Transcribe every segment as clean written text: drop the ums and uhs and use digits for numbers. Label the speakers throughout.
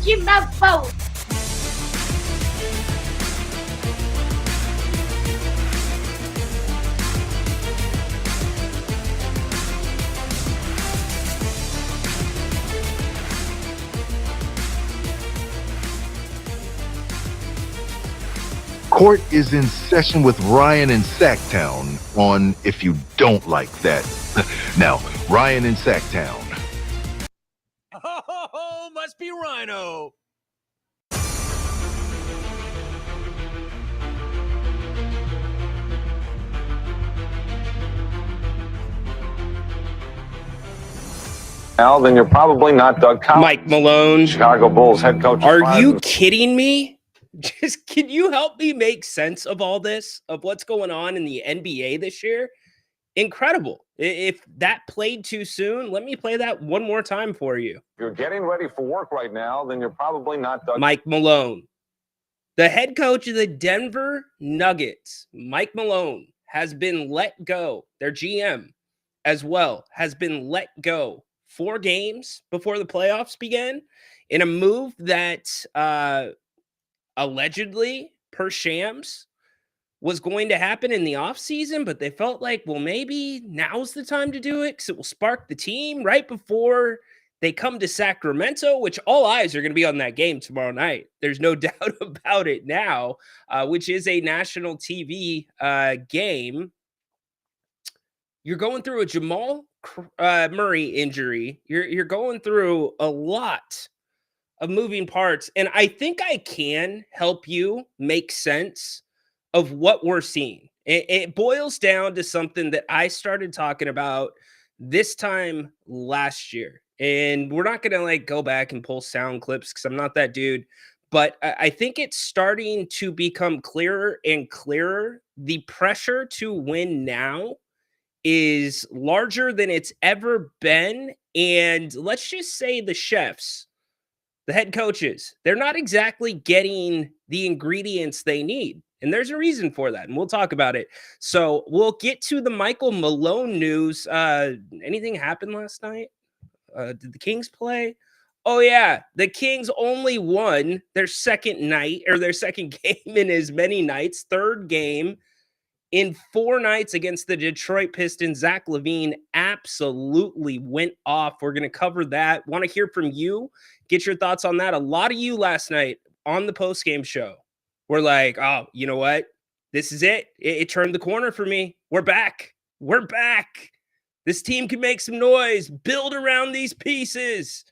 Speaker 1: de mamão.
Speaker 2: Court is in session with Ryan in Sacktown on If You Don't Like That. Now, Ryan in Sacktown.
Speaker 3: Oh, must be Rhino.
Speaker 4: Al, then you're probably not Doug Collins.
Speaker 5: Mike Malone,
Speaker 4: Chicago Bulls head coach.
Speaker 5: Are you kidding me? Just can you help me make sense of all this, of what's going on in the NBA this year? Incredible. If that played too soon, let me play that one more time for you.
Speaker 4: If you're getting ready for work right now, then you're probably not Doug.
Speaker 5: Mike Malone, the head coach of the Denver Nuggets, Mike Malone, has been let go. Their GM as well has been let go 4 games before the playoffs began in a move that allegedly, per Shams, was going to happen in the offseason, but they felt like, well, maybe now's the time to do it because it will spark the team right before they come to Sacramento, which all eyes are going to be on that game tomorrow night. There's no doubt about it now, which is a national TV game. You're going through a Jamal Murray injury. You're going through a lot of moving parts, and I think I can help you make sense of what we're seeing. It boils down to something that I started talking about this time last year, and we're not going to go back and pull sound clips because I'm not that dude, but I think it's starting to become clearer and clearer. The pressure to win now is larger than it's ever been, and let's just say the chefs, the head coaches, they're not exactly getting the ingredients they need. And there's a reason for that, and we'll talk about it. So we'll get to the Michael Malone news. Anything happened last night? Did the Kings play? Oh, yeah. The Kings only won their second night, or their second game in as many nights, third game in 4 nights against the Detroit Pistons. Zach LaVine absolutely went off. We're going to cover that. Want to hear from you? Get your thoughts on that. A lot of you last night on the postgame show were like, oh, you know what? This is it. It turned the corner for me. We're back. We're back. This team can make some noise. Build around these pieces.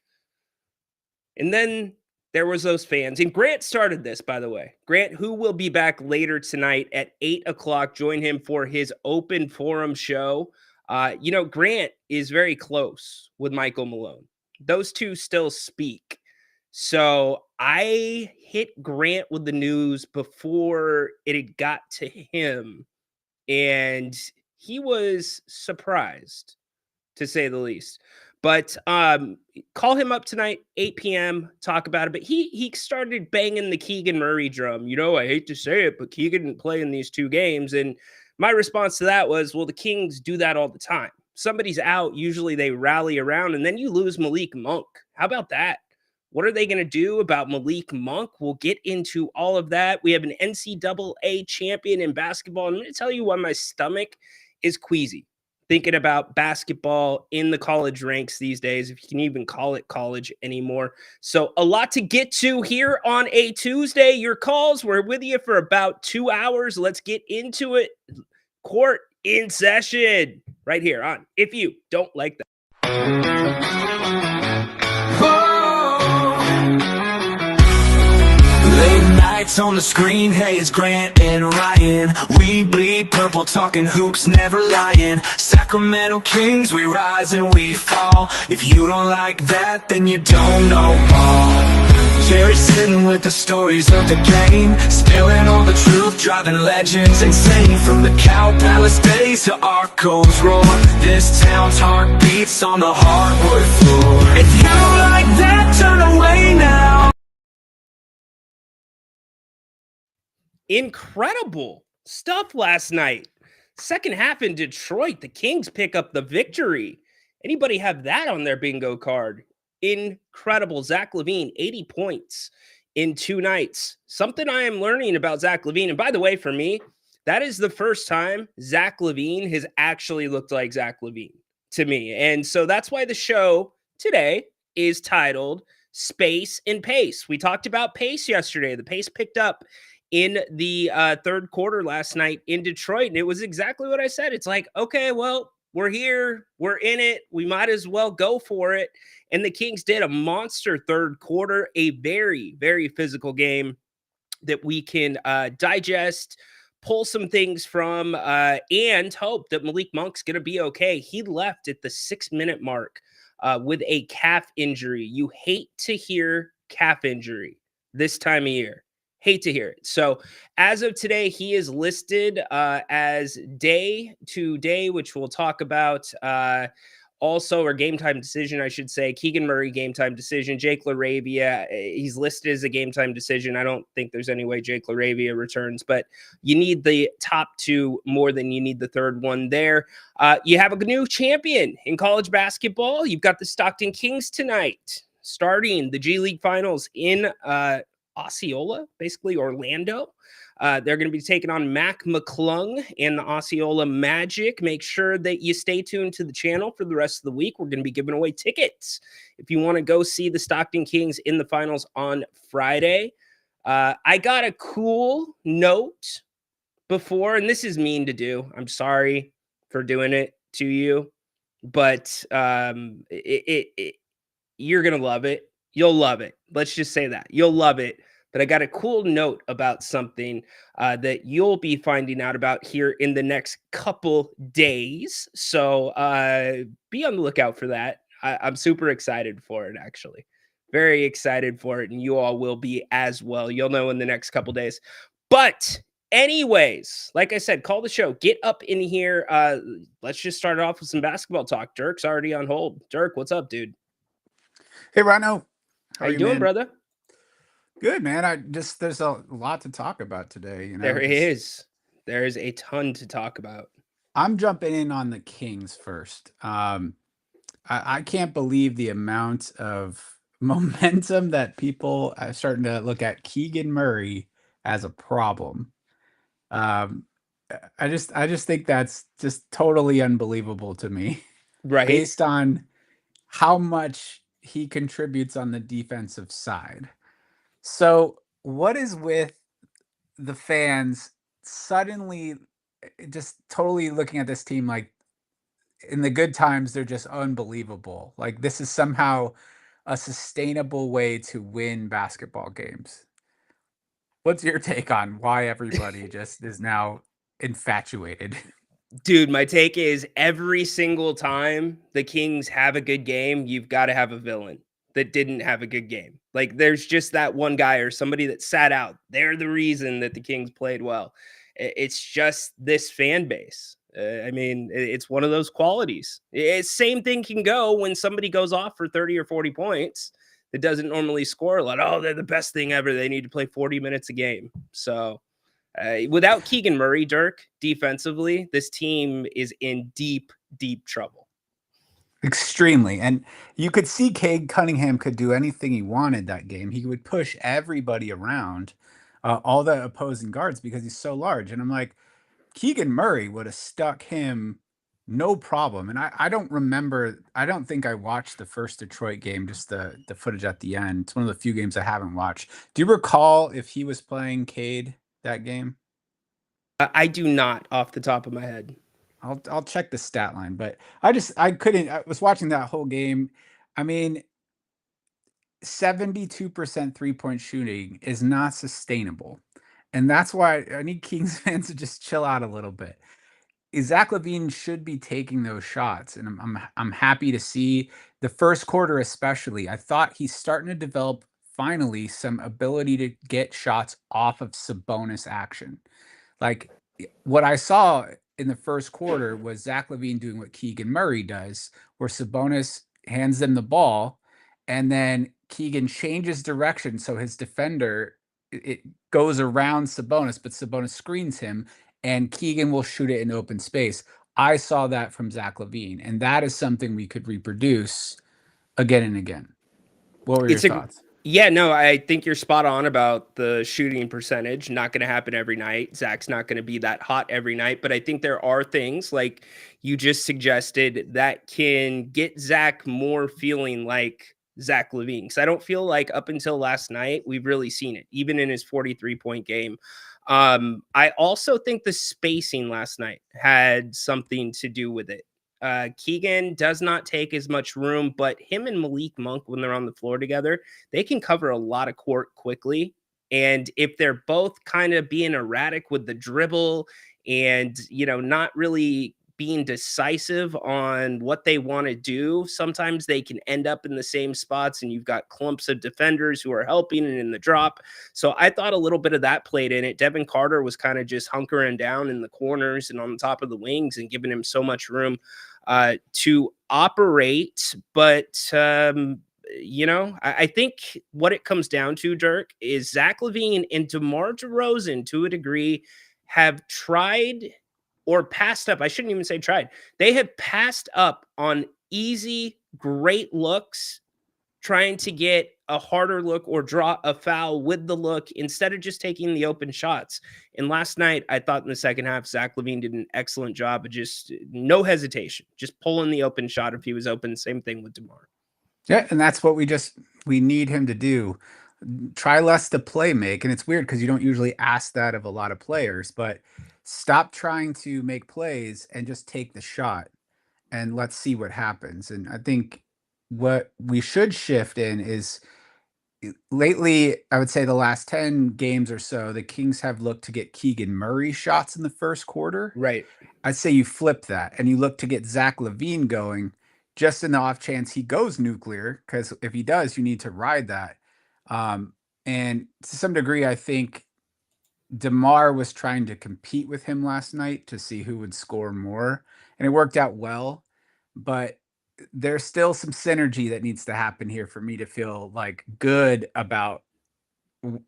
Speaker 5: And then there was those fans. And Grant started this, by the way. Grant, who will be back later tonight at 8 o'clock. Join him for his open forum show. Grant is very close with Michael Malone. Those two still speak. So I hit Grant with the news before it had got to him, and he was surprised, to say the least. But call him up tonight, 8 p.m., talk about it. But he started banging the Keegan Murray drum. I hate to say it, but Keegan didn't play in these 2 games. And my response to that was, well, the Kings do that all the time. Somebody's out, usually they rally around, and then you lose Malik Monk. How about that? What are they going to do about Malik Monk? We'll get into all of that. We have an NCAA champion in basketball. I'm going to tell you why my stomach is queasy thinking about basketball in the college ranks these days, if you can even call it college anymore. So a lot to get to here on a Tuesday. Your calls, we're with you for about 2 hours. Let's get into it. Court in session right here on If You Don't Like That.
Speaker 6: Late nights on the screen, hey, it's Grant and Ryan. We bleed purple, talking hoops, never lying. Sacramento Kings, we rise and we fall. If you don't like that, then you don't know ball. Jerry sitting with the stories of the game, spilling all the truth, driving legends insane. From the Cow Palace days to Arco's roar, this town's heart beats on the hardwood floor. If you don't like that, turn away now.
Speaker 5: Incredible stuff last night. Second half in Detroit, the Kings pick up the victory. Anybody have that on their bingo card? incredible. Zach LaVine, 80 points in 2 nights. Something I am learning about Zach LaVine. And by the way, for me, that is the first time Zach LaVine has actually looked like Zach LaVine to me. And so that's why the show today is titled Space and Pace. We talked about pace yesterday. The pace picked up in the third quarter last night in Detroit. And it was exactly what I said. It's like, okay, well, we're here. We're in it. We might as well go for it. And the Kings did a monster third quarter, a very, very physical game that we can digest, pull some things from, and hope that Malik Monk's going to be okay. He left at the 6-minute mark with a calf injury. You hate to hear calf injury this time of year. Hate to hear it. So as of today, he is listed as day to day, which we'll talk about also, or game time decision, I should say. Keegan Murray, game time decision. Jake LaRavia, he's listed as a game time decision. I don't think there's any way Jake LaRavia returns, but you need the top 2 more than you need the third one there. You have a new champion in college basketball. You've got the Stockton Kings tonight, starting the G League Finals in Osceola, basically Orlando. They're going to be taking on Mac McClung and the Osceola Magic. Make sure that you stay tuned to the channel for the rest of the week. We're going to be giving away tickets if you want to go see the Stockton Kings in the finals on Friday. I got a cool note before, and this is mean to do. I'm sorry for doing it to you, but you're going to love it. You'll love it. Let's just say that. You'll love it. But I got a cool note about something that you'll be finding out about here in the next couple days. So be on the lookout for that. I'm super excited for it, actually. Very excited for it. And you all will be as well. You'll know in the next couple days. But anyways, like I said, call the show. Get up in here. Let's just start off with some basketball talk. Dirk's already on hold. Dirk, what's up, dude?
Speaker 1: Hey, Rhino.
Speaker 5: How you doing,
Speaker 1: man?
Speaker 5: brother?
Speaker 1: Good, man. There's a lot to talk about today. You know,
Speaker 5: There is a ton to talk about.
Speaker 1: I'm jumping in on the Kings first. I can't believe the amount of momentum that people are starting to look at Keegan Murray as a problem. I just think that's just totally unbelievable to me,
Speaker 5: Right.
Speaker 1: based on how much he contributes on the defensive side. So what is with the fans suddenly just totally looking at this team like in the good times, they're just unbelievable. Like this is somehow a sustainable way to win basketball games. What's your take on why everybody just is now infatuated?
Speaker 5: Dude, my take is every single time the Kings have a good game, you've got to have a villain that didn't have a good game. Like there's just that one guy or somebody that sat out. They're the reason that the Kings played well. It's just this fan base. I mean, it's one of those qualities. Same thing can go when somebody goes off for 30 or 40 points that doesn't normally score a lot. Oh, they're the best thing ever. They need to play 40 minutes a game. So without Keegan Murray, Dirk, defensively, this team is in deep, deep trouble.
Speaker 1: Extremely. And you could see Cade Cunningham could do anything he wanted that game. He would push everybody around, all the opposing guards, because he's so large. And I'm like, Keegan Murray would have stuck him no problem. And I don't remember, I don't think I watched the first Detroit game, just the footage at the end. It's one of the few games I haven't watched. Do you recall if he was playing Cade that game?
Speaker 5: I do not off the top of my head.
Speaker 1: I'll check the stat line, but I was watching that whole game. I mean, 72% 3-point shooting is not sustainable. And that's why I need Kings fans to just chill out a little bit. Zach LaVine should be taking those shots, and I'm happy to see the first quarter especially. I thought he's starting to develop finally some ability to get shots off of Sabonis action. Like what I saw in the first quarter was Zach LaVine doing what Keegan Murray does, where Sabonis hands them the ball, and then Keegan changes direction so his defender it goes around Sabonis, but Sabonis screens him, and Keegan will shoot it in open space. I saw that from Zach LaVine, and that is something we could reproduce again and again. What were your
Speaker 5: It's a
Speaker 1: thoughts?
Speaker 5: Yeah, no, I think you're spot on about the shooting percentage. Not going to happen every night. Zach's not going to be that hot every night, but I think there are things like you just suggested that can get Zach more feeling like Zach LaVine. Because I don't feel like up until last night we've really seen it, even in his 43-point game. I also think the spacing last night had something to do with it. Keegan does not take as much room, but him and Malik Monk, when they're on the floor together, they can cover a lot of court quickly. And if they're both kind of being erratic with the dribble and, not really being decisive on what they want to do, sometimes they can end up in the same spots and you've got clumps of defenders who are helping and in the drop. So I thought a little bit of that played in it. Devin Carter was kind of just hunkering down in the corners and on the top of the wings and giving him so much room to operate. But I think what it comes down to, Dirk, is Zach LaVine and DeMar DeRozan, to a degree, have tried or passed up. I shouldn't even say tried. They have passed up on easy, great looks, trying to get a harder look or draw a foul with the look instead of just taking the open shots. And last night, I thought in the second half, Zach LaVine did an excellent job of just no hesitation, just pulling the open shot if he was open. Same thing with DeMar.
Speaker 1: Yeah, and that's what we need him to do. Try less to play make, and it's weird because you don't usually ask that of a lot of players, but stop trying to make plays and just take the shot and let's see what happens. And I think what we should shift in is lately, I would say the last 10 games or so, the Kings have looked to get Keegan Murray shots in the first quarter.
Speaker 5: Right.
Speaker 1: I'd say you flip that and you look to get Zach LaVine going just in the off chance he goes nuclear. Because if he does, you need to ride that. And to some degree, I think DeMar was trying to compete with him last night to see who would score more. And it worked out well. But there's still some synergy that needs to happen here for me to feel like good about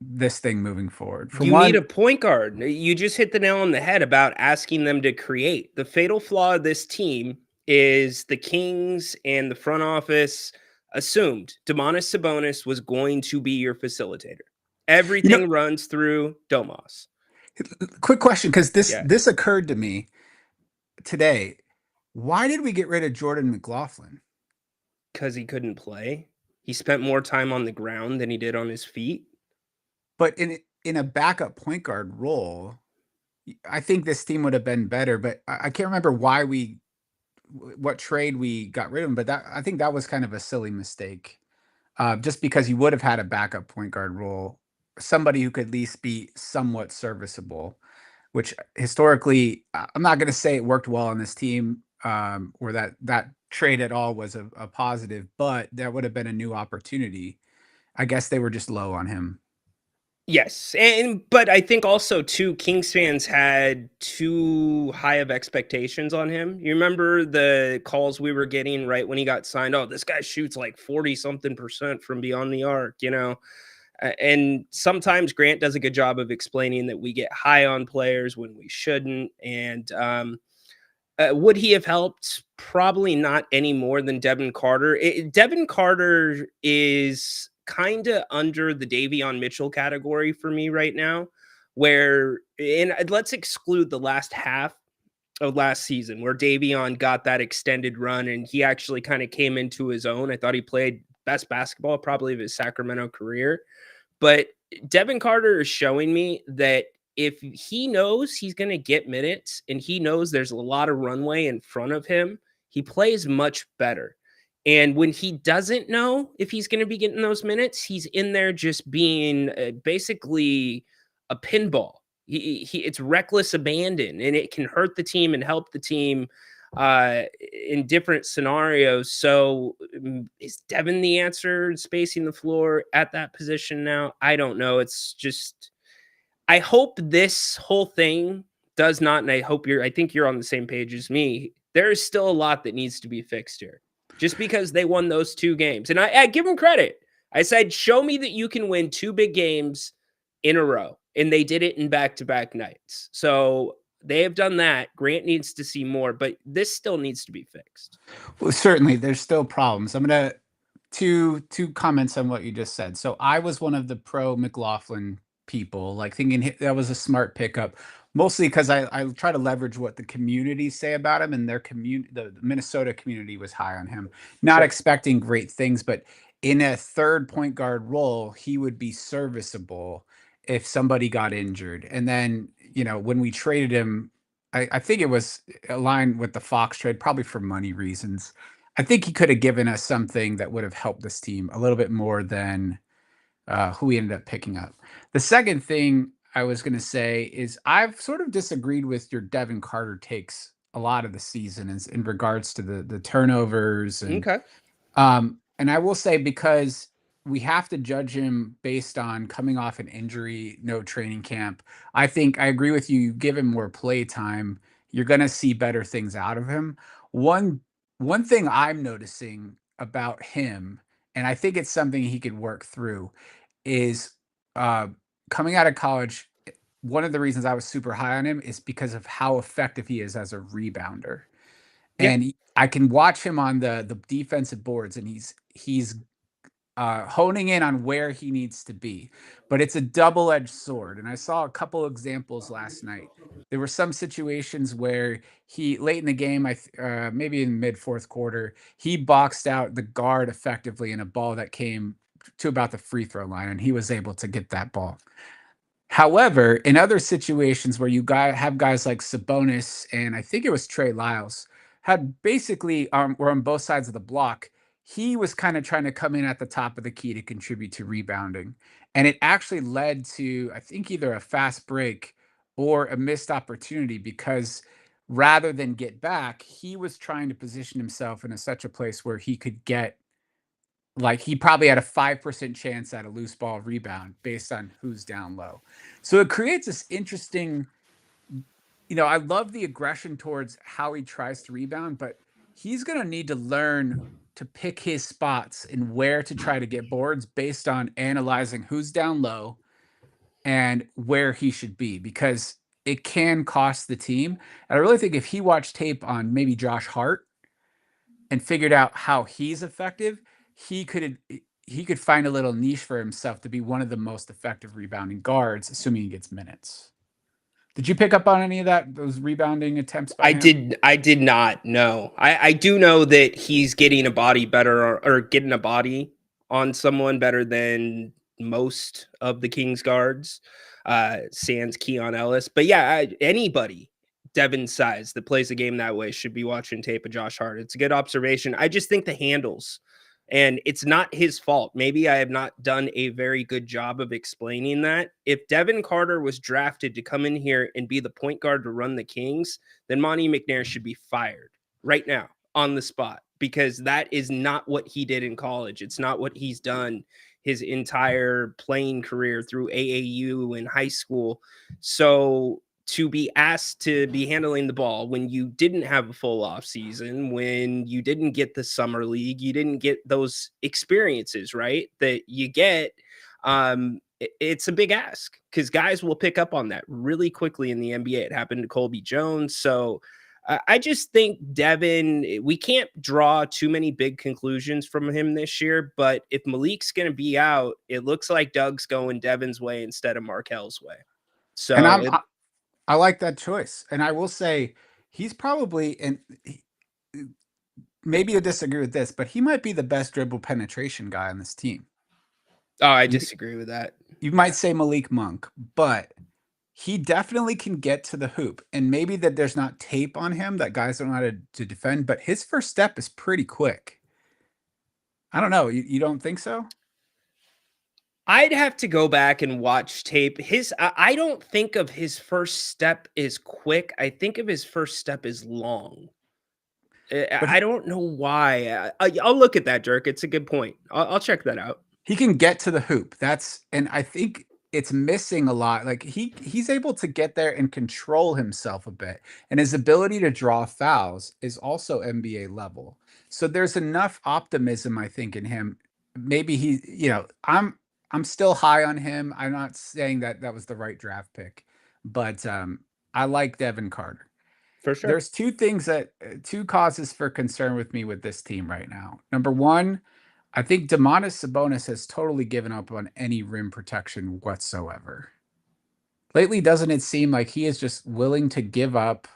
Speaker 1: this thing moving forward. For
Speaker 5: You need a
Speaker 1: one,
Speaker 5: point guard. You just hit the nail on the head about asking them to create. The fatal flaw of this team is the Kings and the front office assumed Domantas Sabonis was going to be your facilitator.
Speaker 1: you know,
Speaker 5: Everything runs through Domas.
Speaker 1: quick question, because this
Speaker 5: Yeah,
Speaker 1: this occurred to me today. Why did we get rid of Jordan McLaughlin?
Speaker 5: because he couldn't play. He spent more time on the ground than he did on his feet.
Speaker 1: But in a backup point guard role, I think this team would have been better. But I can't remember what trade we got rid of him. But I think that was kind of a silly mistake. Just because he would have had a backup point guard role, somebody who could at least be somewhat serviceable, which historically, I'm not going to say it worked well on this team, or that trade at all was a positive, but that would have been a new opportunity. I guess they were just low on him.
Speaker 5: Yes, but I think also too, Kings fans had too high of expectations on him. You remember the calls we were getting right when he got signed? Oh, this guy shoots like 40-something% from beyond the arc. And sometimes Grant does a good job of explaining that we get high on players when we shouldn't. And would he have helped? Probably not any more than Devin Carter. Devin Carter is kind of under the Davion Mitchell category for me right now, and let's exclude the last half of last season where Davion got that extended run and he actually kind of came into his own. I thought he played best basketball probably of his Sacramento career. But Devin Carter is showing me that if he knows he's going to get minutes and he knows there's a lot of runway in front of him, he plays much better. And when he doesn't know if he's going to be getting those minutes, he's in there just being basically a pinball. It's reckless abandon, and it can hurt the team and help the team in different scenarios. So is Devin the answer, spacing the floor at that position now? I don't know. It's just, I hope this whole thing does not, and I think you're on the same page as me. There is still a lot that needs to be fixed here. Just because they won those 2 games. And I give them credit. I said, show me that you can win 2 big games in a row. And they did it in back-to-back nights. So they have done that. Grant needs to see more, but this still needs to be fixed.
Speaker 1: Well, certainly there's still problems. I'm going to two comments on what you just said. So I was one of the pro McLaughlin people, like thinking that was a smart pickup, mostly because I try to leverage what the communities say about him, and their community, the Minnesota community, was high on him, not
Speaker 5: Sure.
Speaker 1: expecting great things, but in a third point guard role, he would be serviceable if somebody got injured. And then, when we traded him, I think it was aligned with the Fox trade, probably for money reasons. I think he could have given us something that would have helped this team a little bit more than who we ended up picking up. The second thing I was going to say is I've sort of disagreed with your Devin Carter takes a lot of the season in regards to the turnovers
Speaker 5: Okay.
Speaker 1: and I will say, because we have to judge him based on coming off an injury, no training camp. I think I agree with you. You give him more play time, you're going to see better things out of him. One one thing I'm noticing about him, and I think it's something he could work through, is uh, coming out of college. One of the reasons I was super high on him is because of how effective he is as a rebounder.
Speaker 5: Yeah.
Speaker 1: And I can watch him on the defensive boards, and he's honing in on where he needs to be. But it's a double-edged sword, and I saw a couple examples last night. There were some situations where he late in the game, maybe in mid fourth quarter, he boxed out the guard effectively in a ball that came to about the free throw line, and he was able to get that ball. However, in other situations where have guys like Sabonis, and I think it was Trey Lyles, had basically were on both sides of the block, he was kind of trying to come in at the top of the key to contribute to rebounding. And it actually led to, I think, either a fast break or a missed opportunity, because rather than get back, he was trying to position himself in such a place where he could get, like, he probably had a 5% chance at a loose ball rebound based on who's down low. So it creates this interesting, I love the aggression towards how he tries to rebound, but he's going to need to learn to pick his spots and where to try to get boards based on analyzing who's down low and where he should be, because it can cost the team. And I really think if he watched tape on maybe Josh Hart and figured out how he's effective, he could find a little niche for himself to be one of the most effective rebounding guards, assuming he gets minutes. Did you pick up on any of those rebounding attempts by him?
Speaker 5: I did not know. I do know that he's getting a body better, or getting a body on someone better than most of the Kings guards, sans Keon Ellis. But yeah, anybody Devin's size that plays the game that way should be watching tape of Josh Hart. It's a good observation. I just think the handles, and it's not his fault. Maybe I have not done a very good job of explaining that. If Devin Carter was drafted to come in here and be the point guard to run the Kings, then Monty McNair should be fired right now on the spot, because that is not what he did in college. It's not what he's done his entire playing career through AAU and high school. So to be asked to be handling the ball when you didn't have a full off season, when you didn't get the summer league, you didn't get those experiences, right, that you get, it's a big ask, because guys will pick up on that really quickly in the NBA. It happened to Colby Jones. So I just think Devin, we can't draw too many big conclusions from him this year, but if Malik's going to be out, it looks like Doug's going Devin's way instead of Markel's way.
Speaker 1: And
Speaker 5: So
Speaker 1: I like that choice. And I will say he's probably, and maybe you'll disagree with this, but he might be the best dribble penetration guy on this team.
Speaker 5: I disagree with that.
Speaker 1: You might say Malik Monk, but he definitely can get to the hoop. And maybe that there's not tape on him that guys don't know how to defend, but his first step is pretty quick. I don't know. You don't think so?
Speaker 5: I'd have to go back and watch tape. I don't think of his first step as quick. I think of his first step as long.
Speaker 1: But
Speaker 5: I don't know why. I'll look at that, Dirk. It's a good point. I'll check that out.
Speaker 1: he can get to the hoop. And I think it's missing a lot. Like he's able to get there and control himself a bit. And his ability to draw fouls is also NBA level. So there's enough optimism, I think, in him. Maybe I'm still high on him. I'm not saying that was the right draft pick, but I like Devin Carter.
Speaker 5: For sure.
Speaker 1: There's two causes for concern with me with this team right now. Number one, I think Domantas Sabonis has totally given up on any rim protection whatsoever. Lately, doesn't it seem like he is just willing to give up,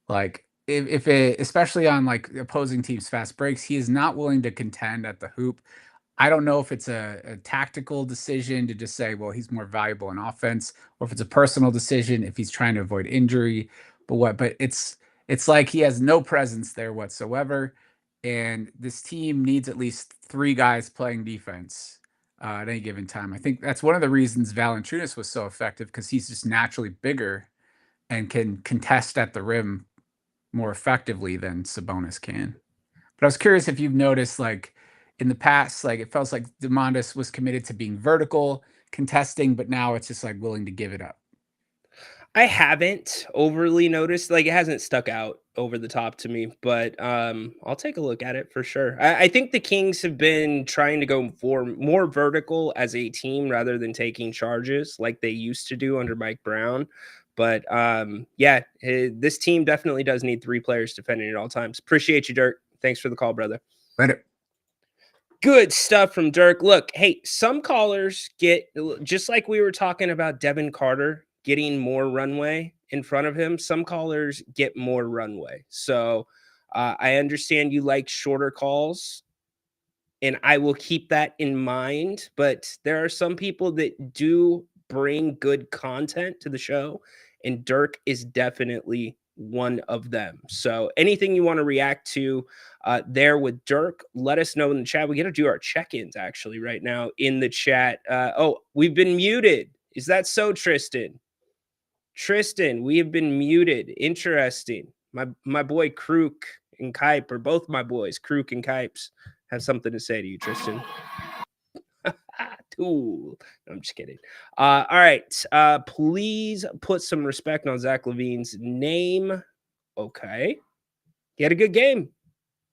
Speaker 1: like, if it, especially on like opposing teams' fast breaks, he is not willing to contend at the hoop. I don't know if it's a tactical decision to just say, well, he's more valuable in offense, or if it's a personal decision, if he's trying to avoid injury. But it's like he has no presence there whatsoever. And this team needs at least three guys playing defense at any given time. I think that's one of the reasons Valanciunas was so effective, because he's just naturally bigger and can contest at the rim more effectively than Sabonis can. But I was curious if you've noticed, like in the past, like it felt like Demontis was committed to being vertical, contesting, but now it's just like willing to give it up.
Speaker 5: I haven't overly noticed, like, it hasn't stuck out over the top to me, but, I'll take a look at it for sure. I think the Kings have been trying to go for more vertical as a team rather than taking charges like they used to do under Mike Brown. But, yeah, this team definitely does need 3 players defending at all times. Appreciate you, Dirk. Thanks for the call, brother.
Speaker 1: Later.
Speaker 5: Good stuff from Dirk. Look, hey, some callers get, just like we were talking about Devin Carter getting more runway in front of him, some callers get more runway. So I understand you like shorter calls, and I will keep that in mind. But there are some people that do bring good content to the show, and Dirk is definitely one of them. So anything you want to react to there with Dirk, let us know in the chat. We got to do our check-ins actually right now in the chat. Oh, we've been muted. Is that so, Tristan? Tristan, we have been muted. Interesting. My boy Krook and Kipe, or both my boys, Krook and Kipes, have something to say to you, Tristan. Tool. No, I'm just kidding. All right. Please put some respect on Zach LaVine's name. Okay. He had a good game.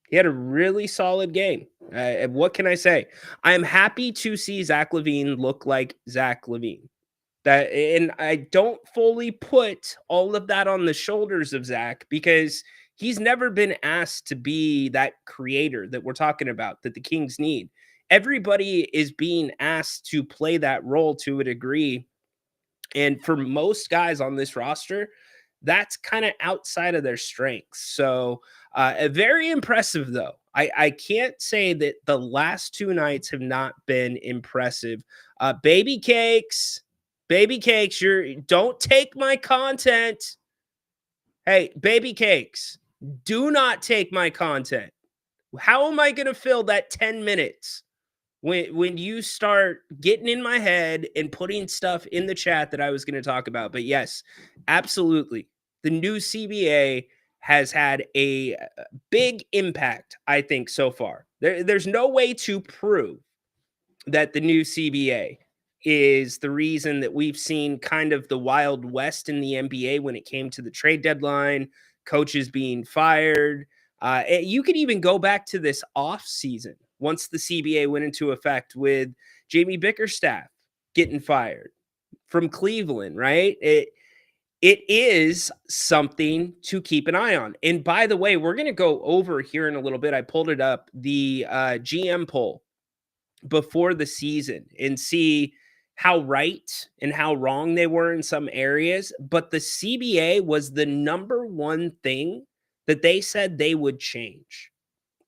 Speaker 5: He had a really solid game. What can I say? I'm happy to see Zach LaVine look like Zach LaVine. And I don't fully put all of that on the shoulders of Zach, because he's never been asked to be that creator that we're talking about that the Kings need. Everybody is being asked to play that role to a degree. And for most guys on this roster, that's kind of outside of their strengths. So very impressive, though. I can't say that the last 2 nights have not been impressive. Baby cakes, don't take my content. Hey, baby cakes, do not take my content. How am I going to fill that 10 minutes when you start getting in my head and putting stuff in the chat that I was going to talk about? But yes, absolutely. The new CBA has had a big impact, I think, so far. There's no way to prove that the new CBA is the reason that we've seen kind of the Wild West in the NBA when it came to the trade deadline, coaches being fired. You could even go back to this off season once the CBA went into effect, with Jamie Bickerstaff getting fired from Cleveland, right? It is something to keep an eye on. And by the way, we're going to go over here in a little bit. I pulled it up, the GM poll before the season, and see how right and how wrong they were in some areas. But the CBA was the number one thing that they said they would change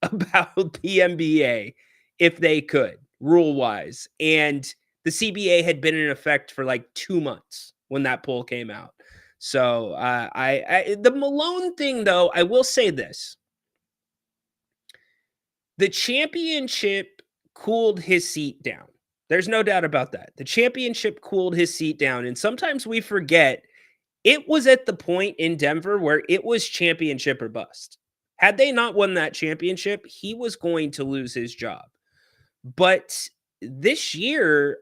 Speaker 5: about the NBA if they could, rule-wise. And the CBA had been in effect for like 2 months when that poll came out. So the Malone thing, though, I will say this. The championship cooled his seat down. There's no doubt about that. The championship cooled his seat down. And sometimes we forget it was at the point in Denver where it was championship or bust. Had they not won that championship, he was going to lose his job. But this year,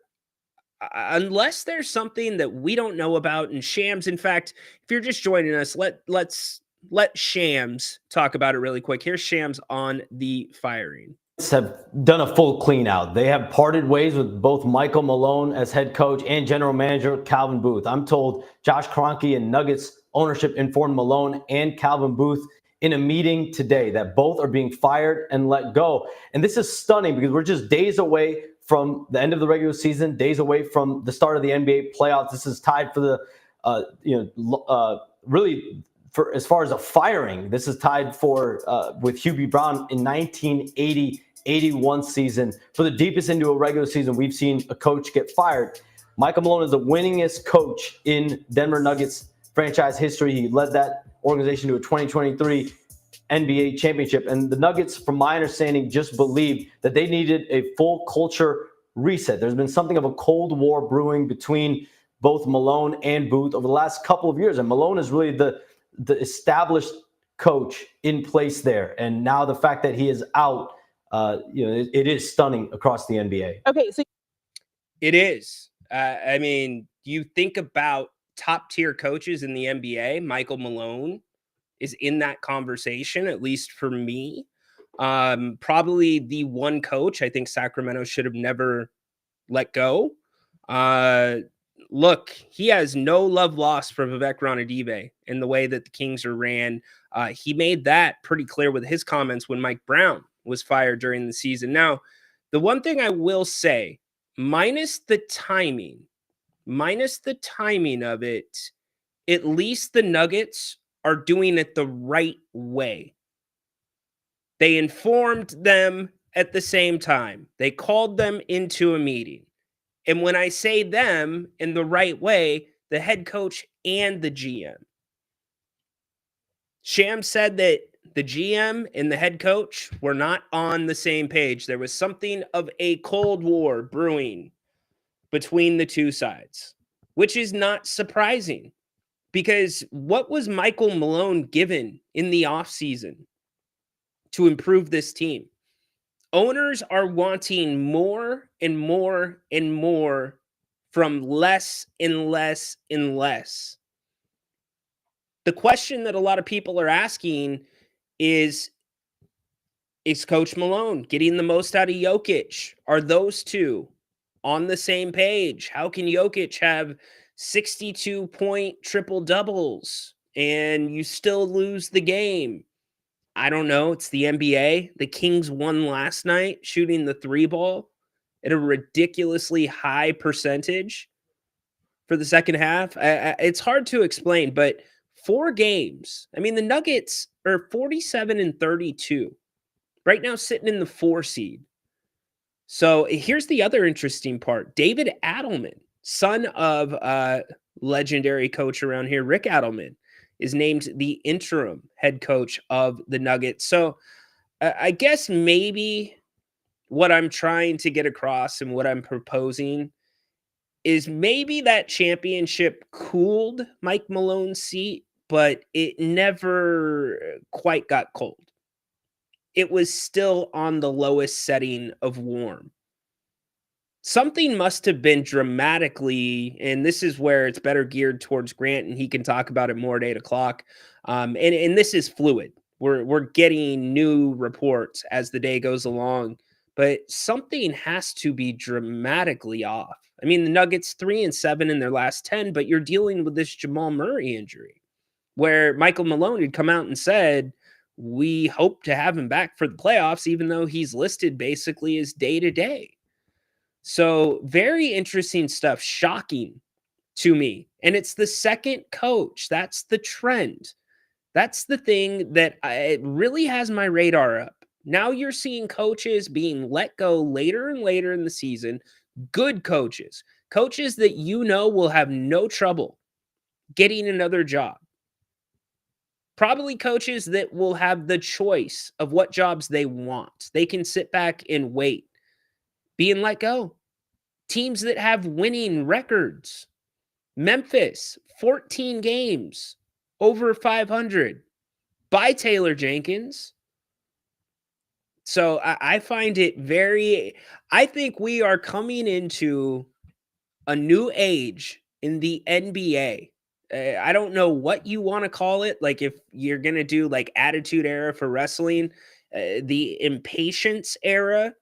Speaker 5: unless there's something that we don't know about, and Shams, in fact, if you're just joining us, let's let Shams talk about it really quick. Here's Shams on the firing.
Speaker 7: Have done a full clean out. They have parted ways with both Michael Malone as head coach and general manager Calvin Booth. I'm told Josh Kroenke and Nuggets ownership informed Malone and Calvin Booth in a meeting today, that both are being fired and let go. And this is stunning because we're just days away from the end of the regular season, days away from the start of the NBA playoffs. This is tied for the, really, for as far as a firing, this is tied for with Hubie Brown in 1980-81 season for the deepest into a regular season we've seen a coach get fired. Michael Malone is the winningest coach in Denver Nuggets franchise history. He led that organization to a 2023 NBA championship. And the Nuggets, from my understanding, just believed that they needed a full culture reset. There's been something of a Cold War brewing between both Malone and Booth over the last couple of years. And Malone is really the established coach in place there. And now the fact that he is out, it is stunning across the NBA.
Speaker 8: Okay, so
Speaker 5: it is. I mean, you think about top tier coaches in the NBA, Michael Malone is in that conversation, at least for me. Probably the one coach I think Sacramento should have never let go. Look, he has no love lost for Vivek Ranadive in the way that the Kings are ran. He made that pretty clear with his comments when Mike Brown was fired during the season. Now, the one thing I will say, minus the timing of it, at least the Nuggets are doing it the right way. They informed them at the same time. They called them into a meeting. And when I say them in the right way, the head coach and the GM. Shams said that the GM and the head coach were not on the same page. There was something of a Cold War brewing between the two sides, which is not surprising because what was Michael Malone given in the offseason to improve this team? Owners are wanting more and more and more from less and less and less. The question that a lot of people are asking is Coach Malone getting the most out of Jokic? Are those two on the same page? How can Jokic have 62-point triple doubles and you still lose the game? I don't know. It's the NBA. The Kings won last night shooting the 3-ball at a ridiculously high percentage for the second half. It's hard to explain, but 4 games. I mean, the Nuggets are 47-32. Right now sitting in the 4 seed. So here's the other interesting part. David Adelman, son of legendary coach around here, Rick Adelman, is named the interim head coach of the Nuggets. So I guess maybe what I'm trying to get across and what I'm proposing is maybe that championship cooled Mike Malone's seat, but it never quite got cold. It was still on the lowest setting of warm. Something must have been dramatically, and this is where it's better geared towards Grant, and he can talk about it more at 8 o'clock. And this is fluid. We're getting new reports as the day goes along, but something has to be dramatically off. I mean, the Nuggets 3-7 in their last 10, but you're dealing with this Jamal Murray injury, where Michael Malone had come out and said, we hope to have him back for the playoffs, even though he's listed basically as day-to-day. So very interesting stuff, shocking to me. And it's the second coach. That's the trend. That's the thing that it really has my radar up. Now you're seeing coaches being let go later and later in the season. Good coaches that you know will have no trouble getting another job. Probably coaches that will have the choice of what jobs they want. They can sit back and wait, being let go. Teams that have winning records. Memphis, 14 games, over 500. By Taylor Jenkins. So I find it I think we are coming into a new age in the NBA. I don't know what you want to call it. Like if you're going to do like attitude era for wrestling, the impatience era,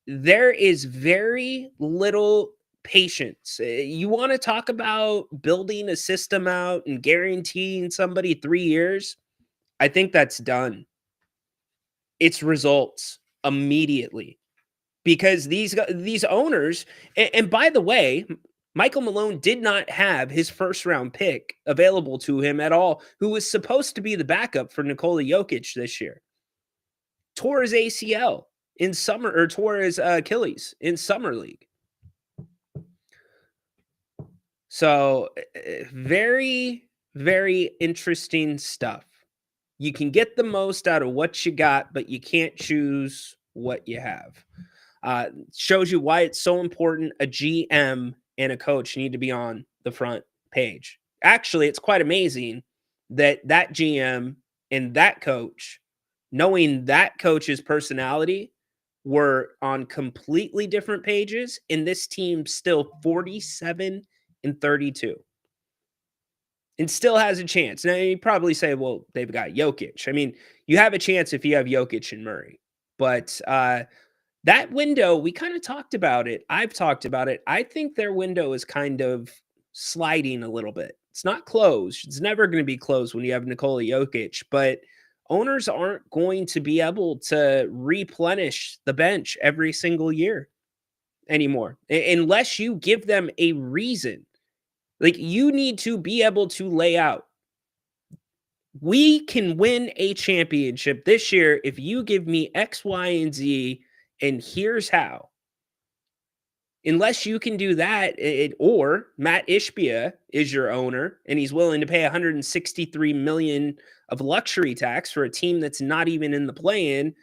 Speaker 5: there is very little patience. You want to talk about building a system out and guaranteeing somebody 3 years? I think that's done. It's results immediately because these owners, and by the way, Michael Malone did not have his first round pick available to him at all, who was supposed to be the backup for Nikola Jokic this year. Tore his ACL in summer, or tore his Achilles in summer league. So very, very interesting stuff. You can get the most out of what you got, but you can't choose what you have. Shows you why it's so important a GM and a coach need to be on the front page. Actually, it's quite amazing that GM and that coach, knowing that coach's personality, were on completely different pages, and this team still 47-32 and still has a chance. Now, you probably say, well, they've got Jokic. I mean, you have a chance if you have Jokic and Murray. But that window, we kind of talked about it. I've talked about it. I think their window is kind of sliding a little bit. It's not closed. It's never going to be closed when you have Nikola Jokic, but owners aren't going to be able to replenish the bench every single year anymore unless you give them a reason. Like, you need to be able to lay out, we can win a championship this year if you give me X, Y, and Z, and here's how. Unless you can do that, or Matt Ishbia is your owner and he's willing to pay $163 million of luxury tax for a team that's not even in the play-in,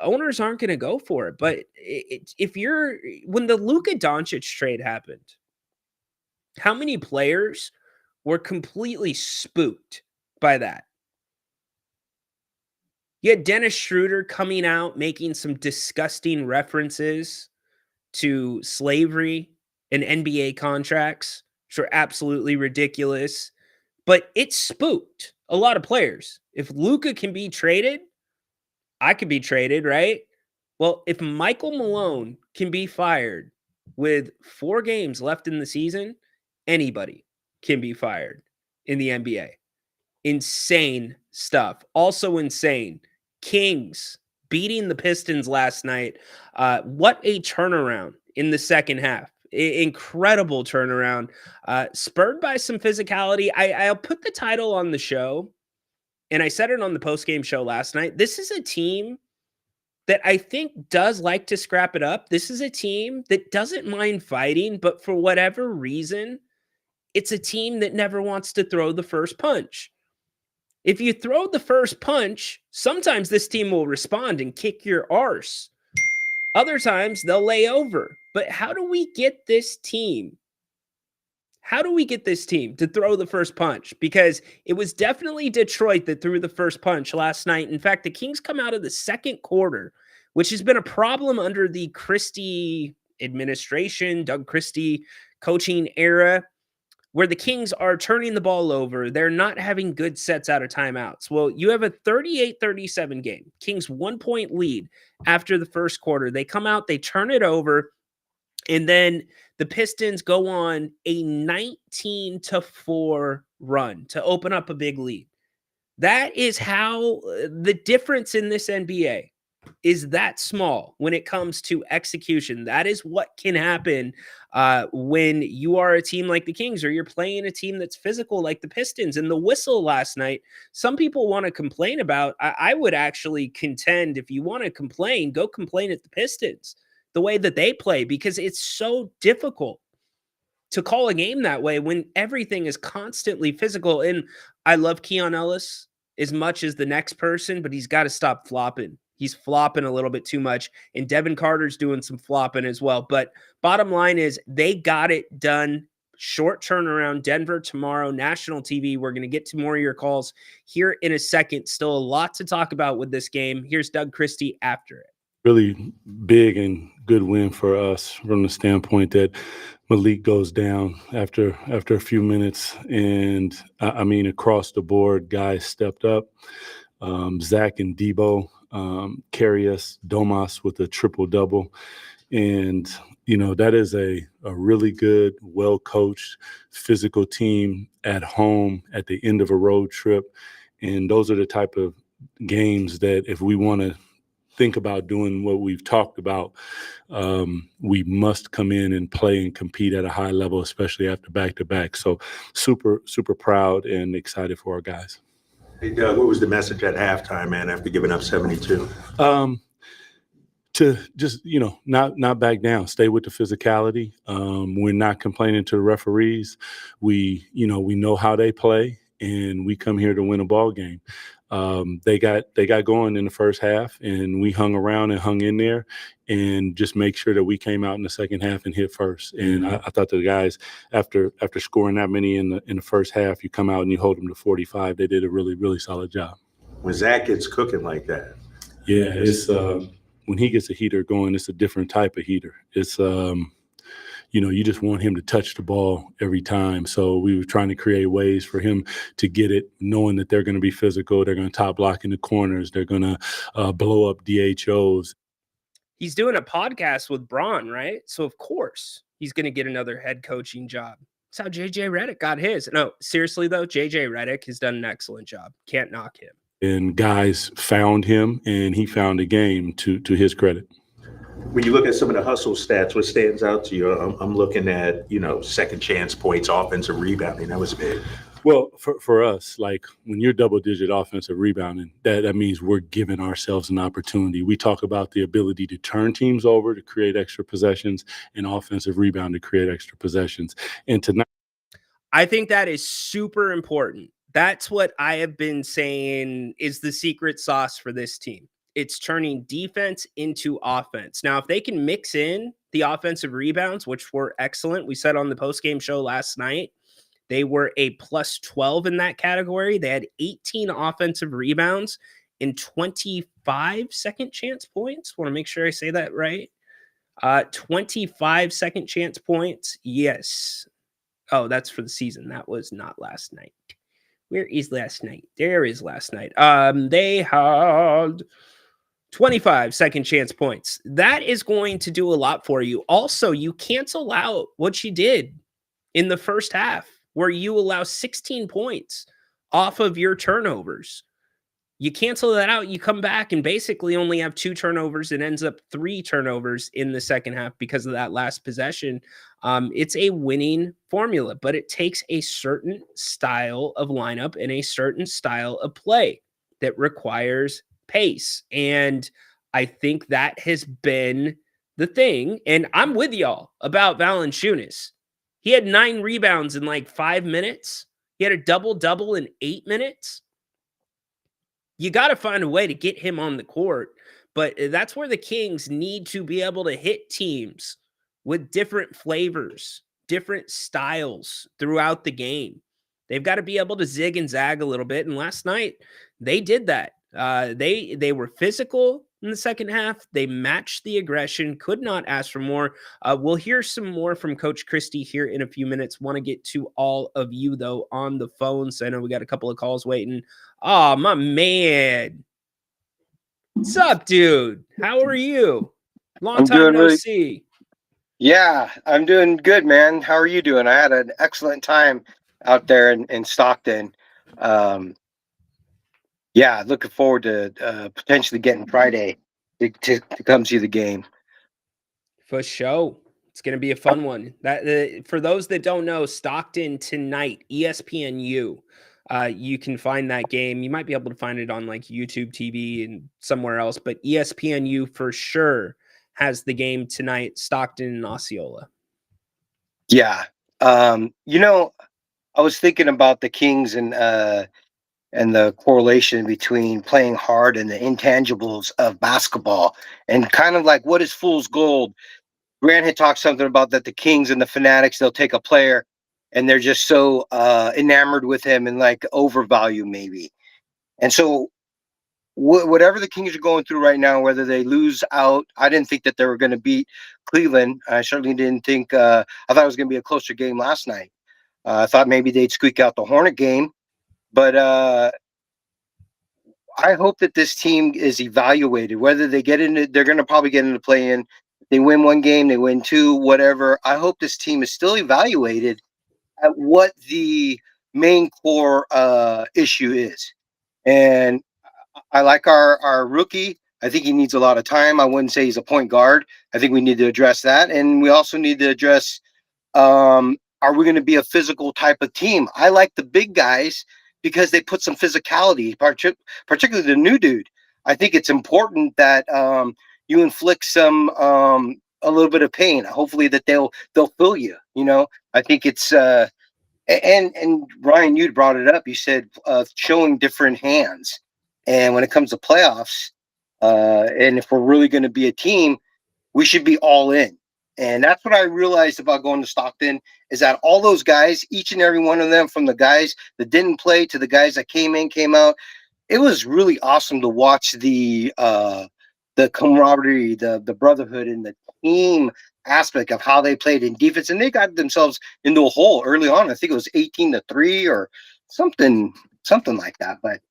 Speaker 5: owners aren't going to go for it. But when the Luka Doncic trade happened, how many players were completely spooked by that? You had Dennis Schroeder coming out making some disgusting references to slavery and NBA contracts, which are absolutely ridiculous. But it spooked a lot of players. If Luka can be traded, I could be traded, right? Well, if Michael Malone can be fired with 4 games left in the season, anybody can be fired in the NBA. Insane stuff. Also insane. Kings beating the Pistons last night. What a turnaround in the second half. Incredible turnaround. Spurred by some physicality. I'll put the title on the show, and I said it on the postgame show last night. This is a team that I think does like to scrap it up. This is a team that doesn't mind fighting, but for whatever reason, it's a team that never wants to throw the first punch. If you throw the first punch, sometimes this team will respond and kick your arse. Other times they'll lay over. But how do we get this team? How do we get this team to throw the first punch? Because it was definitely Detroit that threw the first punch last night. In fact, the Kings come out of the second quarter, which has been a problem under the Christie administration, Doug Christie coaching era, where the Kings are turning the ball over. They're not having good sets out of timeouts. Well, you have a 38-37 game. Kings 1-point lead after the first quarter. They come out, they turn it over, and then the Pistons go on a 19-4 run to open up a big lead. That is how the difference in this NBA is that small when it comes to execution. That is what can happen when you are a team like the Kings, or you're playing a team that's physical like the Pistons. And the whistle last night, some people want to complain about. I would actually contend, if you want to complain, go complain at the Pistons, the way that they play, because it's so difficult to call a game that way when everything is constantly physical. And I love Keon Ellis as much as the next person, but he's got to stop flopping. He's flopping a little bit too much, and Devin Carter's doing some flopping as well. But bottom line is they got it done. Short turnaround. Denver tomorrow, national TV. We're going to get to more of your calls here in a second. Still a lot to talk about with this game. Here's Doug Christie after it.
Speaker 8: Really big and good win for us from the standpoint that Malik goes down after a few minutes. And I mean, across the board, guys stepped up. Zach and Debo carry us, Domas with a triple-double. And, you know, that is a really good, well-coached, physical team at home at the end of a road trip. And those are the type of games that if we want to think about doing what we've talked about, we must come in and play and compete at a high level, especially after back-to-back. So super, super proud and excited for our guys.
Speaker 9: Hey, Doug, what was the message at halftime, man, after giving up 72?
Speaker 8: To just, not back down, stay with the physicality. We're not complaining to the referees. We know how they play, and we come here to win a ball game. They got going in the first half, and we hung around and hung in there and just make sure that we came out in the second half and hit first. And I thought the guys, after scoring that many in the first half, you come out and you hold them to 45. They did a really, really solid job.
Speaker 9: When Zach gets cooking like that.
Speaker 8: Yeah, it's when he gets a heater going, it's a different type of heater. It's you just want him to touch the ball every time. So we were trying to create ways for him to get it, knowing that they're going to be physical. They're going to top block in the corners. They're going to blow up DHOs.
Speaker 5: He's doing a podcast with Braun, right? So of course he's going to get another head coaching job. That's how JJ Redick got his. No, seriously though, JJ Redick has done an excellent job. Can't knock him.
Speaker 8: And guys found him, and he found a game to his credit.
Speaker 9: When you look at some of the hustle stats, what stands out to you? I'm looking at, second chance points, offensive rebounding. That was big.
Speaker 8: Well, for us, like when you're double-digit offensive rebounding, that means we're giving ourselves an opportunity. We talk about the ability to turn teams over to create extra possessions, and offensive rebound to create extra possessions. And tonight,
Speaker 5: I think that is super important. That's what I have been saying is the secret sauce for this team. It's turning defense into offense. Now, if they can mix in the offensive rebounds, which were excellent, we said on the postgame show last night, they were a plus 12 in that category. They had 18 offensive rebounds and 25 second chance points. Want to make sure I say that right. 25 second chance points. Yes. Oh, that's for the season. That was not last night. Where is last night? There is last night. They had 25 second chance points. That is going to do a lot for you. Also, you cancel out what you did in the first half, where you allow 16 points off of your turnovers. You cancel that out, you come back and basically only have 2 turnovers. It ends up 3 turnovers in the second half because of that last possession. It's a winning formula, but it takes a certain style of lineup and a certain style of play that requires pace. And I think that has been the thing. And I'm with y'all about Valanciunas. He had 9 rebounds in like 5 minutes. He had a double-double in 8 minutes. You got to find a way to get him on the court. But that's where the Kings need to be able to hit teams with different flavors, different styles throughout the game. They've got to be able to zig and zag a little bit. And last night, they did that. They were physical in the second half. They matched the aggression, could not ask for more. We'll hear some more from Coach Christie here in a few minutes. Want to get to all of you, though, on the phones. I know we got a couple of calls waiting. Oh, my man. What's up, dude? How are you? Long time no see.
Speaker 10: Yeah, I'm doing good, man. How are you doing? I had an excellent time out there in Stockton. Yeah, looking forward to potentially getting Friday to come see the game.
Speaker 5: For sure. It's going to be a fun one. That for those that don't know, Stockton tonight, ESPNU. You can find that game. You might be able to find it on like YouTube TV and somewhere else, but ESPNU for sure has the game tonight, Stockton and Osceola.
Speaker 10: Yeah. I was thinking about the Kings and the correlation between playing hard and the intangibles of basketball, and kind of like what is fool's gold. Grant had talked something about that the Kings and the Fanatics, they'll take a player and they're just so enamored with him and like overvalue maybe. And so whatever the Kings are going through right now, whether they lose out, I didn't think that they were going to beat Cleveland. I certainly didn't think, I thought it was going to be a closer game last night. I thought maybe they'd squeak out the Hornet game, but I hope that this team is evaluated, whether they get into, they're going to probably get into play-in. They win 1 game, they win 2, whatever. I hope this team is still evaluated at what the main core issue is. And I like our rookie. I think he needs a lot of time. I wouldn't say he's a point guard. I think we need to address that, and we also need to address, are we going to be a physical type of team? I like the big guys because they put some physicality, particularly the new dude. I think it's important that you inflict some a little bit of pain. Hopefully that they'll feel you. You know, I think it's and Ryan, you brought it up. You said showing different hands, and when it comes to playoffs, and if we're really going to be a team, we should be all in. And that's what I realized about going to Stockton is that all those guys, each and every one of them, from the guys that didn't play to the guys that came in, came out, it was really awesome to watch the camaraderie, the brotherhood, and the team aspect of how they played in defense. And they got themselves into a hole early on. I think it was 18-3 or something like that. But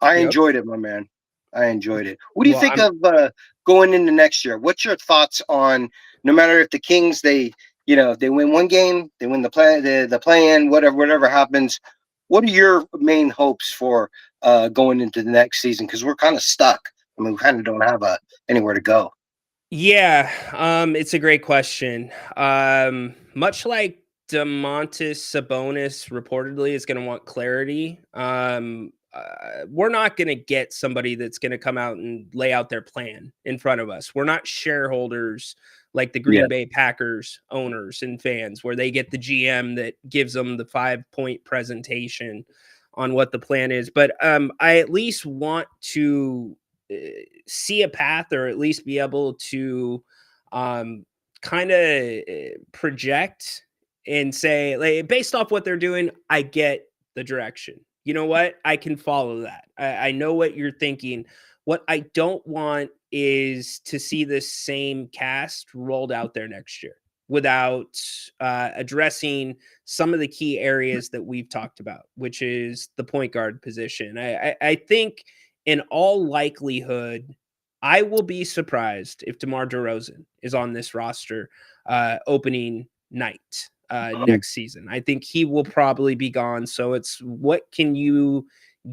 Speaker 10: I enjoyed it, my man. I enjoyed it. What do you think of going into next year? What's your thoughts on, no matter if the Kings, they win one game, they win the play in, whatever happens, what are your main hopes for going into the next season? Because we're kind of stuck. I mean, we kind of don't have anywhere to go.
Speaker 5: Yeah, it's a great question. Much like Domantas Sabonis reportedly is going to want clarity. We're not going to get somebody that's going to come out and lay out their plan in front of us. We're not shareholders like the Green Bay Packers owners and fans, where they get the GM that gives them the 5-point presentation on what the plan is. But I at least want to see a path, or at least be able to kind of project and say, like, based off what they're doing, I get the direction. You know what? I can follow that. I know what you're thinking. What I don't want is to see this same cast rolled out there next year without addressing some of the key areas that we've talked about, which is the point guard position. I think in all likelihood, I will be surprised if DeMar DeRozan is on this roster opening night next season. I think he will probably be gone. So it's, what can you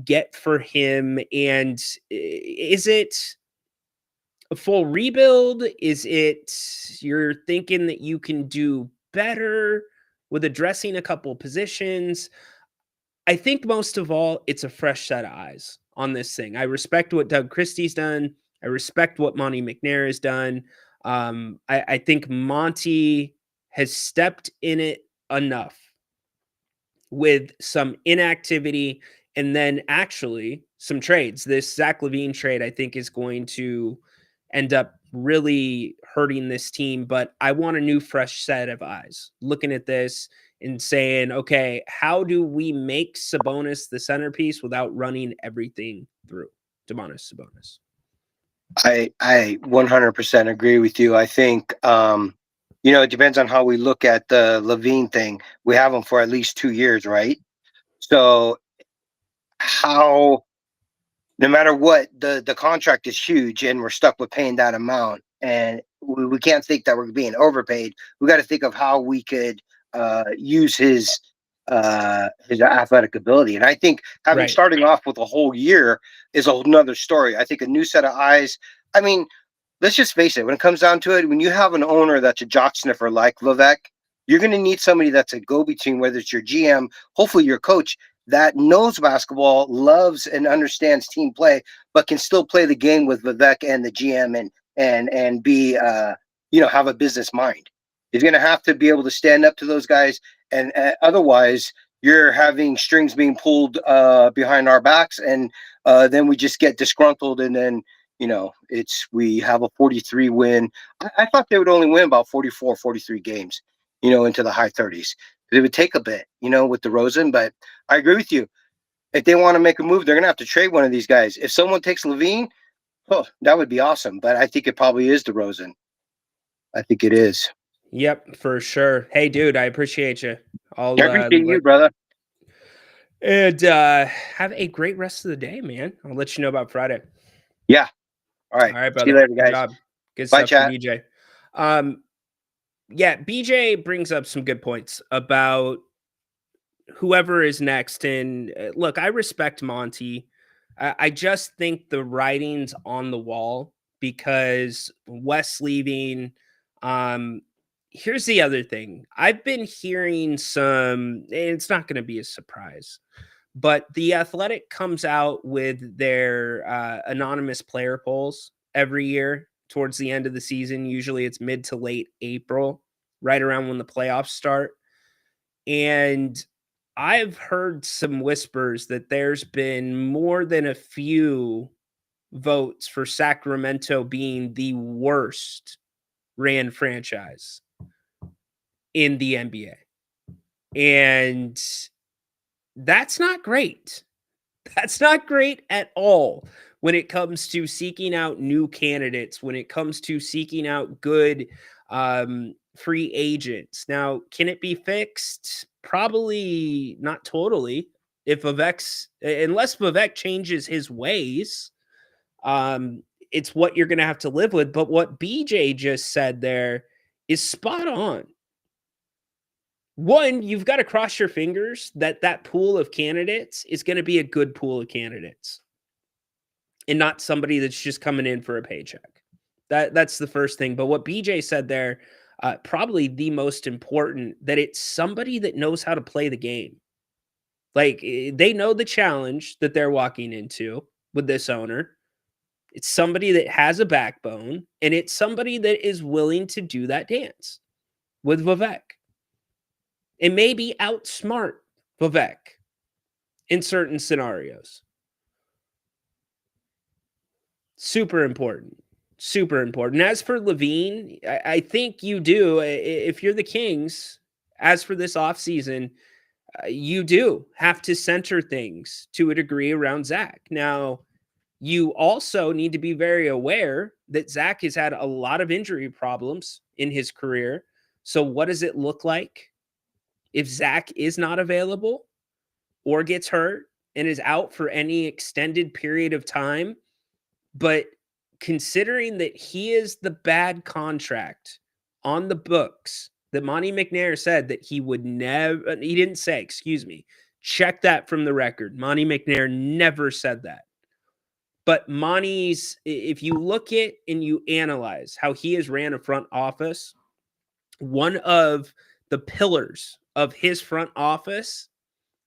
Speaker 5: get for him? And is it a full rebuild? Is it you're thinking that you can do better with addressing a couple positions? I think most of all, it's a fresh set of eyes on this thing. I respect what Doug Christie's done. I respect what Monty McNair has done. I think Monty has stepped in it enough with some inactivity and then actually some trades. This Zach LaVine trade, I think, is going to end up really hurting this team. But I want a new, fresh set of eyes looking at this and saying, okay, how do we make Sabonis the centerpiece without running everything through Domantas Sabonis?
Speaker 10: I 100% agree with you. I think, it depends on how we look at the Levine thing. We have him for at least 2 years, right? So no matter what, the contract is huge and we're stuck with paying that amount. And we can't think that we're being overpaid. We got to think of how we could use his athletic ability. And I think starting off with a whole year is another story. I think a new set of eyes. I mean, let's just face it. When it comes down to it, when you have an owner that's a jock sniffer like Vivek, you're going to need somebody that's a go-between, whether it's your GM, hopefully your coach, that knows basketball, loves and understands team play, but can still play the game with Vivek and the GM and be have a business mind. He's going to have to be able to stand up to those guys, and otherwise you're having strings being pulled behind our backs, and then we just get disgruntled, and then we have a 43 win. I thought they would only win about 44, 43 games, into the high 30s. It would take a bit, with DeRozan, but I agree with you. If they want to make a move, they're going to have to trade one of these guys. If someone takes Levine, that would be awesome. But I think it probably is DeRozan. I think it is.
Speaker 5: Yep, for sure. Hey, dude, I appreciate you.
Speaker 10: I appreciate you, brother.
Speaker 5: And have a great rest of the day, man. I'll let you know about Friday.
Speaker 10: Yeah. All right.
Speaker 5: Brother.
Speaker 10: See you later, guys.
Speaker 5: Good job. Good
Speaker 10: Bye,
Speaker 5: stuff from BJ. Yeah, BJ brings up some good points about whoever is next. And look, I respect Monty. I just think the writing's on the wall because Wes leaving. Here's the other thing. I've been hearing some, and it's not going to be a surprise, but The Athletic comes out with their anonymous player polls every year towards the end of the season. Usually it's mid to late April, right around when the playoffs start. And I've heard some whispers that there's been more than a few votes for Sacramento being the worst ran franchise in the NBA. And that's not great. That's not great at all when it comes to seeking out new candidates, when it comes to seeking out good free agents. Now, can it be fixed? Probably not totally. If unless Vivek changes his ways, it's what you're going to have to live with. But what BJ just said there is spot on. One, you've got to cross your fingers that that pool of candidates is going to be a good pool of candidates and not somebody that's just coming in for a paycheck. That's the first thing. But what BJ said there, probably the most important, that it's somebody that knows how to play the game. Like, they know the challenge that they're walking into with this owner. It's somebody that has a backbone, and it's somebody that is willing to do that dance with Vivek. And maybe outsmart Vivek in certain scenarios. Super important. Super important. As for Levine, I think you do. If you're the Kings, as for this offseason, you do have to center things to a degree around Zach. Now, you also need to be very aware that Zach has had a lot of injury problems in his career. So what does it look like if Zach is not available or gets hurt and is out for any extended period of time? But considering that he is the bad contract on the books that Monty McNair said that he would never, he didn't say, excuse me, check that from the record. Monty McNair never said that. But Monty's, if you look at and you analyze how he has ran a front office, one of the pillars of his front office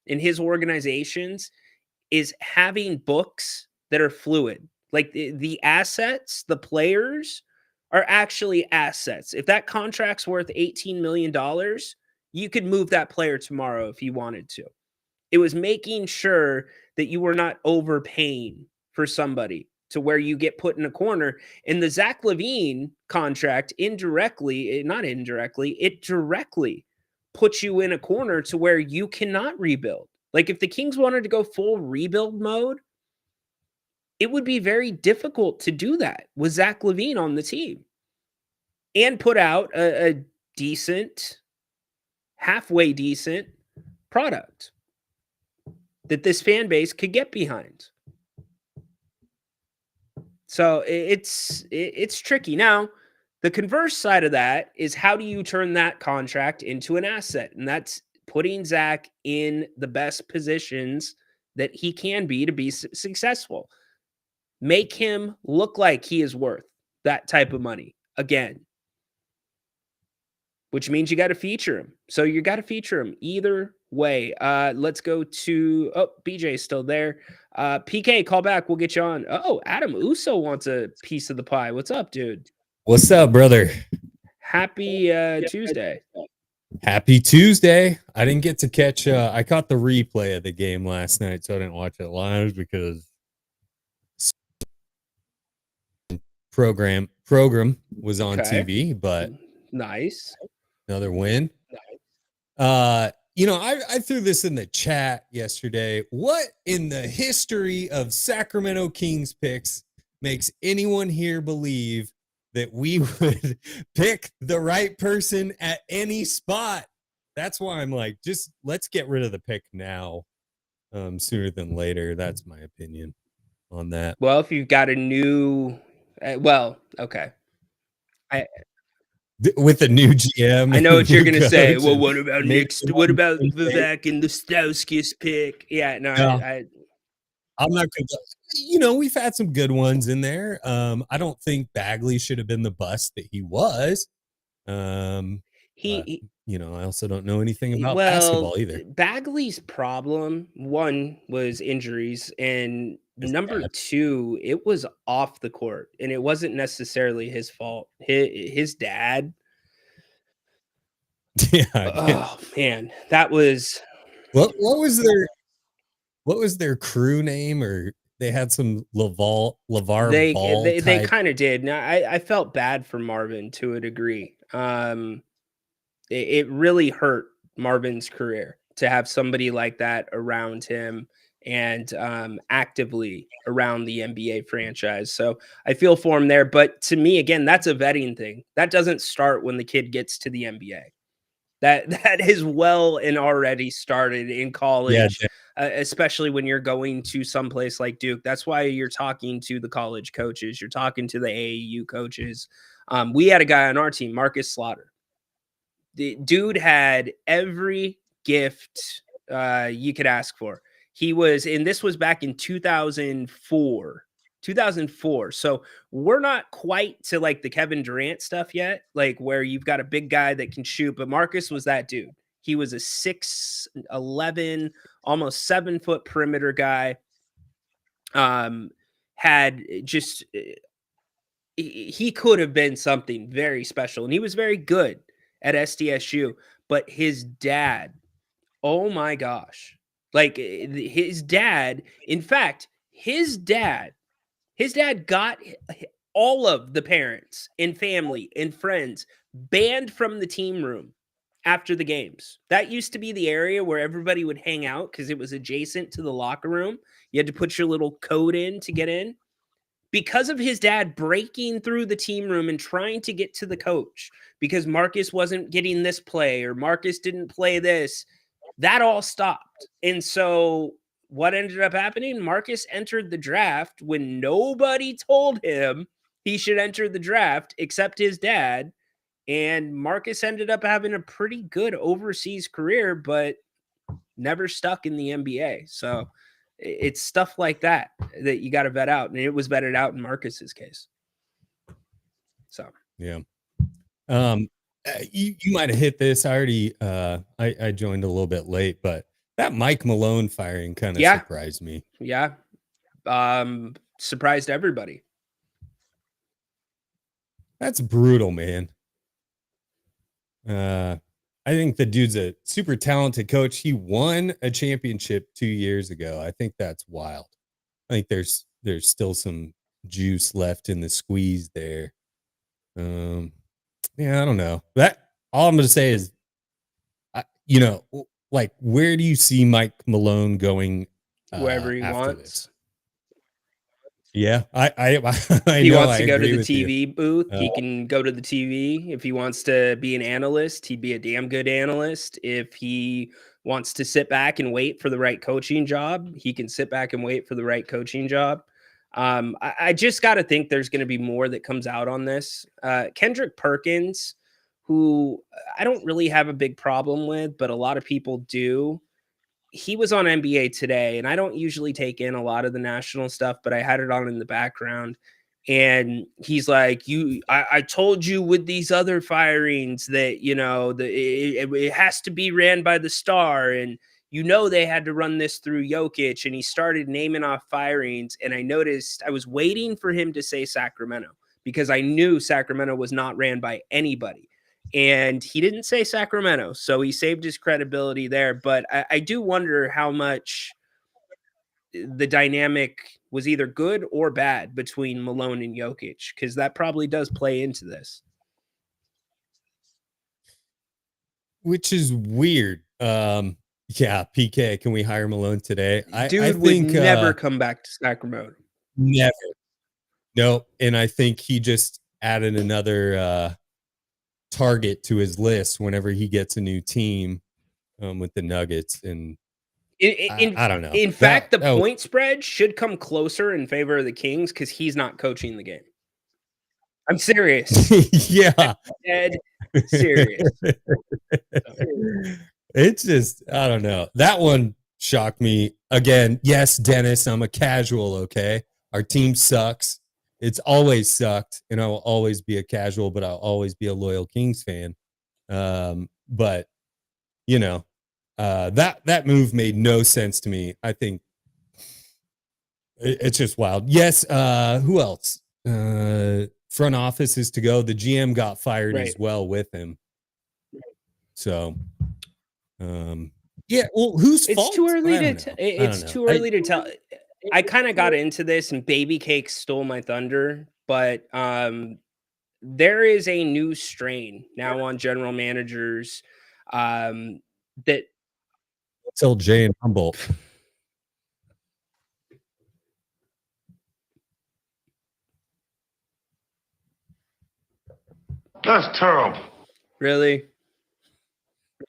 Speaker 5: in his organizations is having books that are fluid. Like the assets, the players are actually assets. If that contract's worth $18 million, you could move that player tomorrow if you wanted to. It was making sure that you were not overpaying for somebody to where you get put in a corner. And the Zach LaVine contract it directly puts you in a corner to where you cannot rebuild. Like if the Kings wanted to go full rebuild mode, it would be very difficult to do that with Zach LaVine on the team and put out a decent, halfway decent product that this fan base could get behind. So it's tricky. Now, the converse side of that is how do you turn that contract into an asset? And that's putting Zach in the best positions that he can be to be successful. Make him look like he is worth that type of money again, which means you got to feature him. So you got to feature him either way. Let's go to, BJ's still there. PK, call back. We'll get you on. Oh, Adam Uso wants a piece of the pie. What's up, dude?
Speaker 11: What's up, brother?
Speaker 5: Happy Tuesday.
Speaker 11: Happy Tuesday. I didn't get to catch, I caught the replay of the game last night, so I didn't watch it live because program was on TV, but
Speaker 5: nice.
Speaker 11: Another win. I threw this in the chat yesterday. What in the history of Sacramento Kings picks makes anyone here believe that we would pick the right person at any spot? That's why I'm like, just let's get rid of the pick now, sooner than later. That's my opinion on that.
Speaker 5: Well, if you've got a new, okay.
Speaker 11: With a new GM.
Speaker 5: I know what you're going to say. Well, what about Vivek and the Stauskas pick? Yeah, no.
Speaker 11: I'm not gonna, we've had some good ones in there. I don't think Bagley should have been the bust that he was. But
Speaker 5: He
Speaker 11: I also don't know anything about
Speaker 5: Well,
Speaker 11: basketball either.
Speaker 5: Bagley's problem, one was injuries, and
Speaker 11: His
Speaker 5: number
Speaker 11: dad.
Speaker 5: two, it was off the court, and it wasn't necessarily his fault. His dad,
Speaker 11: Yeah.
Speaker 5: oh man, that was
Speaker 11: What was their crew name? Or they had some LeVar Ball
Speaker 5: they
Speaker 11: type.
Speaker 5: kind of did. Now I felt bad for Marvin to a degree. It really hurt Marvin's career to have somebody like that around him and actively around the NBA franchise. So I feel for him there. But to me, again, that's a vetting thing. That doesn't start when the kid gets to the NBA. That is well and already started in college,
Speaker 11: Yeah.
Speaker 5: especially when you're going to someplace like Duke. That's why you're talking to the college coaches. You're talking to the AAU coaches. We had a guy on our team, Marcus Slaughter. The dude had every gift you could ask for. He was, and this was back in 2004. 2004. So we're not quite to like the Kevin Durant stuff yet, like where you've got a big guy that can shoot, but Marcus was that dude. He was a 6'11", almost 7-foot perimeter guy. Had just he could have been something very special, and he was very good at SDSU, but his dad, oh my gosh. Like his dad, in fact, his dad got all of the parents and family and friends banned from the team room after the games. That used to be the area where everybody would hang out because it was adjacent to the locker room. You had to put your little code in to get in. Because of his dad breaking through the team room and trying to get to the coach because Marcus wasn't getting this play or Marcus didn't play this, that all stopped. And so what ended up happening? Marcus entered the draft when nobody told him he should enter the draft except his dad. And Marcus ended up having a pretty good overseas career, but never stuck in the NBA. So it's stuff like that you got to vet out. And it was vetted out in Marcus's case. So,
Speaker 11: yeah. You might have hit this. I already, I joined a little bit late, but that Mike Malone firing kind of surprised me.
Speaker 5: Yeah. Surprised everybody.
Speaker 11: That's brutal, man. I think the dude's a super talented coach. He won a championship 2 years ago. I think that's wild. I think there's still some juice left in the squeeze there. Yeah, I don't know. That all I'm going to say is, like, where do you see Mike Malone going?
Speaker 5: Wherever he wants.
Speaker 11: This? Yeah, I
Speaker 5: he
Speaker 11: know,
Speaker 5: wants to go to the TV
Speaker 11: you.
Speaker 5: booth. He can go to the TV. If he wants to be an analyst, he'd be a damn good analyst. If he wants to sit back and wait for the right coaching job, he can sit back and wait for the right coaching job. I just got to think there's going to be more that comes out on this. Kendrick Perkins, who I don't really have a big problem with, but a lot of people do. He was on NBA Today, and I don't usually take in a lot of the national stuff, but I had it on in the background. And he's like, I told you with these other firings that, it has to be ran by the star. And, they had to run this through Jokic. And he started naming off firings. And I noticed I was waiting for him to say Sacramento because I knew Sacramento was not ran by anybody. And he didn't say Sacramento, so he saved his credibility there. But I do wonder how much the dynamic was either good or bad between Malone and Jokic, because that probably does play into this.
Speaker 11: Which is weird. Yeah, PK, can we hire Malone today?
Speaker 5: Dude
Speaker 11: I think
Speaker 5: would never come back to Sacramento.
Speaker 11: Never. No, and I think he just added another target to his list whenever he gets a new team with the Nuggets. And I don't know.
Speaker 5: In fact, the point spread should come closer in favor of the Kings because he's not coaching the game. I'm serious.
Speaker 11: Yeah.
Speaker 5: I'm dead serious.
Speaker 11: It's just, I don't know. That one shock me again. Yes, Dennis, I'm a casual. Okay, our team sucks. It's always sucked, and I will always be a casual, but I'll always be a loyal Kings fan. But you know, that move made no sense to me. I think it's just wild. Yes. Who else? Front office is to go. The GM got fired as well with him. So, yeah. Well, whose
Speaker 5: It's
Speaker 11: fault?
Speaker 5: too early to.
Speaker 11: It's
Speaker 5: Too early to tell. I kind of got into this, and Baby Cake stole my thunder. But there is a new strain now on general managers that
Speaker 11: tell Jay and Humboldt.
Speaker 2: That's terrible.
Speaker 5: Really?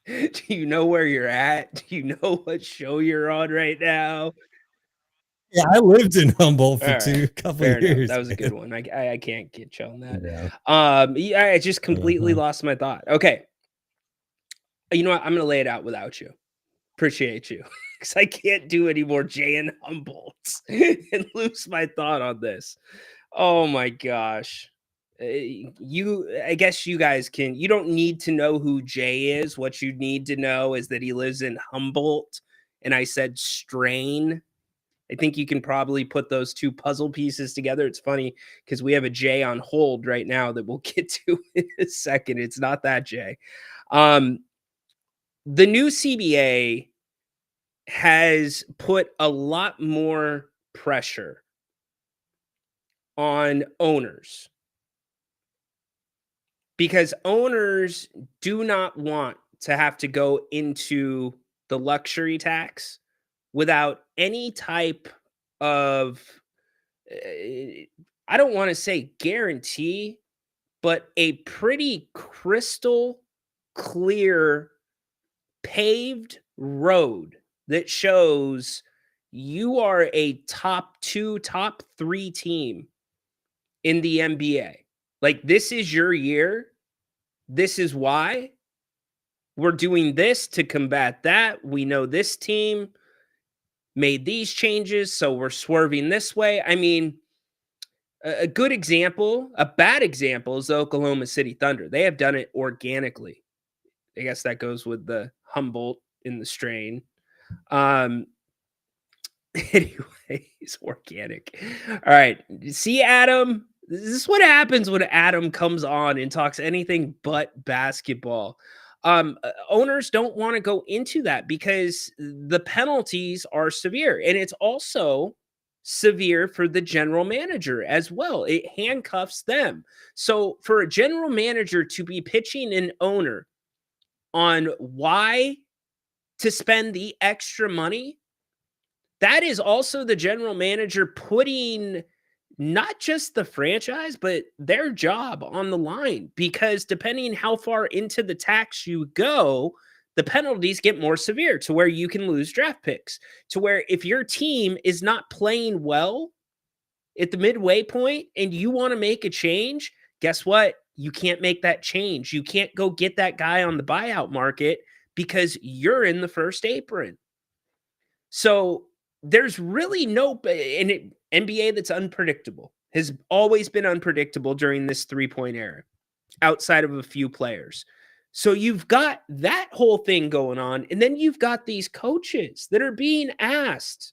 Speaker 5: Do you know where you're at? Do you know what show you're on right now?
Speaker 11: Yeah, I lived in Humboldt for
Speaker 5: All
Speaker 11: couple
Speaker 5: fair enough.
Speaker 11: years.
Speaker 5: That was a
Speaker 11: man.
Speaker 5: good one. I can't get you on that.
Speaker 11: Yeah.
Speaker 5: Yeah, I just completely lost my thought. Okay. You know what? I'm gonna lay it out without you. Appreciate you. Because I can't do any more Jay and Humboldts and lose my thought on this. Oh my gosh. I guess you guys can. You don't need to know who Jay is. What you need to know is that he lives in Humboldt. And I said strain. I think you can probably put those two puzzle pieces together. It's funny because we have a Jay on hold right now that we'll get to in a second. It's not that Jay. The new CBA has put a lot more pressure on owners because owners do not want to have to go into the luxury tax without any type of, I don't want to say guarantee, but a pretty crystal clear paved road that shows you are a top 2, top 3 team in the NBA. Like, this is your year. This is why we're doing this to combat that. We know this team made these changes, so we're swerving this way. I mean, a good example, a bad example is the Oklahoma City Thunder. They have done it organically. I guess that goes with the Humboldt in the strain. Anyways, organic. All right. See, Adam, this is what happens when Adam comes on and talks anything but basketball. Owners don't want to go into that because the penalties are severe, and it's also severe for the general manager as well. It handcuffs them. So for a general manager to be pitching an owner on why to spend the extra money, that is also the general manager putting not just the franchise, but their job on the line, because depending how far into the tax you go, the penalties get more severe to where you can lose draft picks, to where if your team is not playing well at the midway point and you want to make a change, guess what? You can't make that change. You can't go get that guy on the buyout market because you're in the first apron. So there's really no NBA that's unpredictable, has always been unpredictable during this 3-point era, outside of a few players. So you've got that whole thing going on, and then you've got these coaches that are being asked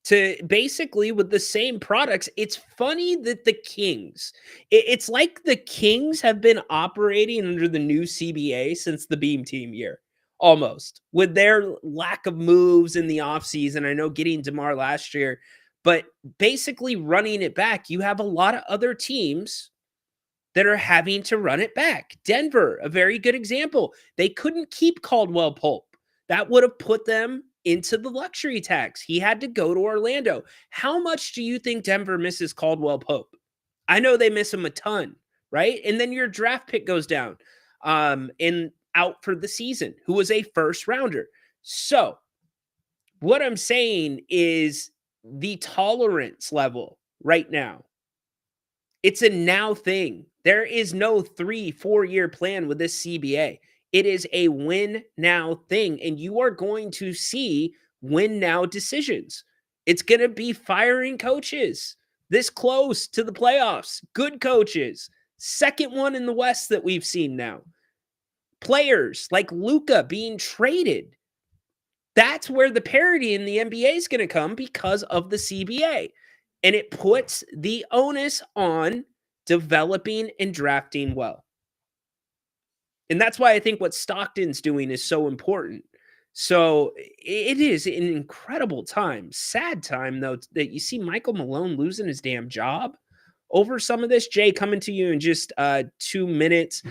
Speaker 5: to basically with the same products. It's funny that the Kings, it's like the Kings have been operating under the new CBA since the Beam Team year. Almost, with their lack of moves in the offseason. I know getting DeMar last year, but basically running it back. You have a lot of other teams that are having to run it back. Denver, a very good example. They couldn't keep Caldwell Pope. That would have put them into the luxury tax. He had to go to Orlando. How much do you think Denver misses Caldwell Pope? I know they miss him a ton, right? And then your draft pick goes down. And out for the season, who was a first rounder. So what I'm saying is the tolerance level right now, it's a now thing. There is no 3-4 year plan with this CBA. It is a win now thing, and you are going to see win now decisions. It's going to be firing coaches this close to the playoffs. Good coaches. Second one in the West that we've seen now. Players like Luka being traded. That's where the parity in the NBA is going to come because of the CBA. And it puts the onus on developing and drafting well. And that's why I think what Stockton's doing is so important. So it is an incredible time, sad time, though, that you see Michael Malone losing his damn job over some of this. Jay, coming to you in just 2 minutes.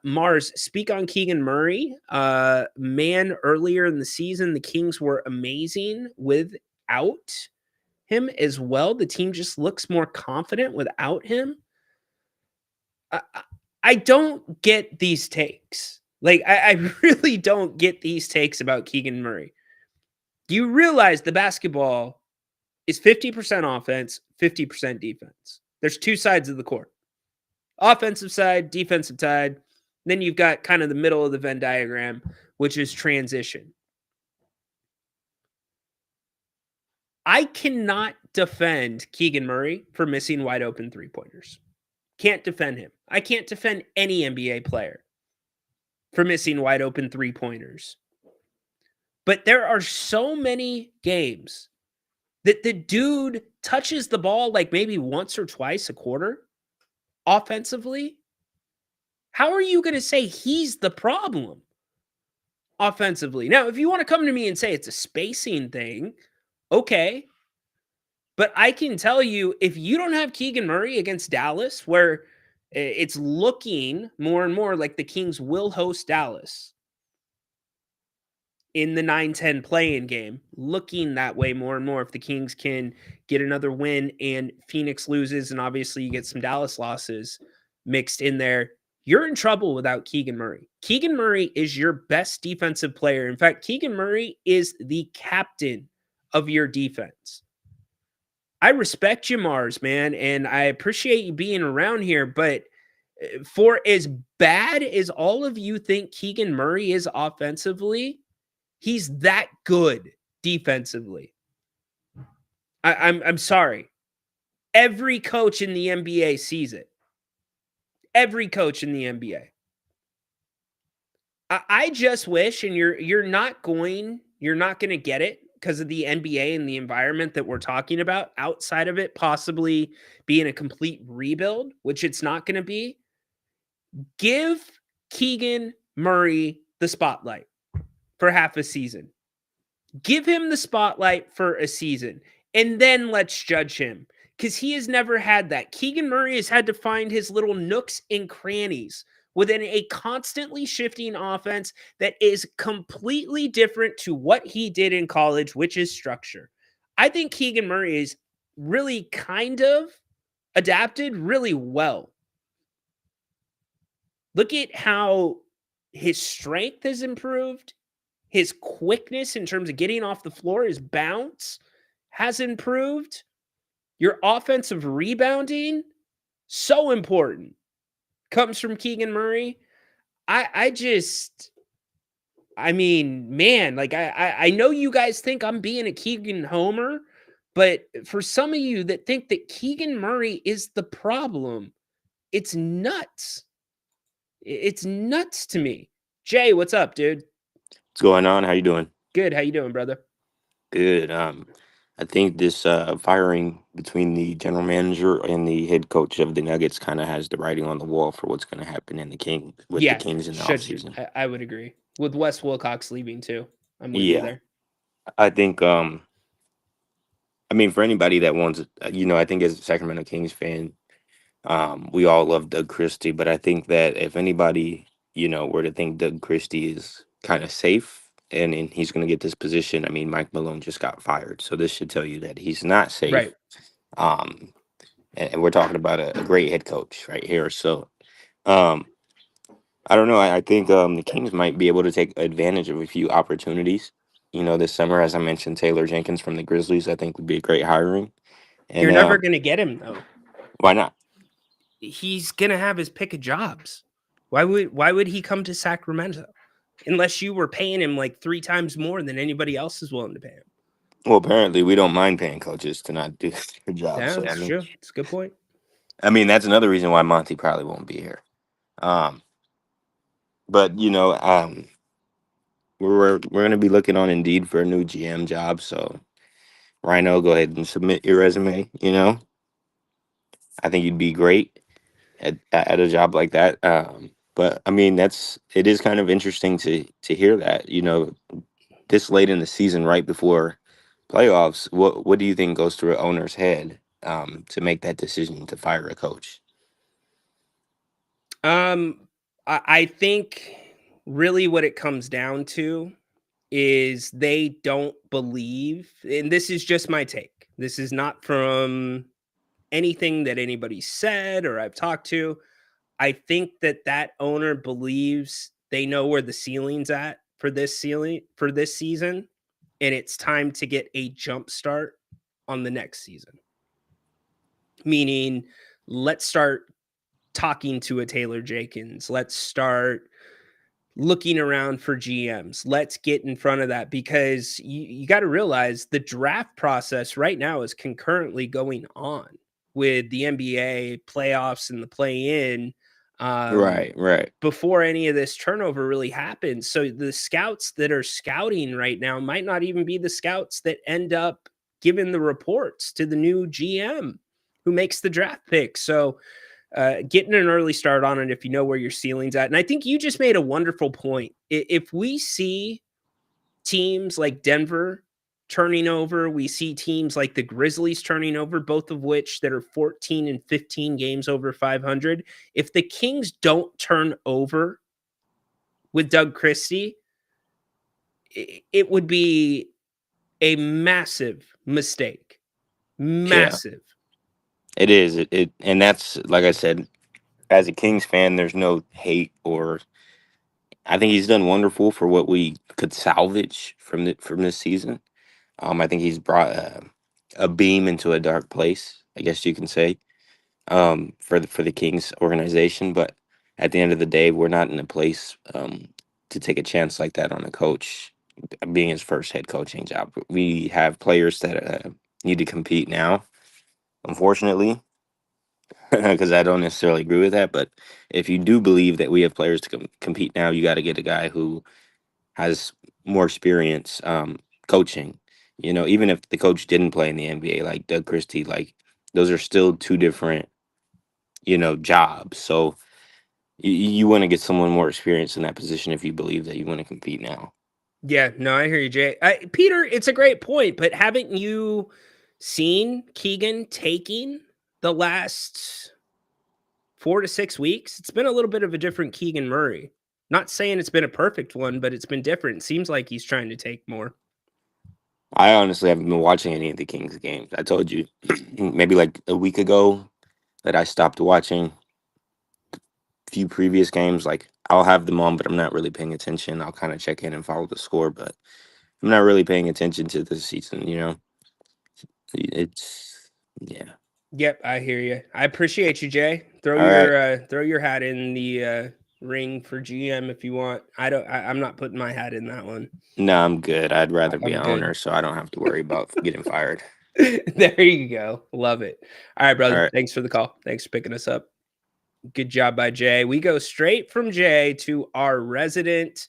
Speaker 5: Mars, speak on Keegan Murray. Man, earlier in the season, the Kings were amazing without him as well. The team just looks more confident without him. I don't get these takes. Like, I really don't get these takes about Keegan Murray. Do you realize the basketball is 50% offense, 50% defense? There's two sides of the court. Offensive side, defensive side. Then you've got kind of the middle of the Venn diagram, which is transition. I cannot defend Keegan Murray for missing wide open three-pointers. Can't defend him. I can't defend any NBA player for missing wide open three-pointers. But there are so many games that the dude touches the ball like maybe once or twice a quarter offensively. How are you going to say he's the problem offensively? Now, if you want to come to me and say it's a spacing thing, okay. But I can tell you, if you don't have Keegan Murray against Dallas, where it's looking more and more like the Kings will host Dallas in the 9-10 play-in game, looking that way more and more if the Kings can get another win and Phoenix loses, and obviously you get some Dallas losses mixed in there, you're in trouble without Keegan Murray. Keegan Murray is your best defensive player. In fact, Keegan Murray is the captain of your defense. I respect you, Mars, man, and I appreciate you being around here, but for as bad as all of you think Keegan Murray is offensively, he's that good defensively. I'm sorry. Every coach in the NBA sees it. Every coach in the NBA. I just wish, and you're not going to get it because of the NBA and the environment that we're talking about, outside of it possibly being a complete rebuild, which it's not going to be. Give Keegan Murray the spotlight for half a season. Give him the spotlight for a season, and then let's judge him, because he has never had that. Keegan Murray has had to find his little nooks and crannies within a constantly shifting offense that is completely different to what he did in college, which is structure. I think Keegan Murray is really kind of adapted really well. Look at how his strength has improved. His quickness in terms of getting off the floor, his bounce has improved. Your offensive rebounding, so important, comes from Keegan Murray. I mean, man, like I know you guys think I'm being a Keegan homer, but for some of you that think that Keegan Murray is the problem, it's nuts. It's nuts to me. Jay, what's up, dude?
Speaker 12: What's going on? How you doing?
Speaker 5: Good. How you doing, brother?
Speaker 12: Good. I think this firing between the general manager and the head coach of the Nuggets kind of has the writing on the wall for what's going to happen in the Kings in the offseason.
Speaker 5: I would agree. With Wes Wilcox leaving too. I'm with you
Speaker 12: Yeah,
Speaker 5: there.
Speaker 12: I think. I mean, for anybody that wants, I think as a Sacramento Kings fan, we all love Doug Christie, but I think that if anybody, were to think Doug Christie is kind of safe and he's going to get this position, I mean, Mike Malone just got fired, so this should tell you that he's not safe.
Speaker 5: Right.
Speaker 12: And we're talking about a great head coach right here. So, I don't know. I think the Kings might be able to take advantage of a few opportunities. This summer, as I mentioned, Taylor Jenkins from the Grizzlies, I think would be a great hiring. And
Speaker 5: You're never going to get him, though.
Speaker 12: why not?
Speaker 5: He's going to have his pick of jobs. Why would he come to Sacramento unless you were paying him like 3 times more than anybody else is willing to pay him?
Speaker 12: Well, apparently we don't mind paying coaches to not do their job.
Speaker 5: Yeah,
Speaker 12: So
Speaker 5: that's true. It's a good point.
Speaker 12: I mean, that's another reason why Monty probably won't be here. Um, but we're gonna be looking on Indeed for a new GM job. So Rhino, go ahead and submit your resume. I think you'd be great at a job like that. But I mean, it is kind of interesting to hear that. This late in the season, right before playoffs, what do you think goes through an owner's head to make that decision to fire a coach?
Speaker 5: I think really what it comes down to is they don't believe, and this is just my take. This is not from anything that anybody said or I've talked to. I think that owner believes they know where the ceiling's at for this season, and it's time to get a jump start on the next season. Meaning, let's start talking to a Taylor Jenkins. Let's start looking around for GMs. Let's get in front of that, because you got to realize the draft process right now is concurrently going on with the NBA playoffs and the play-in.
Speaker 12: Right.
Speaker 5: Before any of this turnover really happens. So the scouts that are scouting right now might not even be the scouts that end up giving the reports to the new GM who makes the draft pick. So getting an early start on it if you know where your ceiling's at. And I think you just made a wonderful point. If we see teams like Denver turning over, we see teams like the Grizzlies turning over, both of which that are 14 and 15 games over 500. If the Kings don't turn over with Doug Christie, it would be a massive mistake. Massive.
Speaker 12: Yeah, it is. And that's, like I said, as a Kings fan, there's no hate, or I think he's done wonderful for what we could salvage from this season. I think he's brought a beam into a dark place, I guess you can say, for the Kings organization. But at the end of the day, we're not in a place to take a chance like that on a coach being his first head coaching job. We have players that need to compete now, unfortunately, because I don't necessarily agree with that. But if you do believe that we have players to compete now, you got to get a guy who has more experience coaching. Even if the coach didn't play in the NBA, like Doug Christie, like those are still two different, jobs. So you want to get someone more experienced in that position if you believe that you want to compete now.
Speaker 5: Yeah, no, I hear you, Jay. Peter, it's a great point, but haven't you seen Keegan taking the last 4 to 6 weeks? It's been a little bit of a different Keegan Murray. Not saying it's been a perfect one, but it's been different. It seems like he's trying to take more.
Speaker 12: I honestly haven't been watching any of the Kings games. I told you maybe like a week ago that I stopped watching a few previous games. Like I'll have them on, but I'm not really paying attention. I'll kind of check in and follow the score, but I'm not really paying attention to this season, It's yeah.
Speaker 5: Yep, I hear you. I appreciate you, Jay. Throw
Speaker 12: All
Speaker 5: your hat in the ring for GM if you want. I'm not putting my hat in that one.
Speaker 12: No, I'm good. I'd rather be
Speaker 5: I'm
Speaker 12: an
Speaker 5: good.
Speaker 12: owner, so I don't have to worry about getting fired.
Speaker 5: There you go. Love it. All right, brother.
Speaker 12: All right.
Speaker 5: Thanks for the call. Thanks for picking us up. Good job by Jay. We go straight from Jay to our resident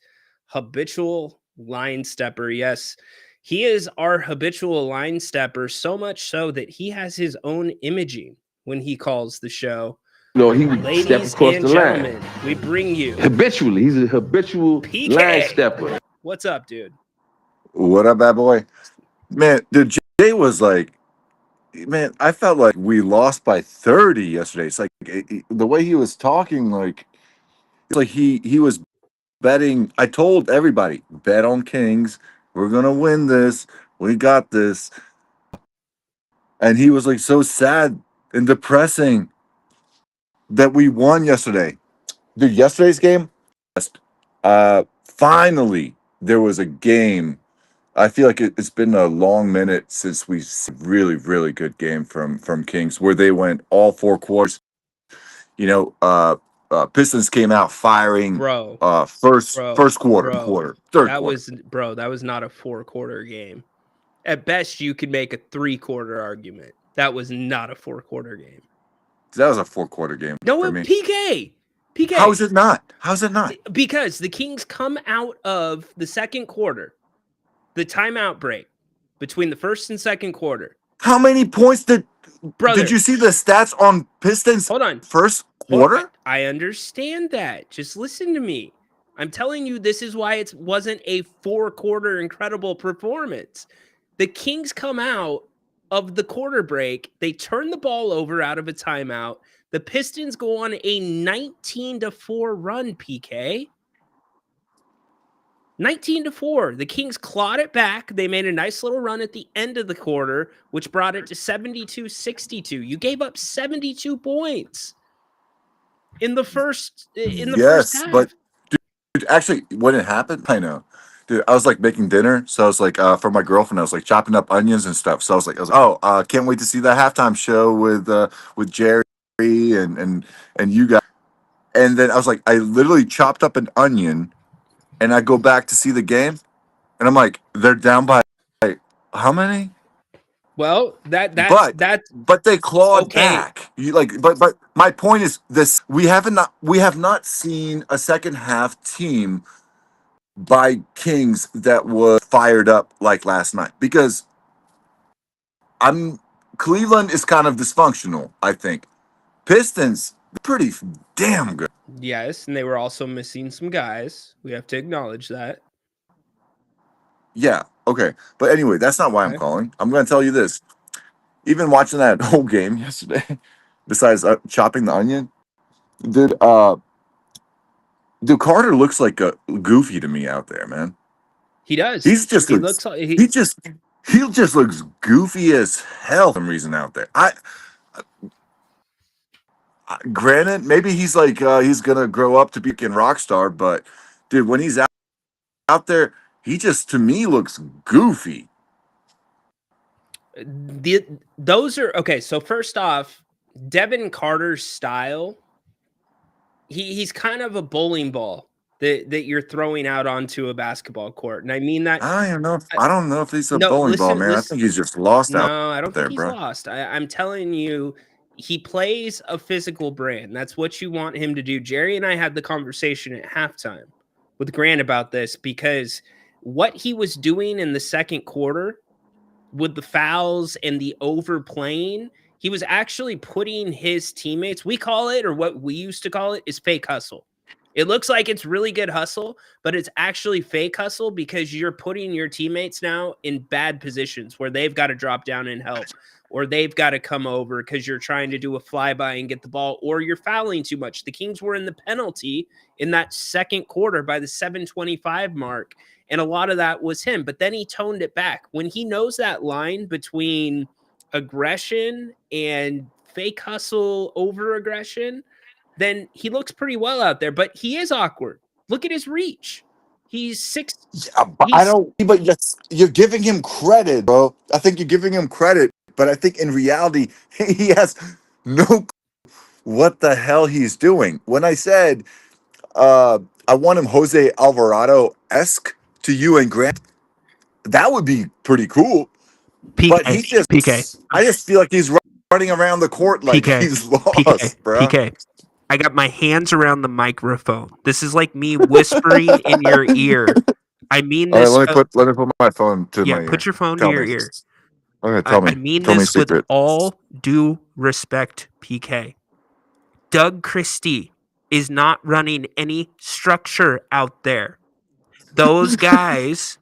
Speaker 5: habitual line stepper. Yes, he is our habitual line stepper, so much so that he has his own imaging when he calls the show.
Speaker 13: He would
Speaker 5: Ladies
Speaker 13: step across
Speaker 5: and
Speaker 13: the
Speaker 5: gentlemen,
Speaker 13: line.
Speaker 5: we bring you
Speaker 13: Habitually, he's a habitual
Speaker 5: PK.
Speaker 13: line stepper.
Speaker 5: What's up, dude?
Speaker 14: What up, bad boy? Man, dude, Jay was like, man, I felt like we lost by 30 yesterday. It's like the way he was talking, like, it's like he was betting. I told everybody, bet on Kings. We're gonna win this. We got this. And he was like so sad and depressing that we won yesterday. Dude, yesterday's game, finally there was a game. I feel like it's been a long minute since we see a really, really good game from Kings, where they went all 4 quarters. Pistons came out firing
Speaker 5: Bro,
Speaker 14: first quarter, third
Speaker 5: that
Speaker 14: quarter.
Speaker 5: was not a 4-quarter game. At best, you could make a 3-quarter argument. That was not a 4-quarter game.
Speaker 14: That was a 4-quarter game
Speaker 5: No,
Speaker 14: for me.
Speaker 5: PK.
Speaker 14: How is it not? How's it not?
Speaker 5: Because the Kings come out of the second quarter, the timeout break between the first and second quarter.
Speaker 14: How many points did you see the stats on Pistons?
Speaker 5: Hold on.
Speaker 14: First quarter?
Speaker 5: I understand that. Just listen to me. I'm telling you, this is why it wasn't a 4-quarter incredible performance. The Kings come out of the quarter break. They turn the ball over out of a timeout. The Pistons go on a 19-4 run, PK. 19-4. The Kings clawed it back. They made a nice little run at the end of the quarter, which brought it to 72-62. You gave up 72 points in the first half.
Speaker 14: But dude, actually, when it happened, I know. Dude, I was like making dinner, so I was like, for my girlfriend, I was like chopping up onions and stuff. So I was like, can't wait to see the halftime show with Jerry and you guys. And then I was like, I literally chopped up an onion, and I go back to see the game, and I'm like, they're down by how many?
Speaker 5: Well, but
Speaker 14: they clawed back. But my point is this: we have not seen a second half team by Kings that was fired up like last night, because Cleveland is kind of dysfunctional. I think Pistons pretty damn good.
Speaker 5: Yes, and they were also missing some guys. We have to acknowledge that.
Speaker 14: Yeah, okay. But anyway, that's not why I'm calling. I'm going to tell you this. Even watching that whole game yesterday, besides chopping the onion, dude, Carter looks like a goofy to me out there, man.
Speaker 5: He does.
Speaker 14: He just looks goofy as hell for some reason out there. Granted, maybe he's like he's gonna grow up to be a rock star, but dude, when he's out there, he just to me looks goofy.
Speaker 5: Those are okay. So first off, Devin Carter's style, he's kind of a bowling ball that you're throwing out onto a basketball court, and I mean that.
Speaker 14: I don't know if he's a bowling ball, man. I think he's just lost out.
Speaker 5: No, I don't
Speaker 14: there,
Speaker 5: think he's
Speaker 14: bro.
Speaker 5: lost. I'm telling you, he plays a physical brand. That's what you want him to do. Jerry and I had the conversation at halftime with Grant about this, because what he was doing in the second quarter with the fouls and the overplaying, he was actually putting his teammates, we call it, or what we used to call it, is fake hustle. It looks like it's really good hustle, but it's actually fake hustle, because you're putting your teammates now in bad positions where they've got to drop down and help, or they've got to come over because you're trying to do a flyby and get the ball, or you're fouling too much. The Kings were in the penalty in that second quarter by the 7:25 mark, and a lot of that was him. But then he toned it back. When he knows that line between aggression and fake hustle over aggression, then he looks pretty well out there. But he is awkward. Look at his reach. He's 6.
Speaker 14: Yeah, but you're giving him credit, bro. I think you're giving him credit, but I think in reality, he has no clue what the hell he's doing. When I said I want him Jose Alvarado-esque to you and Grant, that would be pretty cool. But he just I just feel like he's running around the court like he's lost, bro.
Speaker 5: PK. I got my hands around the microphone. This is like me whispering in your ear. I mean this.
Speaker 14: All right, let me put my phone to my ear.
Speaker 5: Put your phone to your ear.
Speaker 14: Okay, tell me.
Speaker 5: I mean
Speaker 14: tell
Speaker 5: this
Speaker 14: me
Speaker 5: with all due respect, PK. Doug Christie is not running any structure out there. Those guys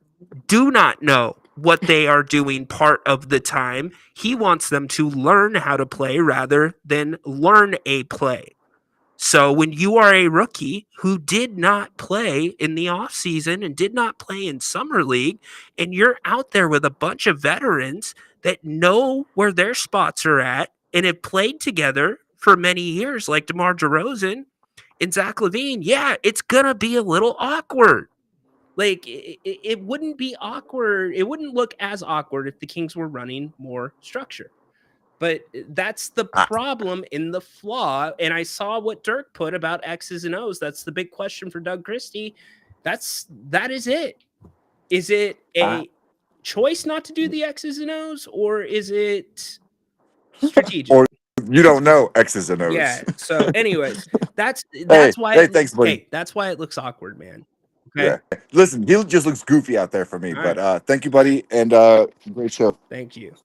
Speaker 5: do not know what they are doing part of the time. He wants them to learn how to play rather than learn a play. So when you are a rookie who did not play in the offseason and did not play in Summer League, and you're out there with a bunch of veterans that know where their spots are at and have played together for many years, like DeMar DeRozan and Zach LaVine, it's going to be a little awkward. Like, it wouldn't be awkward. It wouldn't look as awkward if the Kings were running more structure. But that's the problem in the flaw. And I saw what Dirk put about X's and O's. That's the big question for Doug Christie. That is it. Is it a choice not to do the X's and O's, or is it strategic?
Speaker 14: Or you don't know X's and O's.
Speaker 5: Yeah. So, anyways, that's why.
Speaker 14: Hey, thanks, buddy.
Speaker 5: Hey, that's why it looks awkward, man. Okay.
Speaker 14: Yeah. Listen, he just looks goofy out there for me.
Speaker 5: All
Speaker 14: But thank you, buddy, and great show.
Speaker 5: Thank you.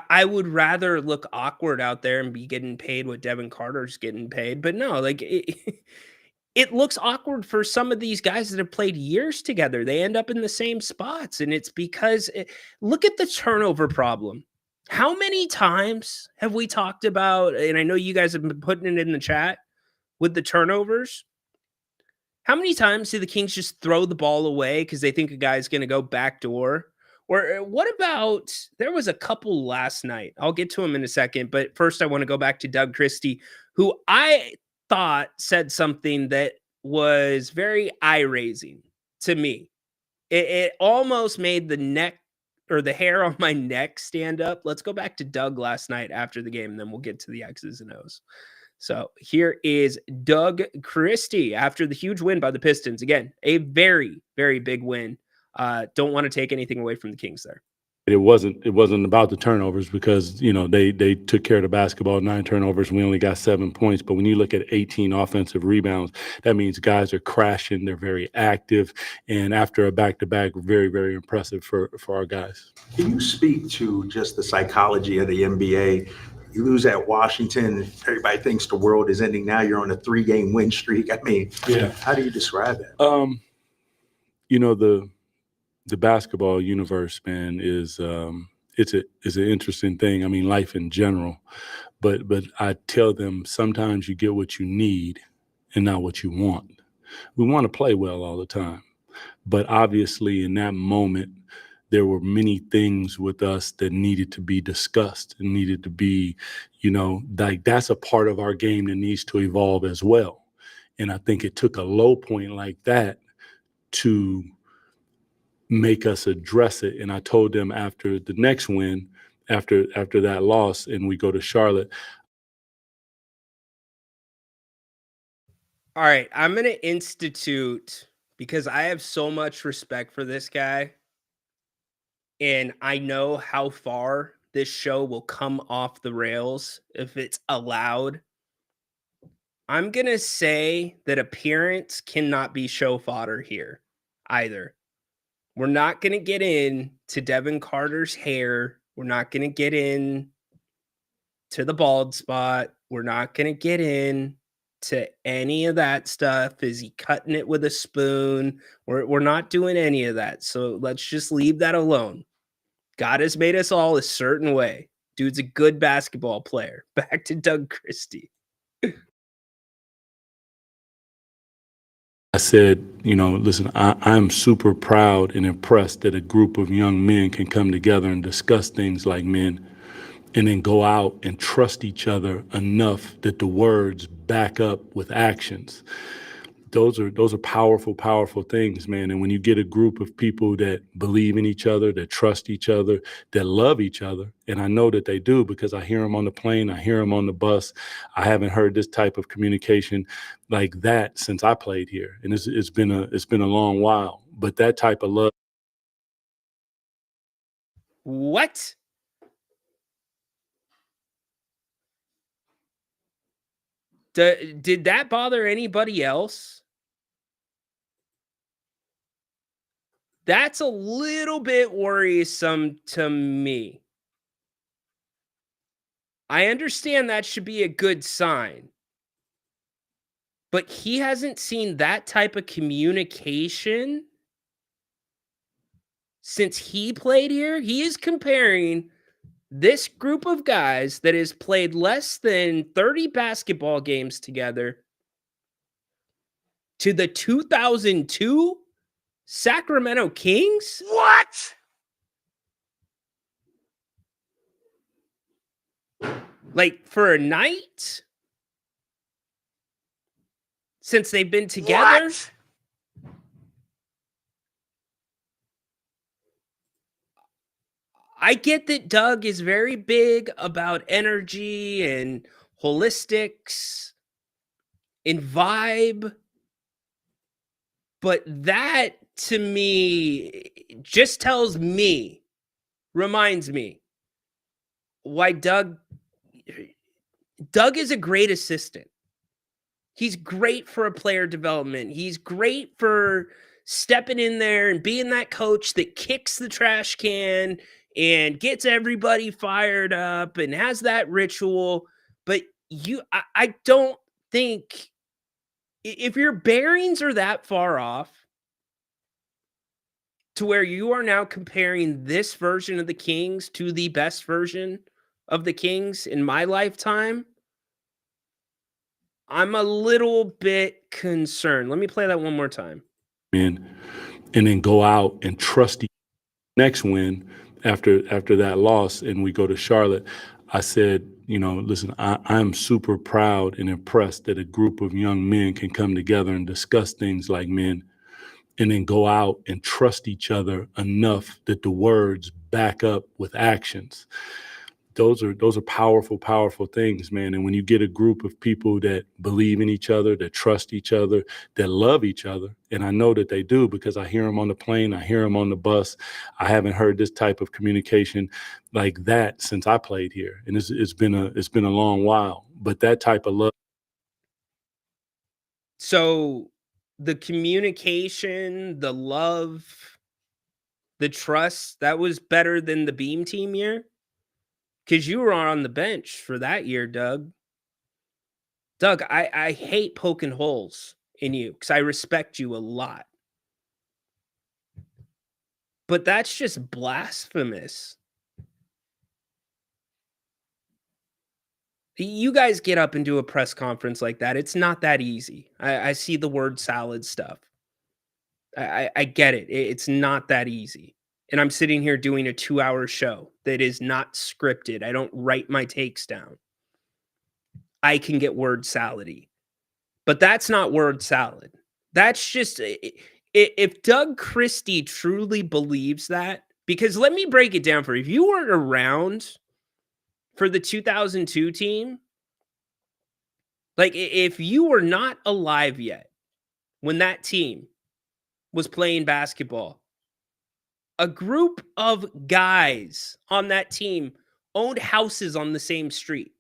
Speaker 5: I would rather look awkward out there and be getting paid what Devin Carter's getting paid, but no, like it looks awkward for some of these guys that have played years together. They end up in the same spots, and it's because look at the turnover problem. How many times have we talked about, and I know you guys have been putting it in the chat with the turnovers. How many times do the Kings just throw the ball away because they think a guy's going to go backdoor? Or what about, there was a couple last night. I'll get to him in a second, but first I want to go back to Doug Christie, who I thought said something that was very eye-raising to me. It almost made the neck or the hair on my neck stand up. Let's go back to Doug last night after the game, and then we'll get to the X's and O's. So here is Doug Christie after the huge win by the Pistons. Again, a very, very big win. Don't want to take anything away from the Kings there.
Speaker 8: It wasn't about the turnovers because, they took care of the basketball, 9 turnovers, and we only got 7 points. But when you look at 18 offensive rebounds, that means guys are crashing. They're very active. And after a back-to-back, very, very impressive for our guys.
Speaker 9: Can you speak to just the psychology of the NBA? You lose at Washington, everybody thinks the world is ending. Now you're on a 3-game win streak. I mean, how do you describe that?
Speaker 8: The basketball universe, man, is it's an interesting thing. I mean, life in general, but I tell them sometimes you get what you need and not what you want. We want to play well all the time, but obviously in that moment, there were many things with us that needed to be discussed and needed to be, like that's a part of our game that needs to evolve as well. And I think it took a low point like that to make us address it. And I told them after the next win, after that loss, and we go to Charlotte.
Speaker 5: All right, I'm going to institute, because I have so much respect for this guy, and I know how far this show will come off the rails if it's allowed. I'm going to say that appearance cannot be show fodder here either. We're not going to get in to Devin Carter's hair. We're not going to get in to the bald spot. We're not going to get in to any of that stuff. Is he cutting it with a spoon? We're not doing any of that. So let's just leave that alone. God has made us all a certain way. Dude's a good basketball player. Back to Doug Christie.
Speaker 8: I said, listen, I'm super proud and impressed that a group of young men can come together and discuss things like men and then go out and trust each other enough that the words back up with actions. Those are powerful, powerful things, man. And when you get a group of people that believe in each other, that trust each other, that love each other, and I know that they do because I hear them on the plane, I hear them on the bus. I haven't heard this type of communication like that since I played here, and it's been a long while. But that type of love.
Speaker 5: What? Did that bother anybody else? That's a little bit worrisome to me. I understand that should be a good sign. But he hasn't seen that type of communication since he played here. He is comparing this group of guys that has played less than 30 basketball games together to the 2002 Sacramento Kings?
Speaker 3: What?
Speaker 5: Like for a night? Since they've been together?
Speaker 3: What?
Speaker 5: I get that Doug is very big about energy and holistics and vibe, but that to me just reminds me why Doug is a great assistant. He's great for a player development. He's great for stepping in there and being that coach that kicks the trash can and gets everybody fired up and has that ritual. But I don't think if your bearings are that far off to where you are now comparing this version of the Kings to the best version of the Kings in my lifetime, I'm a little bit concerned. Let me play that one more time.
Speaker 8: And then go out and trust the next win after that loss, and we go to Charlotte. I said, listen, I'm super proud and impressed that a group of young men can come together and discuss things like men, and then go out and trust each other enough that the words back up with actions. Those are powerful, powerful things, man. And when you get a group of people that believe in each other, that trust each other, that love each other, and I know that they do because I hear them on the plane, I hear them on the bus. I haven't heard this type of communication like that since I played here, and it's been a long while. But that type of love.
Speaker 5: So the communication, the love, the trust, that was better than the Beam team year? Because you were on the bench for that year, Doug. Doug, I hate poking holes in you because I respect you a lot. But that's just blasphemous. You guys get up and do a press conference like that. It's not that easy. I see the word salad stuff. I get it. It's not that easy. And I'm sitting here doing a 2-hour show that is not scripted. I don't write my takes down. I can get word salady. But that's not word salad. That's just, if Doug Christie truly believes that, because let me break it down for you. If you weren't around for the 2002 team, like if you were not alive yet when that team was playing basketball, a group of guys on that team owned houses on the same street.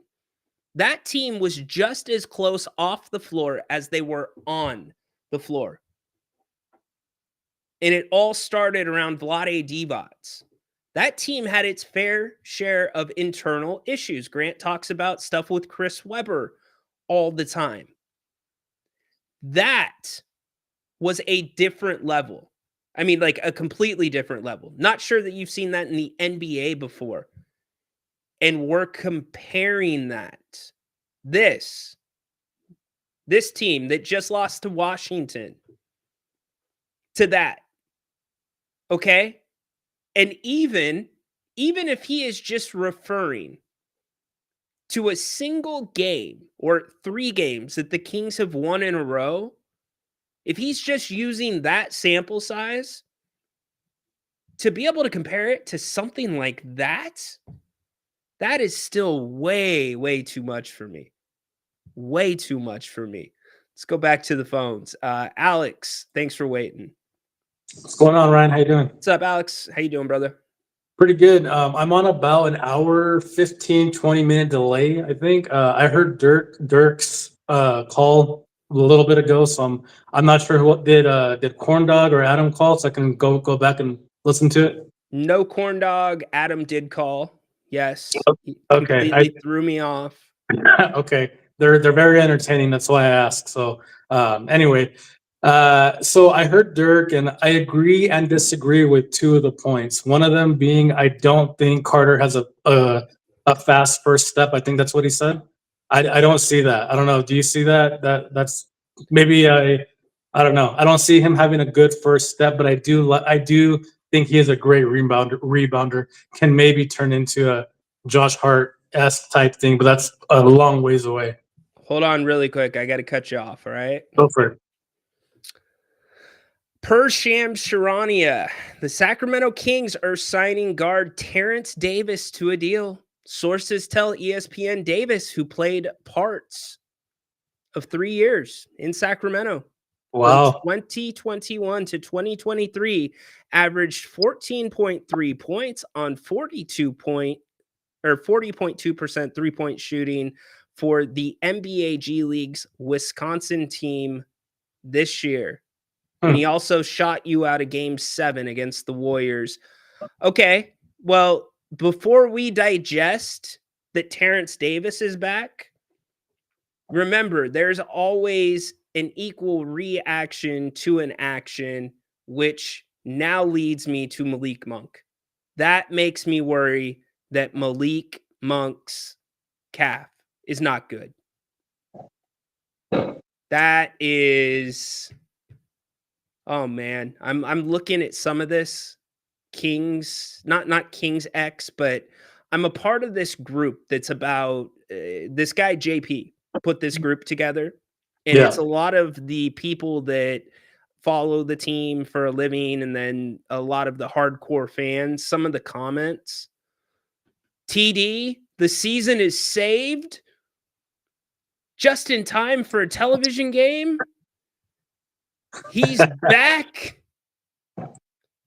Speaker 5: That team was just as close off the floor as they were on the floor. And it all started around Vlade Divac. That team had its fair share of internal issues. Grant talks about stuff with Chris Webber all the time. That was a different level. I mean, like a completely different level. Not sure that you've seen that in the NBA before. And we're comparing that. This team that just lost to Washington to that. Okay? And even if he is just referring to a single game or 3 games that the Kings have won in a row, if he's just using that sample size to be able to compare it to something like that, that is still way, way too much for me. Way too much for me. Let's go back to the phones. Alex, thanks for waiting.
Speaker 15: What's going on, Ryan? How you doing?
Speaker 5: What's up, Alex? How you doing, brother?
Speaker 15: Pretty good. I'm on about an hour, 15, 20-minute delay, I think. I heard Dirk's call a little bit ago, so I'm not sure what did Corn Dog or Adam call, so I can go back and listen to it.
Speaker 5: No Corn Dog. Adam did call. Yes. He
Speaker 15: Okay.
Speaker 5: completely threw me off.
Speaker 15: Okay. They're very entertaining. That's why I ask. So anyway, so I heard Dirk, and I agree and disagree with 2 of the points. One of them being I don't think Carter has a fast first step. I think that's what he said. I don't see that. I don't know. Do you see that? That's maybe I don't know. I don't see him having a good first step, but I do think he is a great rebounder. Can maybe turn into a Josh Hart-esque type thing, but that's a long ways away.
Speaker 5: Hold on really quick. I got to cut you off, all right?
Speaker 15: Go for it.
Speaker 5: Per Shams Charania, the Sacramento Kings are signing guard Terrence Davis to a deal. Sources tell ESPN Davis, who played parts of 3 years in Sacramento from
Speaker 15: Wow.
Speaker 5: 2021 to 2023, averaged 14.3 points on 40.2% three-point shooting for the NBA G League's Wisconsin team this year. And he also shot you out of game 7 against the Warriors. Okay, well, before we digest that Terrence Davis is back, remember, there's always an equal reaction to an action, which now leads me to Malik Monk. That makes me worry that Malik Monk's calf is not good. That is... Oh man, I'm looking at some of this Kings, not Kings X, but I'm a part of this group that's about this guy JP put this group together, and it's a lot of the people that follow the team for a living, and then a lot of the hardcore fans. Some of the comments: TD, the season is saved just in time for a television game. He's back.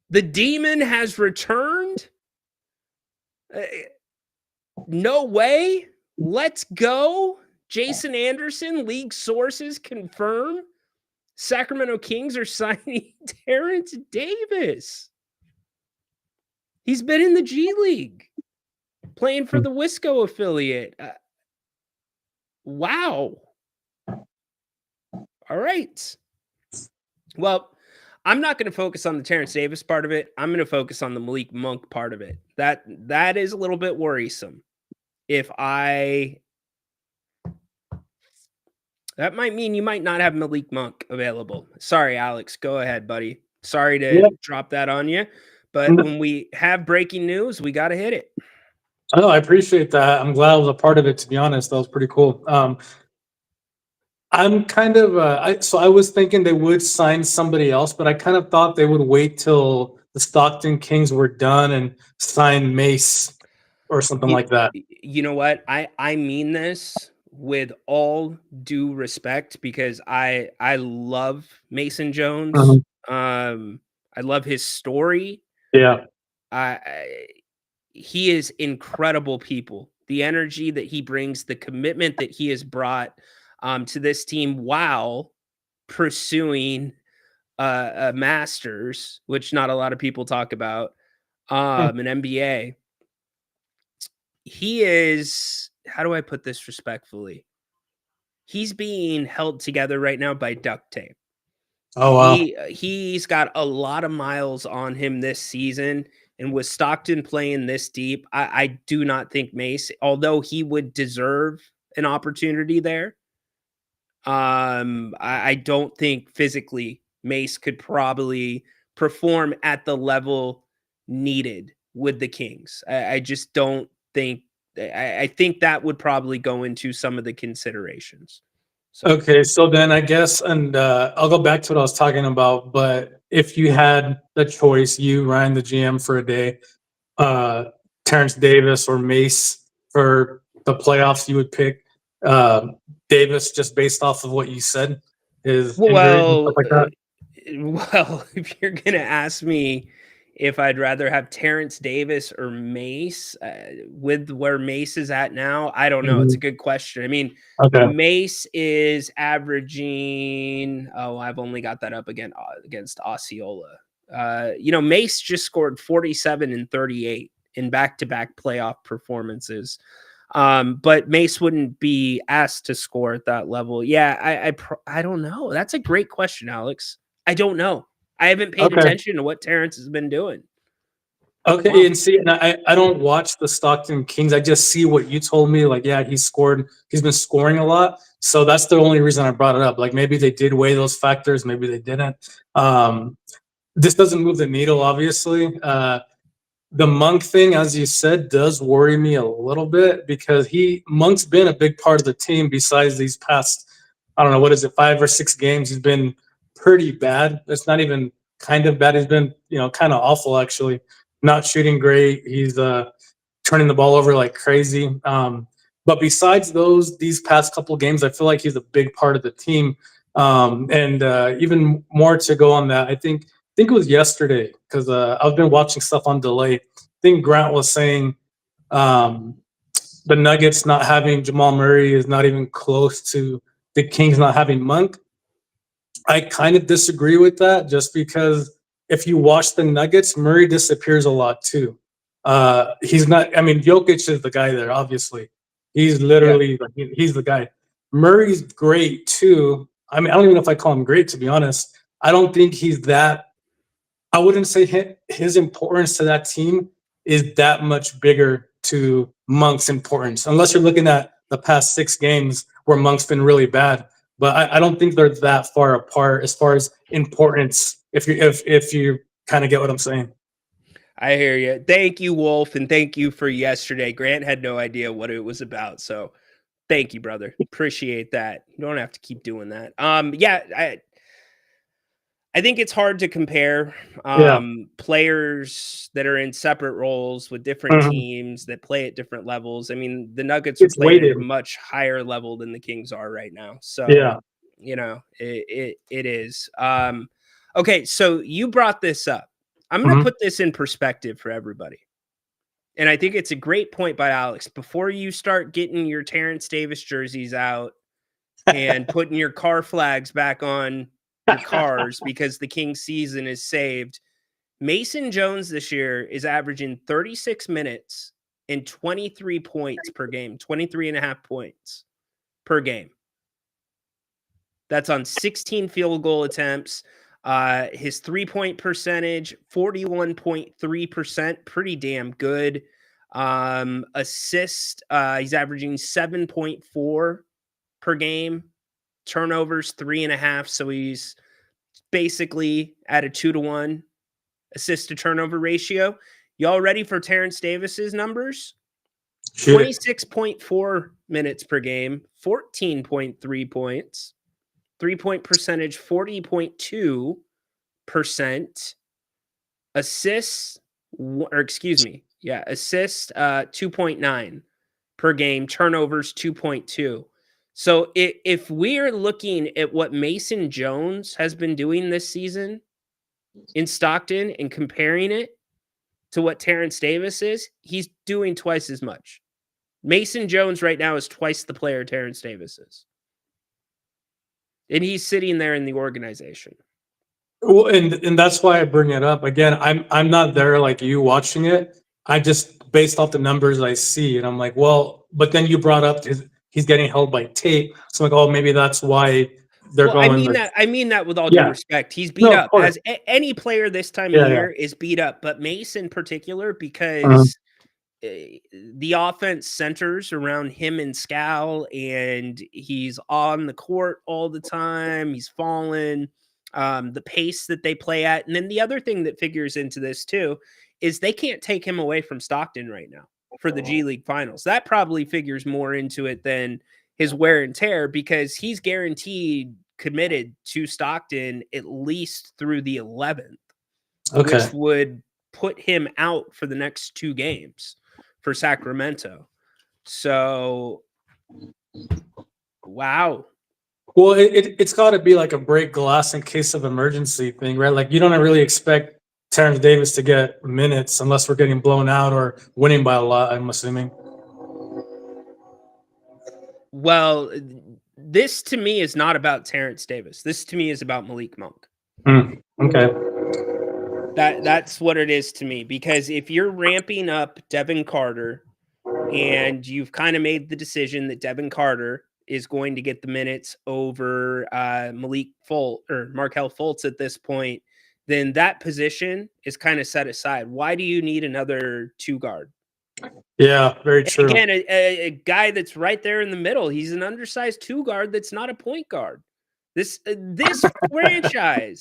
Speaker 5: The demon has returned. No way. Let's go. Jason Anderson, league sources confirm Sacramento Kings are signing Terrence Davis. He's been in the G League, playing for the Wisco affiliate. Wow. All right. Well, I'm not going to focus on the Terrence Davis part of it. I'm going to focus on the Malik Monk part of it. That is a little bit worrisome. That might mean you might not have Malik Monk available. Sorry, Alex. Go ahead, buddy. Sorry to drop that on you. But when we have breaking news, we got to hit it.
Speaker 15: Oh, I appreciate that. I'm glad I was a part of it, to be honest. That was pretty cool. I'm kind of I was thinking they would sign somebody else, but I kind of thought they would wait till the Stockton Kings were done and sign Mace or something like that.
Speaker 5: You know what? I mean this with all due respect, because I love Mason Jones. I love his story.
Speaker 15: Yeah.
Speaker 5: He is incredible people. The energy that he brings, the commitment that he has brought to this team while pursuing a master's, which not a lot of people talk about, an MBA. He is, how do I put this respectfully? He's being held together right now by duct tape.
Speaker 15: Oh, wow.
Speaker 5: He's got a lot of miles on him this season. And with Stockton playing this deep, I do not think Mace, although he would deserve an opportunity there, I don't think physically Mace could probably perform at the level needed with the Kings. I just don't think. I think that would probably go into some of the considerations. So.
Speaker 15: Okay, so then I guess, and I'll go back to what I was talking about, but if you had the choice, you, Ryan, the GM, for a day, Terrence Davis or Mace for the playoffs, you would pick Davis just based off of what you said, his injuries and stuff like that?
Speaker 5: Well, if you're going to ask me if I'd rather have Terrence Davis or Mace, with where Mace is at now, I don't know. It's a good question. I mean, Mace is averaging, I've only got that up again against Osceola. Mace just scored 47 and 38 in back-to-back playoff performances. But Mace wouldn't be asked to score at that level. Yeah, I don't know. That's a great question, Alex. I don't know. I haven't paid attention to what Terrence has been doing.
Speaker 15: Okay, and see, and I don't watch the Stockton Kings. I just see what you told me. Like, yeah, he's been scoring a lot. So that's the only reason I brought it up. Like, maybe they did weigh those factors, maybe they didn't. This doesn't move the needle, obviously. The Monk thing, as you said, does worry me a little bit because Monk's been a big part of the team besides these past, I don't know, 5 or 6 games? He's been pretty bad. It's not even kind of bad. He's been, kind of awful actually. Not shooting great. He's turning the ball over like crazy. But besides these past couple games, I feel like he's a big part of the team. And even more to go on that, I think it was yesterday because I've been watching stuff on delay. I think Grant was saying the Nuggets not having Jamal Murray is not even close to the Kings not having Monk. I kind of disagree with that just because if you watch the Nuggets, Murray disappears a lot too. He's not, I mean, Jokic is the guy there, obviously. He's literally, he's the guy. Murray's great too. I mean, I don't even know if I call him great, to be honest. I don't think he's that, I wouldn't say his importance to that team is that much bigger to Monk's importance, unless you're looking at the past 6 games where Monk's been really bad. But I don't think they're that far apart as far as importance. If you kind of get what I'm saying.
Speaker 5: I hear you. Thank you, Wolf, and thank you for yesterday. Grant had no idea what it was about, so thank you, brother. Appreciate that. You don't have to keep doing that. I think it's hard to compare players that are in separate roles with different teams that play at different levels. I mean, the Nuggets are playing at a much higher level than the Kings are right now. So, it is. Okay, so you brought this up. I'm going to put this in perspective for everybody. And I think it's a great point by Alex. Before you start getting your Terrence Davis jerseys out and putting your car flags back on your cars because the Kings season is saved. Mason Jones this year is averaging 36 minutes and 23 points per game, 23 and a half points per game. That's on 16 field goal attempts. His 3-point percentage, 41.3%, pretty damn good. Assist, he's averaging 7.4 per game. Turnovers 3.5, so he's basically at a 2-to-1 assist to turnover ratio. Y'all ready for Terrence Davis's numbers? 26.4 minutes per game, 14.3 points, 3-point percentage 40.2%, assists 2.9 per game, turnovers 2.2. So if we're looking at what Mason Jones has been doing this season in Stockton and comparing it to what Terrence Davis is, he's doing twice as much. Mason Jones right now is twice the player Terrence Davis is. And he's sitting there in the organization.
Speaker 15: Well, and that's why I bring it up. Again, I'm not there like you watching it. I just based off the numbers I see, and I'm like, well, but then you brought up he's getting held by tape. So I'm like, oh, maybe that's why they're going.
Speaker 5: I mean that with all due respect. He's beat up as any player this time of year is beat up, but Mace in particular because the offense centers around him and Scal, and he's on the court all the time. He's fallen. The pace that they play at, and then the other thing that figures into this too is they can't take him away from Stockton right now for the G League Finals. That probably figures more into it than his wear and tear because he's guaranteed committed to Stockton at least through the 11th, which would put him out for the next 2 games for Sacramento. So, wow.
Speaker 15: Well, it's got to be like a break glass in case of emergency thing, right? Like you don't really expect Terrence Davis to get minutes unless we're getting blown out or winning by a lot, I'm assuming.
Speaker 5: Well, this to me is not about Terrence Davis. This to me is about Malik Monk.
Speaker 15: Okay.
Speaker 5: That's what it is to me, because if you're ramping up Devin Carter and you've kind of made the decision that Devin Carter is going to get the minutes over Markelle Fultz at this point, then that position is kind of set aside. Why do you need another 2 guard?
Speaker 15: Yeah, very true.
Speaker 5: Again, a guy that's right there in the middle. He's an undersized 2 guard that's not a point guard. This franchise,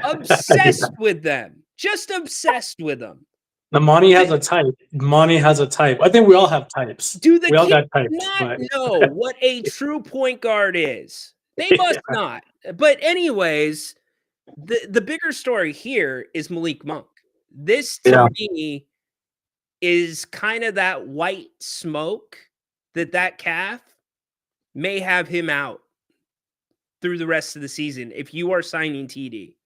Speaker 5: obsessed with them. Just obsessed with them.
Speaker 15: Monty has a type. Monty has a type. I think we all have types.
Speaker 5: Do the
Speaker 15: we all
Speaker 5: Kings
Speaker 15: got types,
Speaker 5: not know what a true point guard is? They must not. But anyways, The bigger story here is Malik Monk. This to me is kind of that white smoke that calf may have him out through the rest of the season if you are signing TD.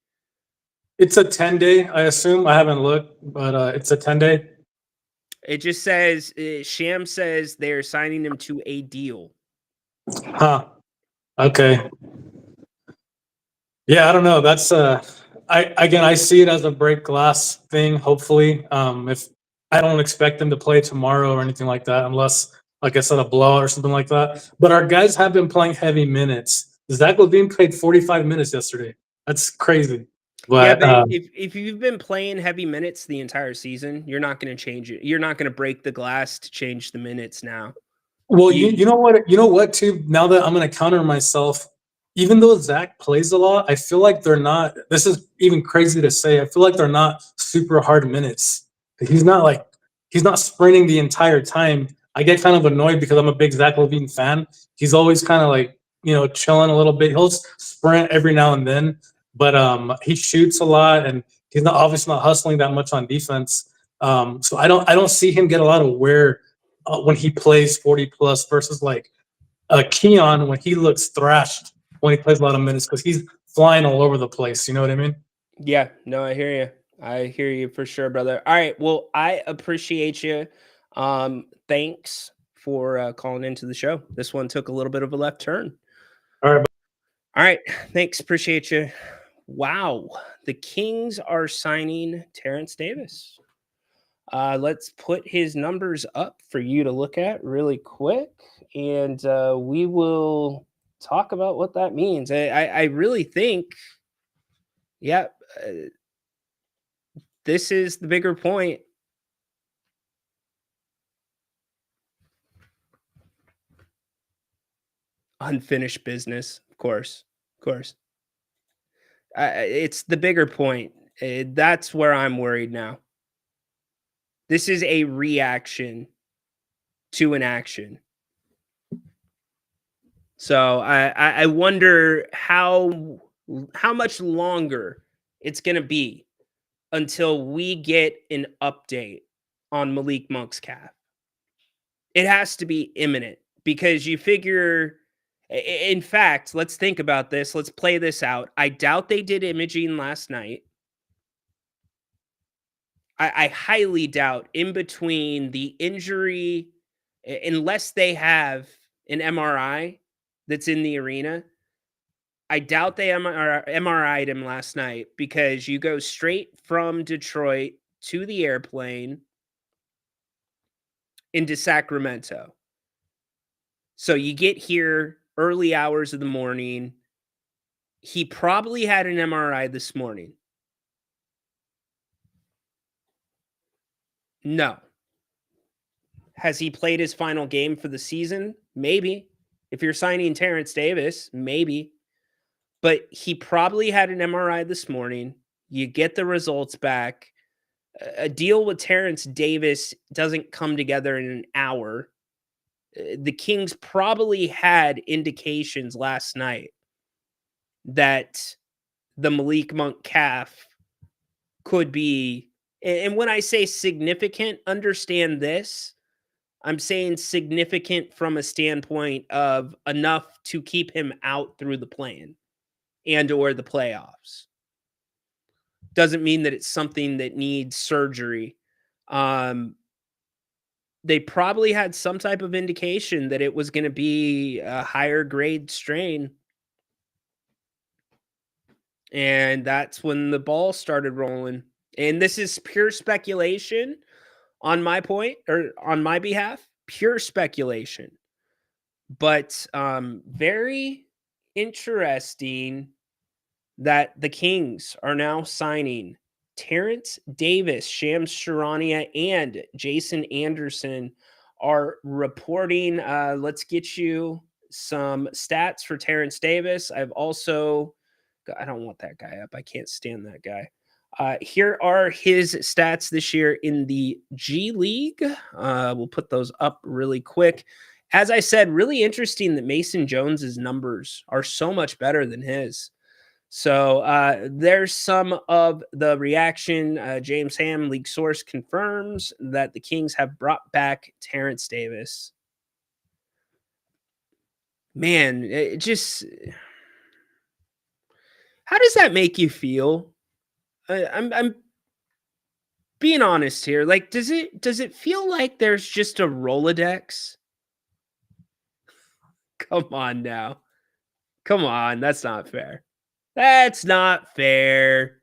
Speaker 15: It's a 10-day, I assume. I haven't looked, but it's a 10-day.
Speaker 5: It just says Sham says they're signing him to a deal.
Speaker 15: Huh. Okay. Yeah, I don't know. That's I see it as a break glass thing, hopefully. If I don't expect them to play tomorrow or anything like that, unless, like I said, a blowout or something like that. But our guys have been playing heavy minutes. Zach LaVine played 45 minutes yesterday. That's crazy. But
Speaker 5: if you've been playing heavy minutes the entire season, you're not going to change it. You're not going to break the glass to change the minutes now.
Speaker 15: well, you know what too. Now that I'm going to counter myself, even though Zach plays a lot, I feel like they're not. This is even crazy to say. I feel like they're not super hard minutes. He's not sprinting the entire time. I get kind of annoyed because I'm a big Zach LaVine fan. He's always kind of like, chilling a little bit. He'll sprint every now and then, but he shoots a lot and he's not obviously not hustling that much on defense. So I don't see him get a lot of wear when he plays 40 plus versus like Keon when he looks thrashed when he plays a lot of minutes because he's flying all over the place. You know what I mean?
Speaker 5: Yeah, no, I hear you. I hear you for sure, brother. All right, well, I appreciate you. Thanks for calling into the show. This one took a little bit of a left turn.
Speaker 15: All right.
Speaker 5: All right, thanks. Appreciate you. Wow, the Kings are signing Terrence Davis. Let's put his numbers up for you to look at really quick, and we will talk about what that means. I really think, this is the bigger point. Unfinished business, of course. It's the bigger point. That's where I'm worried now. This is a reaction to an action. So I wonder how much longer it's going to be until we get an update on Malik Monk's calf. It has to be imminent because you figure, in fact, let's think about this. Let's play this out. I doubt they did imaging last night. I highly doubt in between the injury, unless they have an MRI that's in the arena, I doubt they MRI'd him last night because you go straight from Detroit to the airplane into Sacramento. So you get here early hours of the morning. He probably had an MRI this morning. No. Has he played his final game for the season? Maybe. If you're signing Terrence Davis, maybe. But he probably had an MRI this morning. You get the results back. A deal with Terrence Davis doesn't come together in an hour. The Kings probably had indications last night that the Malik Monk calf could be, and when I say significant, understand this. I'm saying significant from a standpoint of enough to keep him out through the plan and or the playoffs. Doesn't mean that it's something that needs surgery. They probably had some type of indication that it was going to be a higher grade strain. And that's when the ball started rolling. And this is pure speculation on my point or on my behalf, pure speculation. But very interesting that the Kings are now signing Terrence Davis, Shams Charania, and Jason Anderson are reporting. Let's get you some stats for Terrence Davis. I don't want that guy up. I can't stand that guy. Here are his stats this year in the G League. We'll put those up really quick. As I said, really interesting that Mason Jones's numbers are so much better than his. So there's some of the reaction. James Ham, league source, confirms that the Kings have brought back Terrence Davis. Man, it just, how does that make you feel? I'm being honest here. Like, does it feel like there's just a Rolodex? Come on now. Come on, that's not fair. That's not fair.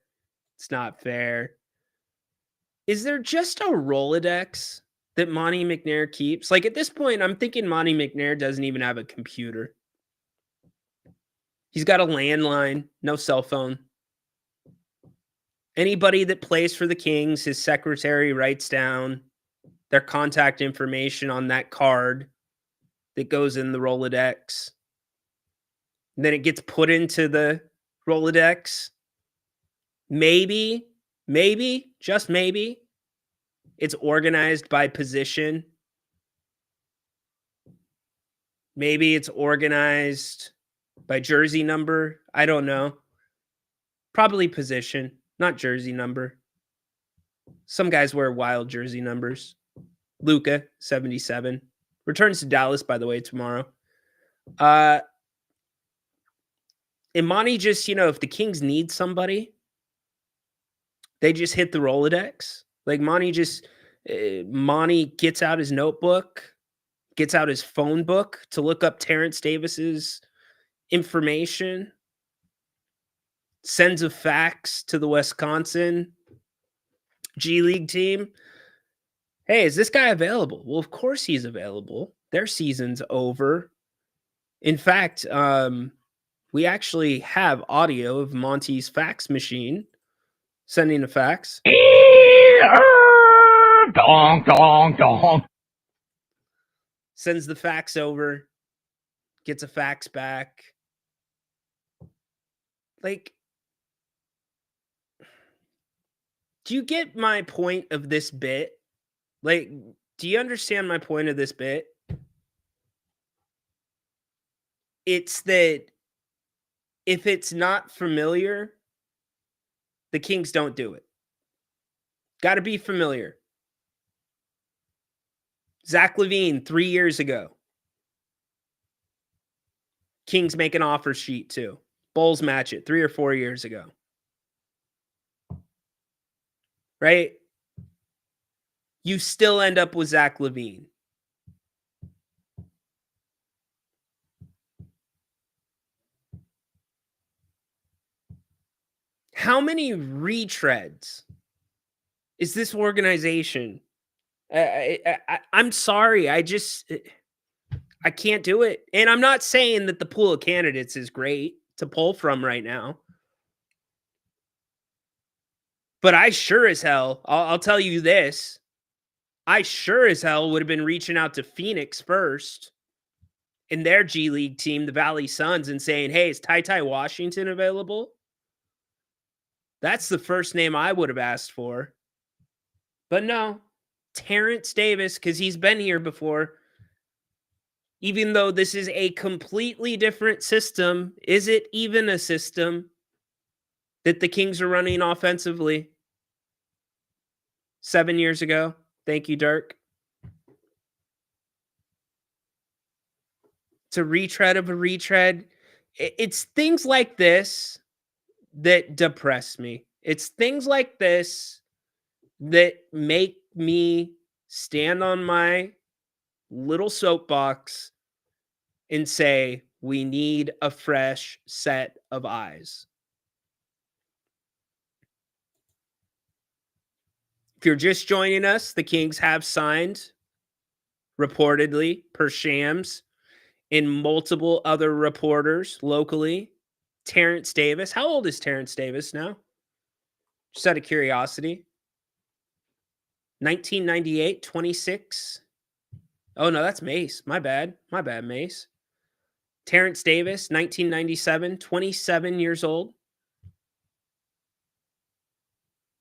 Speaker 5: It's not fair. Is there just a Rolodex that Monty McNair keeps? Like, at this point, I'm thinking Monty McNair doesn't even have a computer. He's got a landline, no cell phone. Anybody that plays for the Kings, his secretary writes down their contact information on that card that goes in the Rolodex. And then it gets put into the Rolodex. Maybe, just maybe, it's organized by position. Maybe it's organized by jersey number. I don't know. Probably position, not jersey number. Some guys wear wild jersey numbers. Luka, 77. Returns to Dallas, by the way, tomorrow. Imani just, if the Kings need somebody, they just hit the Rolodex. Like Monty gets out his notebook, gets out his phone book to look up Terrence Davis's information, sends a fax to the Wisconsin G League team. Hey, is this guy available? Well, of course he's available. Their season's over. In fact, we actually have audio of Monty's fax machine sending a fax.
Speaker 16: Dong, dong, dong.
Speaker 5: Sends the fax over, gets a fax back. Like, do you get my point of this bit? Like, do you understand my point of this bit? It's that if it's not familiar, the Kings don't do it. Got to be familiar. Zach LaVine 3 years ago. Kings make an offer sheet too. Bulls match it 3 or 4 years ago. Right? You still end up with Zach LaVine. How many retreads is this organization? I'm sorry. I can't do it. And I'm not saying that the pool of candidates is great to pull from right now. But I sure as hell, I'll tell you this. I sure as hell would have been reaching out to Phoenix first in their G League team, the Valley Suns, and saying, hey, is Ty Washington available? That's the first name I would have asked for. But no, Terrence Davis, because he's been here before. Even though this is a completely different system, is it even a system that the Kings are running offensively? 7 years ago. Thank you, Dirk. It's a retread of a retread. It's things like this that depress me. It's things like this that make me stand on my little soapbox and say, we need a fresh set of eyes. If you're just joining us, the Kings have signed, reportedly, per Shams, and multiple other reporters locally, Terrence Davis. How old is Terrence Davis now? Just out of curiosity. 1998, 26. Oh, no, that's Mace. My bad. My bad, Mace. Terrence Davis, 1997, 27 years old.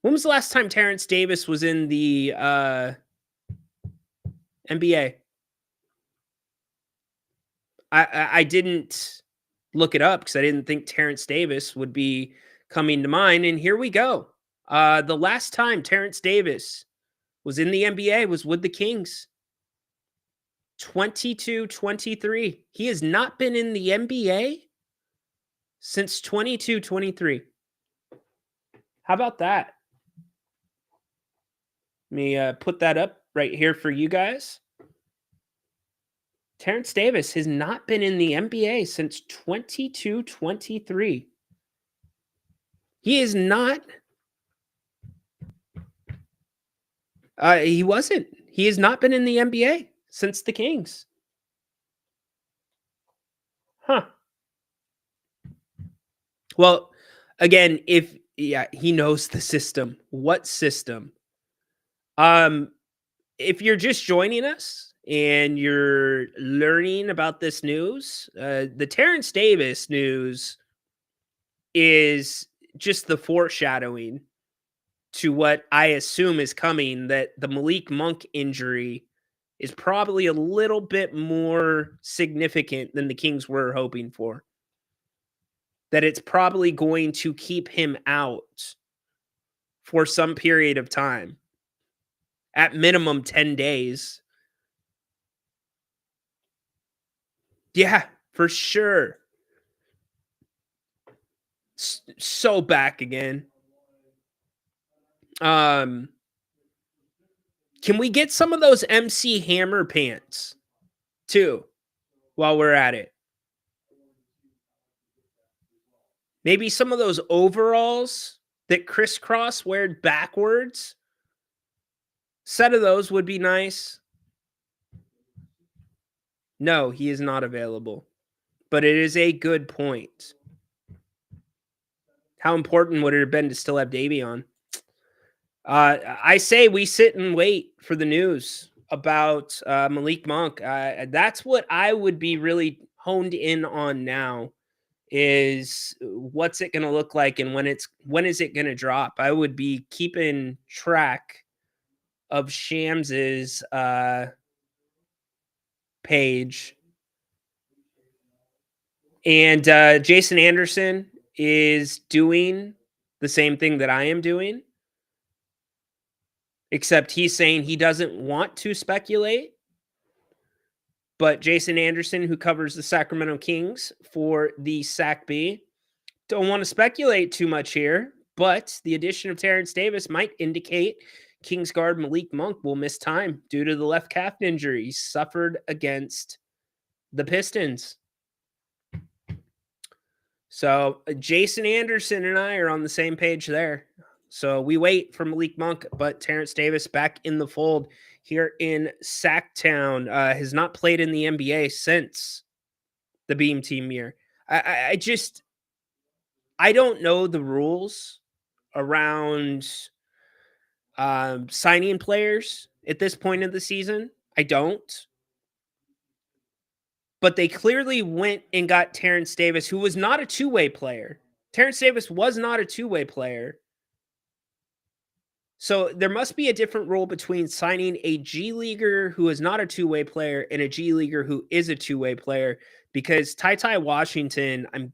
Speaker 5: When was the last time Terrence Davis was in the NBA? I didn't look it up because I didn't think Terrence Davis would be coming to mind. And here we go. The last time Terrence Davis was in the NBA was with the Kings. 22-23. He has not been in the NBA since 22-23. How about that? Let me put that up right here for you guys. Terrence Davis has not been in the NBA since 22-23. He is not. He wasn't. He has not been in the NBA since the Kings. Huh. Well, again, he knows the system. What system? If you're just joining us and you're learning about this news, the Terrence Davis news is just the foreshadowing to what I assume is coming, that the Malik Monk injury is probably a little bit more significant than the Kings were hoping for. That it's probably going to keep him out for some period of time. At minimum 10 days. Yeah, for sure. So back again. Can we get some of those MC Hammer pants too while we're at it? Maybe some of those overalls that crisscross wear backwards. Set of those would be nice. No, he is not available. But it is a good point. How important would it have been to still have Davion? I say we sit and wait for the news about Malik Monk. That's what I would be really honed in on now, is what's it going to look like and when is it going to drop? I would be keeping track of Shams's page. And Jason Anderson is doing the same thing that I am doing. Except he's saying he doesn't want to speculate. But Jason Anderson, who covers the Sacramento Kings for the SACB, don't want to speculate too much here. But the addition of Terrence Davis might indicate Kings guard Malik Monk will miss time due to the left calf injury he suffered against the Pistons. So Jason Anderson and I are on the same page there. So we wait for Malik Monk, but Terrence Davis back in the fold here in Sacktown. Has not played in the NBA since the Beam Team year. I don't know the rules around signing players at this point of the season. I don't. But they clearly went and got Terrence Davis, who was not a two-way player. Terrence Davis was not a two-way player. So there must be a different rule between signing a G Leaguer who is not a two-way player and a G Leaguer who is a two-way player, because Ty Washington, I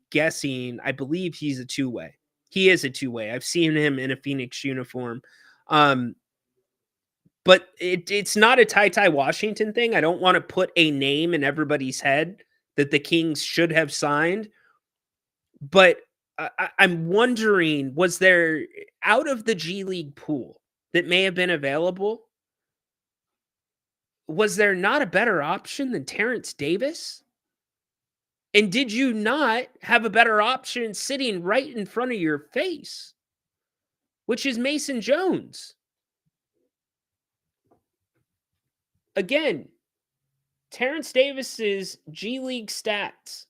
Speaker 5: believe he's a two-way. He is a two-way. I've seen him in a Phoenix uniform. But it's not a Ty Washington thing. I don't want to put a name in everybody's head that the Kings should have signed. But I'm wondering, was there, out of the G League pool that may have been available, was there not a better option than Terrence Davis? And did you not have a better option sitting right in front of your face, which is Mason Jones? Again, Terrence Davis's G League stats.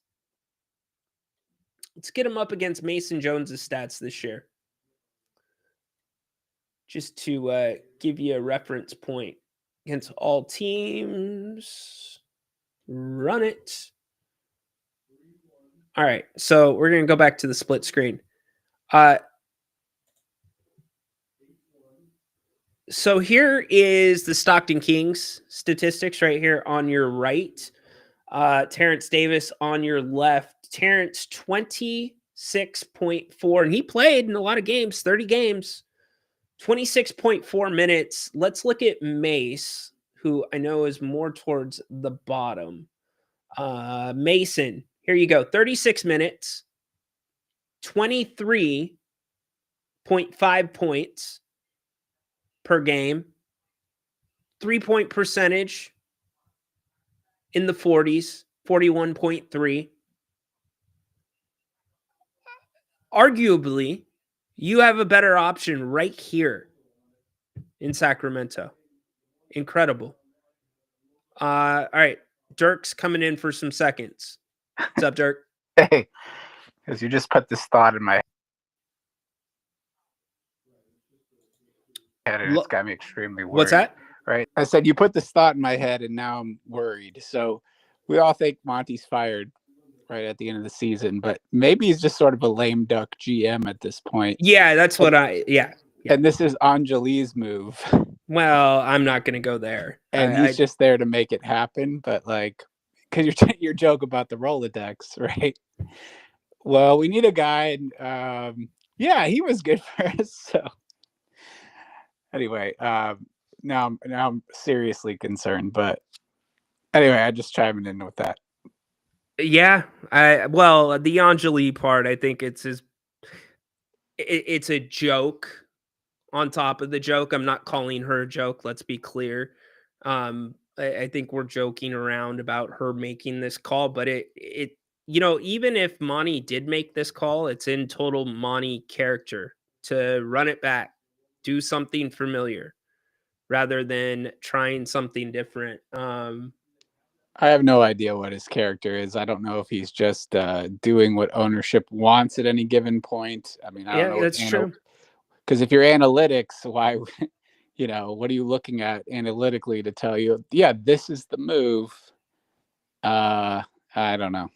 Speaker 5: Let's get him up against Mason Jones's stats this year, just to give you a reference point. Against all teams, run it. All right, so we're going to go back to the split screen. So here is the Stockton Kings statistics right here on your right. Terrence Davis on your left. Terrence 26.4, and he played in a lot of games, 30 games, 26.4 minutes. Let's look at Mace, who I know is more towards the bottom. Mason, here you go, 36 minutes, 23.5 points per game, 3-point percentage in the 40s, 41.3. Arguably, you have a better option right here in Sacramento. Incredible. All right. Dirk's coming in for some seconds. What's up, Dirk?
Speaker 17: Hey, because you just put this thought in my head and it's got me extremely worried.
Speaker 5: What's that?
Speaker 17: Right. I said you put this thought in my head and now I'm worried. So we all think Monty's fired right at the end of the season, but maybe he's just sort of a lame duck GM at this point.
Speaker 5: Yeah, that's what yeah.
Speaker 17: And this is Anjali's move.
Speaker 5: Well, I'm not going to go there.
Speaker 17: And he's just there to make it happen. But like, because your joke about the Rolodex, right? Well, we need a guy. And yeah, he was good for us. So anyway, now I'm seriously concerned. But anyway, I just chiming in with that.
Speaker 5: Yeah, well, the Anjali part, I think it's a joke on top of the joke. I'm not calling her a joke. Let's be clear. I think we're joking around about her making this call, but it even if Monty did make this call, it's in total Monty character to run it back, do something familiar rather than trying something different.
Speaker 17: I have no idea what his character is. I don't know if he's just doing what ownership wants at any given point. I mean, I don't know.
Speaker 5: That's true.
Speaker 17: Because if you're analytics, why, what are you looking at analytically to tell you, yeah, this is the move? I don't know.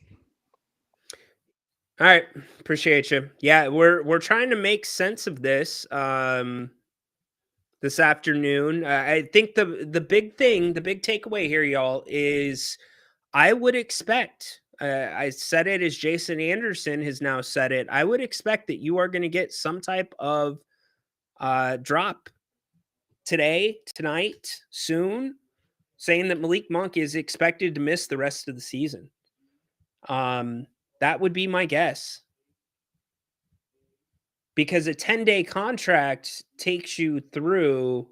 Speaker 5: All right. Appreciate you. Yeah, we're trying to make sense of this this afternoon. I think the big takeaway here, y'all, is I would expect, I said it as Jason Anderson has now said it, I would expect that you are going to get some type of drop today, tonight, soon, saying that Malik Monk is expected to miss the rest of the season. That would be my guess. Because a 10-day contract takes you through.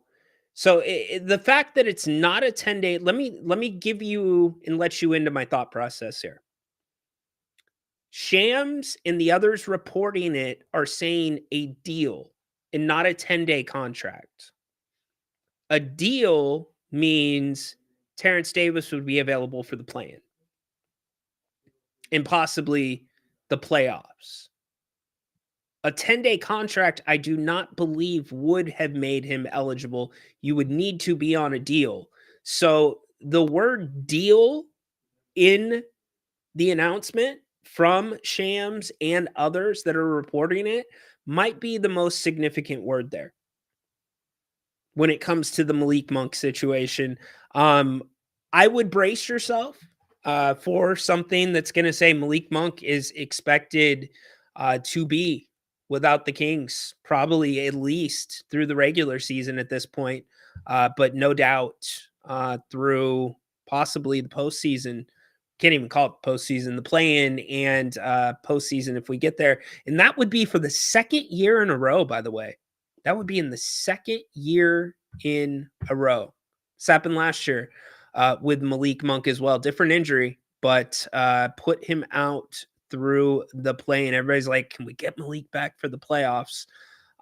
Speaker 5: So the fact that it's not a 10-day, let me give you and let you into my thought process here. Shams and the others reporting it are saying a deal and not a 10-day contract. A deal means Terrence Davis would be available for the play-in and possibly the playoffs. A 10-day contract, I do not believe would have made him eligible. You would need to be on a deal. So the word deal in the announcement from Shams and others that are reporting it might be the most significant word there when it comes to the Malik Monk situation. I would brace yourself for something that's going to say Malik Monk is expected to be without the Kings, probably at least through the regular season at this point, but no doubt through possibly the postseason. Can't even call it postseason, the play-in and postseason if we get there. And that would be for the second year in a row, by the way. That would be in the second year in a row. This happened last year with Malik Monk as well. Different injury, but put him out through the play, and everybody's like, can we get Malik back for the playoffs?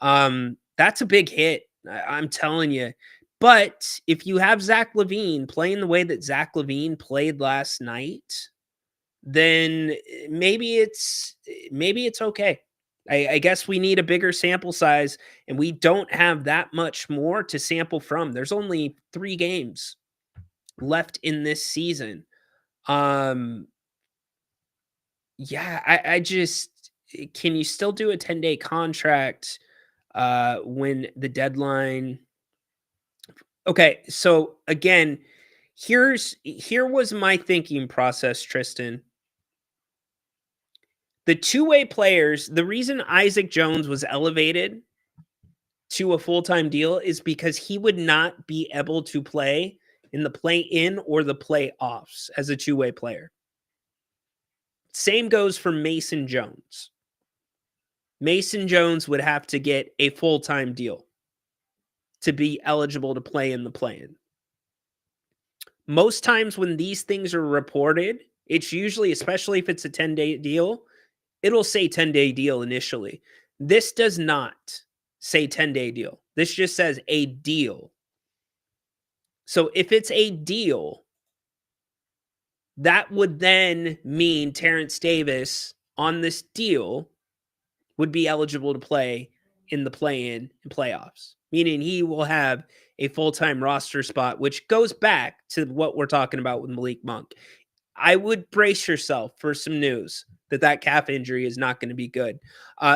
Speaker 5: That's a big hit, I'm telling you. But if you have Zach LaVine playing the way that Zach LaVine played last night, then maybe it's okay. I guess we need a bigger sample size, and we don't have that much more to sample from. There's only 3 games left in this season. Yeah, I just, can you still do a 10-day contract when the deadline? Okay, so again, here was my thinking process, Tristan. The two-way players, the reason Isaac Jones was elevated to a full-time deal is because he would not be able to play in the play-in or the playoffs as a two-way player. Same goes for Mason Jones. Mason Jones would have to get a full-time deal to be eligible to play in the play-in. Most times when these things are reported, it's usually, especially if it's a 10-day deal, it'll say 10-day deal initially. This does not say 10-day deal. This just says a deal. So if it's a deal, that would then mean Terrence Davis on this deal would be eligible to play in the play-in and playoffs, meaning he will have a full-time roster spot, which goes back to what we're talking about with Malik Monk. I would brace yourself for some news that calf injury is not going to be good.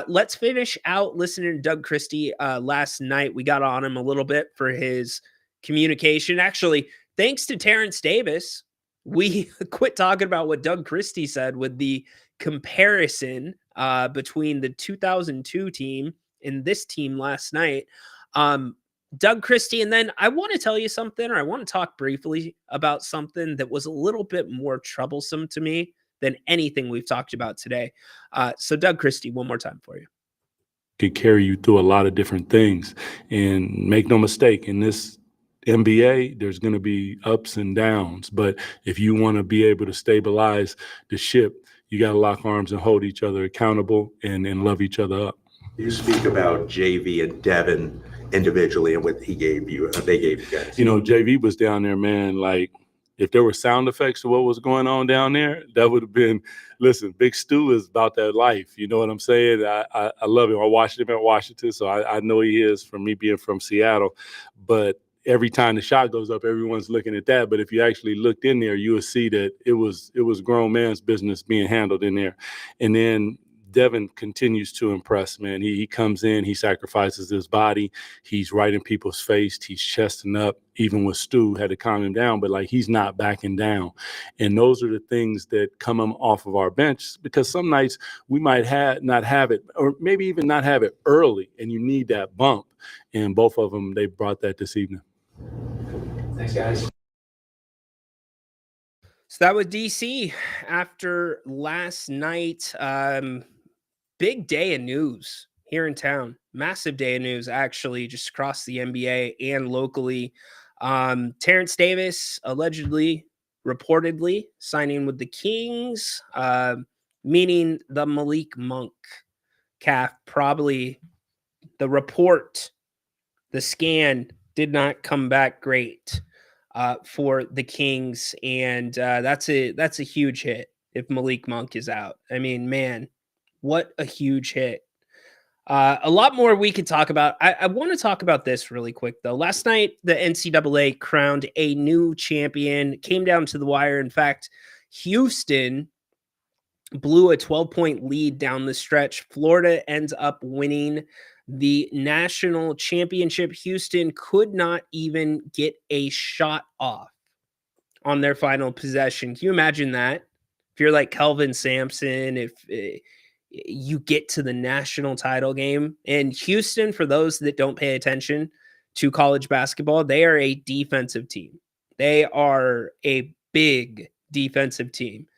Speaker 5: Let's finish out listening to Doug Christie. Last night, we got on him a little bit for his communication. Actually, thanks to Terrence Davis, we quit talking about what Doug Christie said with the comparison between the 2002 team and this team last night. Doug Christie, and then I want to tell you something, or I want to talk briefly about something that was a little bit more troublesome to me than anything we've talked about today. So Doug Christie, one more time for you.
Speaker 8: Could carry you through a lot of different things. And make no mistake, in this NBA, there's going to be ups and downs. But if you want to be able to stabilize the ship, you got to lock arms and hold each other accountable and love each other up.
Speaker 9: You speak about JV and Devin individually and what he gave you, they gave you guys.
Speaker 8: You know, JV was down there, man. Like, if there were sound effects to what was going on down there, that would have been, listen, Big Stu is about that life. You know what I'm saying? I love him. I watched him at Washington, so I know he is from me being from Seattle. But every time the shot goes up, everyone's looking at that. But if you actually looked in there, you would see that it was grown man's business being handled in there. And then Devin continues to impress, man. He comes in, he sacrifices his body. He's right in people's face. He's chesting up. Even with Stu, had to calm him down, but like he's not backing down. And those are the things that come off of our bench, because some nights we might not have it, or maybe even not have it early, and you need that bump. And both of them, they brought that this evening.
Speaker 5: Thanks, guys. So that was DC after last night. Big day of news here in town. Massive day of news, actually, just across the NBA and locally. Terrence Davis allegedly, reportedly signing with the Kings, meaning the Malik Monk calf. Probably the report, the scan did not come back great for the Kings, and that's a huge hit if Malik Monk is out. I mean, man, what a huge hit. A lot more we could talk about. I want to talk about this really quick, though. Last night, the NCAA crowned a new champion. Came down to the wire. In fact, Houston blew a 12-point lead down the stretch. Florida ends up winning the national championship. Houston could not even get a shot off on their final possession. Can you imagine that? If you're like Kelvin Sampson, if you get to the national title game. And Houston, for those that don't pay attention to college basketball, they are a defensive team. They are a big defensive team.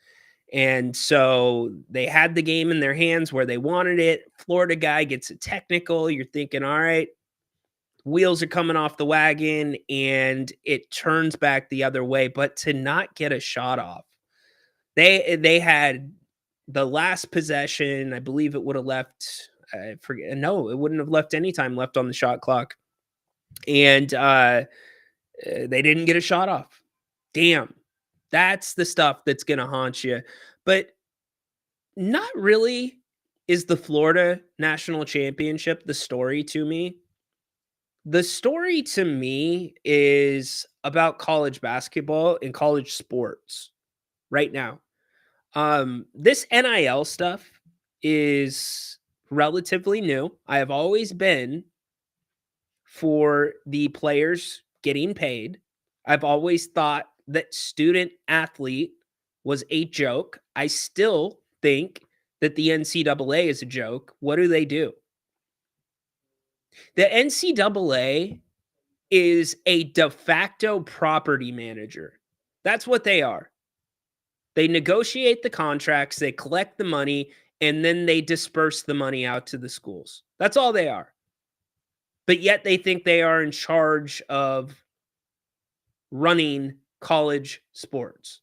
Speaker 5: And so they had the game in their hands where they wanted it. Florida guy gets a technical. You're thinking, all right, wheels are coming off the wagon, and it turns back the other way. But to not get a shot off, they had the last possession. I believe it would have left, I forget. No, it wouldn't have left any time left on the shot clock. And they didn't get a shot off. Damn. That's the stuff that's going to haunt you. But not really is the Florida National Championship the story to me. The story to me is about college basketball and college sports right now. This NIL stuff is relatively new. I have always been for the players getting paid. I've always thought that student athlete was a joke. I still think that the NCAA is a joke, what do? The NCAA is a de facto property manager. That's what they are. They negotiate the contracts, they collect the money, and then they disperse the money out to the schools. That's all they are. But yet they think they are in charge of running college sports.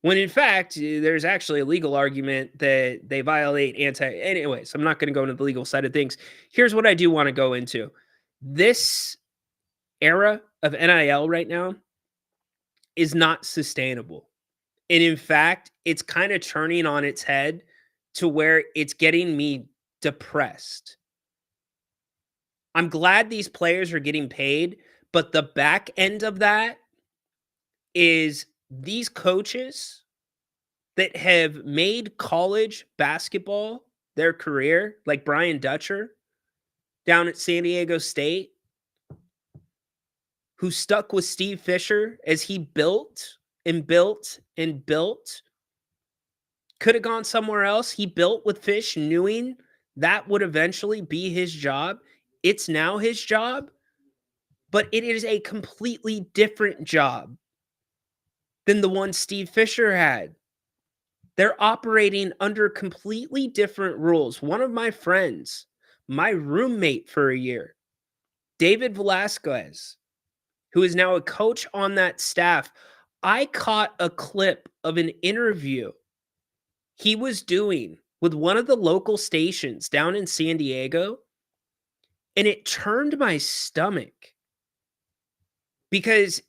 Speaker 5: When in fact, there's actually a legal argument that they violate anyways, I'm not going to go into the legal side of things. Here's what I do want to go into. This era of NIL right now is not sustainable. And in fact, it's kind of turning on its head to where it's getting me depressed. I'm glad these players are getting paid, but the back end of that is these coaches that have made college basketball their career, like Brian Dutcher down at San Diego State, who stuck with Steve Fisher as he built and built and built. Could have gone somewhere else. He built with Fish, knowing that would eventually be his job. It's now his job, but it is a completely different job than the one Steve Fisher had. They're operating under completely different rules. One of my friends, my roommate for a year, David Velasquez, who is now a coach on that staff, I caught a clip of an interview he was doing with one of the local stations down in San Diego, and it turned my stomach because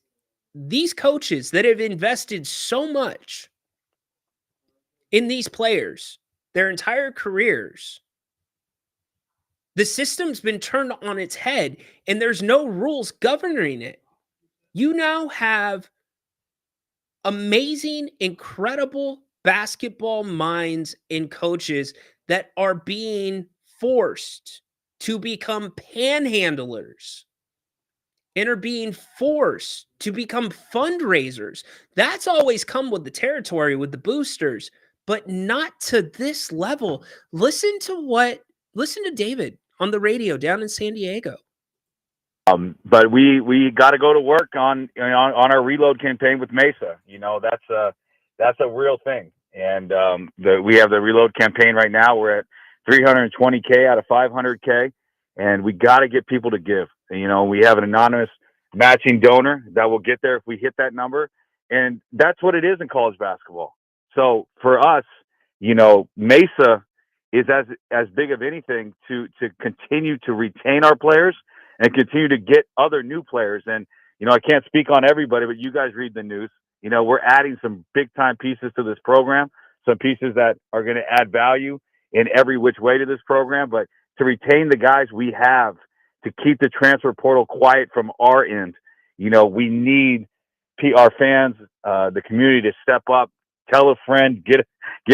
Speaker 5: these coaches that have invested so much in these players, their entire careers, the system's been turned on its head and there's no rules governing it. You now have amazing, incredible basketball minds and coaches that are being forced to become panhandlers and are being forced to become fundraisers. That's always come with the territory, with the boosters, but not to this level. Listen to David on the radio down in San Diego.
Speaker 18: But we got to go to work on our reload campaign with Mesa. That's a real thing. And we have the reload campaign right now. We're at 320K out of 500K, and we got to get people to give. We have an anonymous matching donor that will get there if we hit that number, and that's what it is in college basketball. So for us, Mesa is as big of anything to continue to retain our players and continue to get other new players. And, I can't speak on everybody, but you guys read the news. We're adding some big time pieces to this program, some pieces that are going to add value in every which way to this program. But to retain the guys we have, to keep the transfer portal quiet from our end, we need our fans, the community to step up, tell a friend, get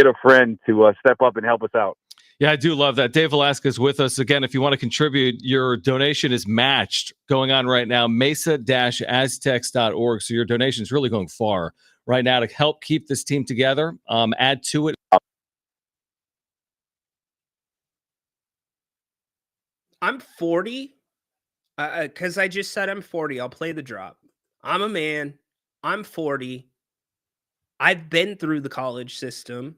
Speaker 18: a friend to step up and help us out.
Speaker 19: Yeah, I do love that. Dave Velasquez with us. Again, if you want to contribute, your donation is matched going on right now, mesa-aztecs.org. So your donation is really going far right now to help keep this team together. Add to it.
Speaker 5: I'm 40 because I just said I'm 40. I'll play the drop. I'm a man. I'm 40. I've been through the college system.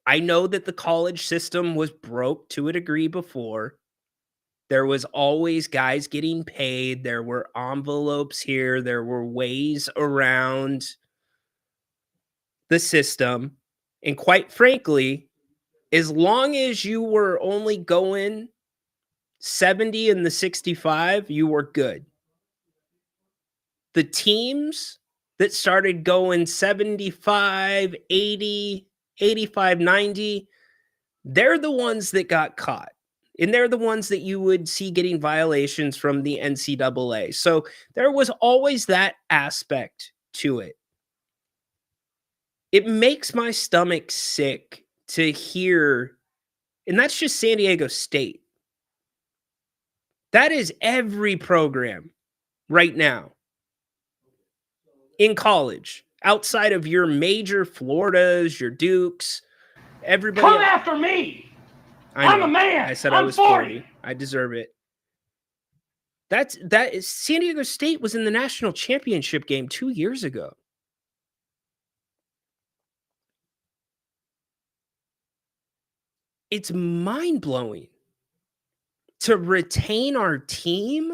Speaker 5: I know that the college system was broke to a degree before. There was always guys getting paid. There were envelopes here. There were ways around the system. And quite frankly, as long as you were only going 70 in the 65, you were good. The teams that started going 75, 80, 85, 90, they're the ones that got caught. And they're the ones that you would see getting violations from the NCAA. So there was always that aspect to it. It makes my stomach sick to hear, and that's just San Diego State. That is every program right now in college outside of your major Floridas, your Dukes, everybody.
Speaker 16: Come after me. I'm a man.
Speaker 5: I said
Speaker 16: I'm
Speaker 5: I was
Speaker 16: 40.
Speaker 5: I deserve it. San Diego State was in the national championship game 2 years ago. It's mind-blowing to retain our team.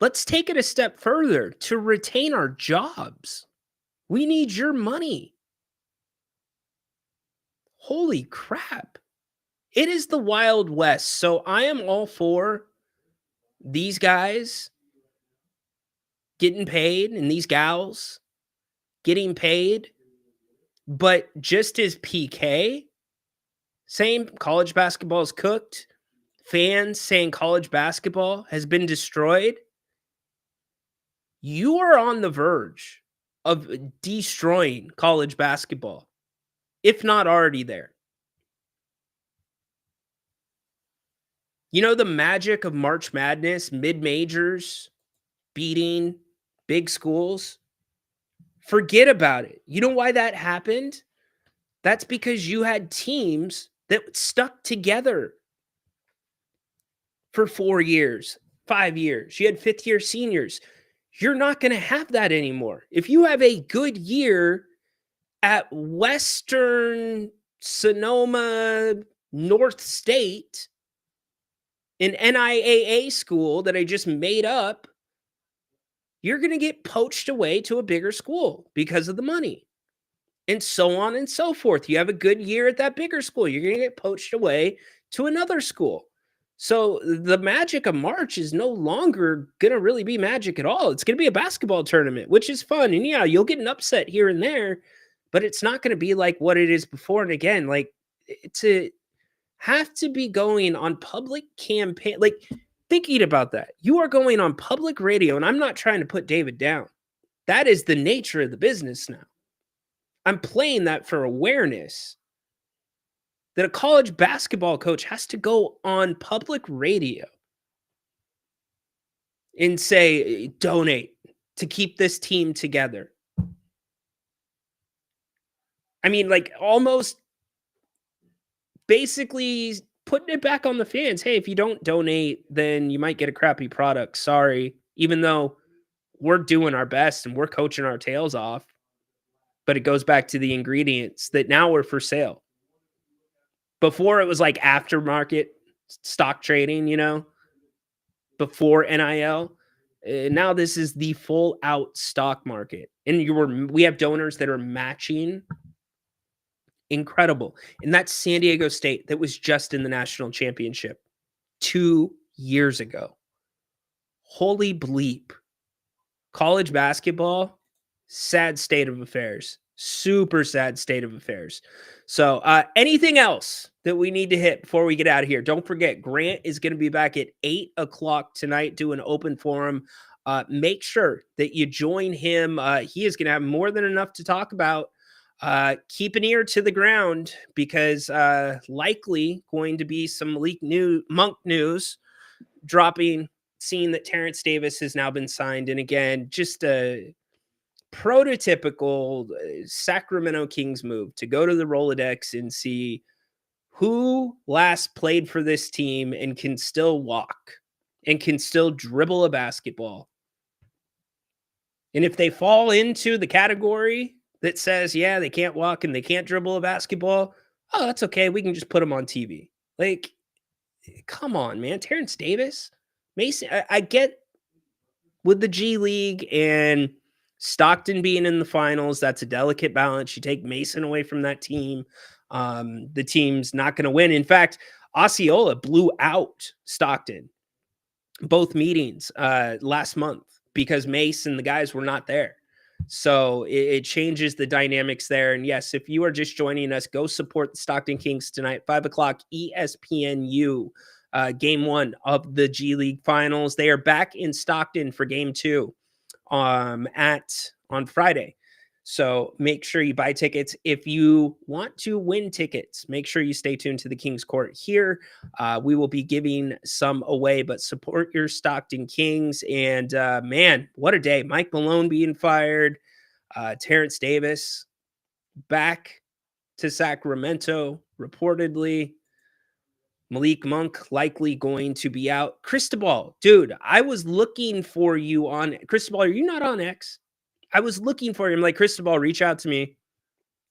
Speaker 5: Let's take it a step further to retain our jobs. We need your money. Holy crap. It is the Wild West. So I am all for these guys getting paid and these gals getting paid. But just as PK saying college basketball is cooked, fans saying college basketball has been destroyed, you are on the verge of destroying college basketball, if not already there. You know, the magic of March Madness, mid-majors beating big schools? Forget about it. You know why that happened? That's because you had teams that stuck together for 4 years, 5 years. You had fifth-year seniors. You're not going to have that anymore. If you have a good year at Western Sonoma North State, an NIAA school that I just made up, you're going to get poached away to a bigger school because of the money. And so on and so forth. You have a good year at that bigger school, you're going to get poached away to another school. So the magic of March is no longer going to really be magic at all. It's going to be a basketball tournament, which is fun. And yeah, you'll get an upset here and there, but it's not going to be like what it is before. And again, like, to have to be going on public campaign, like, thinking about that, you are going on public radio, and I'm not trying to put David down. That is the nature of the business now. I'm playing that for awareness that a college basketball coach has to go on public radio and say, donate to keep this team together. I mean, like, almost basically putting it back on the fans. Hey, if you don't donate, then you might get a crappy product. Sorry. Even though we're doing our best and we're coaching our tails off, but it goes back to the ingredients that now are for sale. Before it was like aftermarket stock trading, you know, before NIL. Now this is the full out stock market. And we have donors that are matching. Incredible. And that's San Diego State that was just in the national championship 2 years ago. Holy bleep. College basketball, sad state of affairs. Super sad state of affairs. So anything else that we need to hit before we get out of here? Don't forget, Grant is going to be back at 8 o'clock tonight doing open forum. Make sure that you join him. He is going to have more than enough to talk about. Keep an ear to the ground, because likely going to be some Monk news dropping, seeing that Terrence Davis has now been signed. And again, just a prototypical Sacramento Kings move to go to the Rolodex and see who last played for this team and can still walk and can still dribble a basketball. And if they fall into the category that says, yeah, they can't walk and they can't dribble a basketball, oh, that's okay. We can just put them on TV. Like, come on, man. Terrence Davis, Mason, I get with the G League and Stockton being in the finals, that's a delicate balance. You take Mason away from that team, the team's not going to win. In fact, Osceola blew out Stockton both meetings last month because Mace and the guys were not there. So it changes the dynamics there. And yes, if you are just joining us, go support the Stockton Kings tonight, 5 o'clock ESPNU, game 1 of the G League finals. They are back in Stockton for game 2 on Friday. So make sure you buy tickets. If you want to win tickets, make sure you stay tuned to the Kings Court here. We will be giving some away, but support your Stockton Kings. And man, what a day. Mike Malone being fired. Terrence Davis back to Sacramento, reportedly. Malik Monk likely going to be out. Cristobal, dude, I was looking for you on Cristobal. Are you not on X? I was looking for him. Like, Cristobal, reach out to me.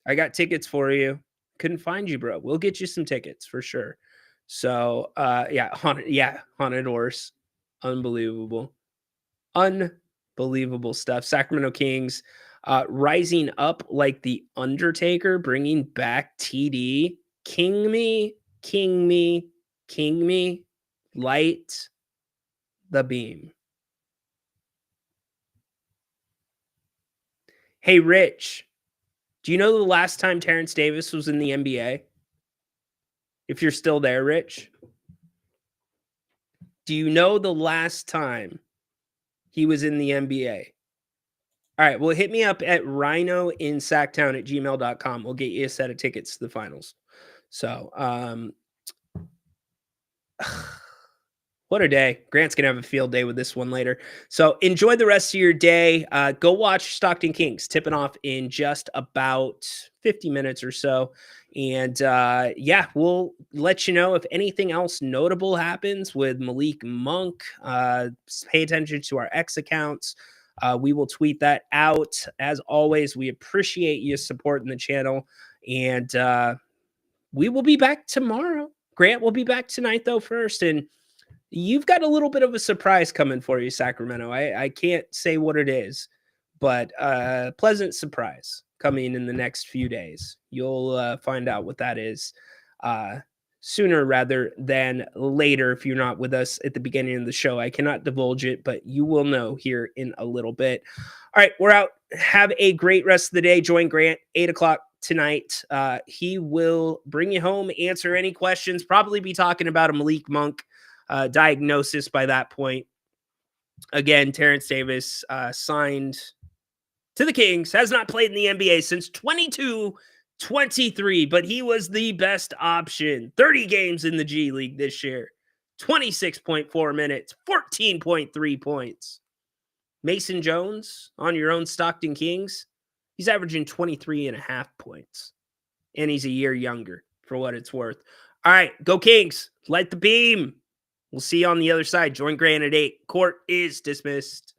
Speaker 5: I got tickets for you. Couldn't find you, bro. We'll get you some tickets for sure. So, haunted horse, unbelievable stuff. Sacramento Kings rising up like the Undertaker, bringing back TD. King me, light the beam. Hey, Rich, do you know the last time Terrence Davis was in the NBA? If you're still there, Rich. Do you know the last time he was in the NBA? All right, well, hit me up at rhinoinsacktown@gmail.com. We'll get you a set of tickets to the finals. So, what a day. Grant's going to have a field day with this one later. So enjoy the rest of your day. Go watch Stockton Kings tipping off in just about 50 minutes or so. And we'll let you know if anything else notable happens with Malik Monk. Pay attention to our X accounts. We will tweet that out. As always, we appreciate you supporting the channel. And we will be back tomorrow. Grant will be back tonight, though, first. And you've got a little bit of a surprise coming for you, Sacramento. I can't say what it is, but pleasant surprise coming in the next few days. You'll find out what that is sooner rather than later if you're not with us at the beginning of the show. I cannot divulge it, but you will know here in a little bit. All right, we're out. Have a great rest of the day. Join Grant, 8 o'clock tonight. He will bring you home, answer any questions, probably be talking about a Malik Monk diagnosis by that point. Again, Terrence Davis signed to the Kings, has not played in the NBA since 22-23, but he was the best option. 30 games in the G League this year, 26.4 minutes, 14.3 points. Mason Jones on your own Stockton Kings, he's averaging 23.5 points, and he's a year younger for what it's worth. All right, go Kings. Light the beam. We'll see you on the other side. Join Grant at 8. Court is dismissed.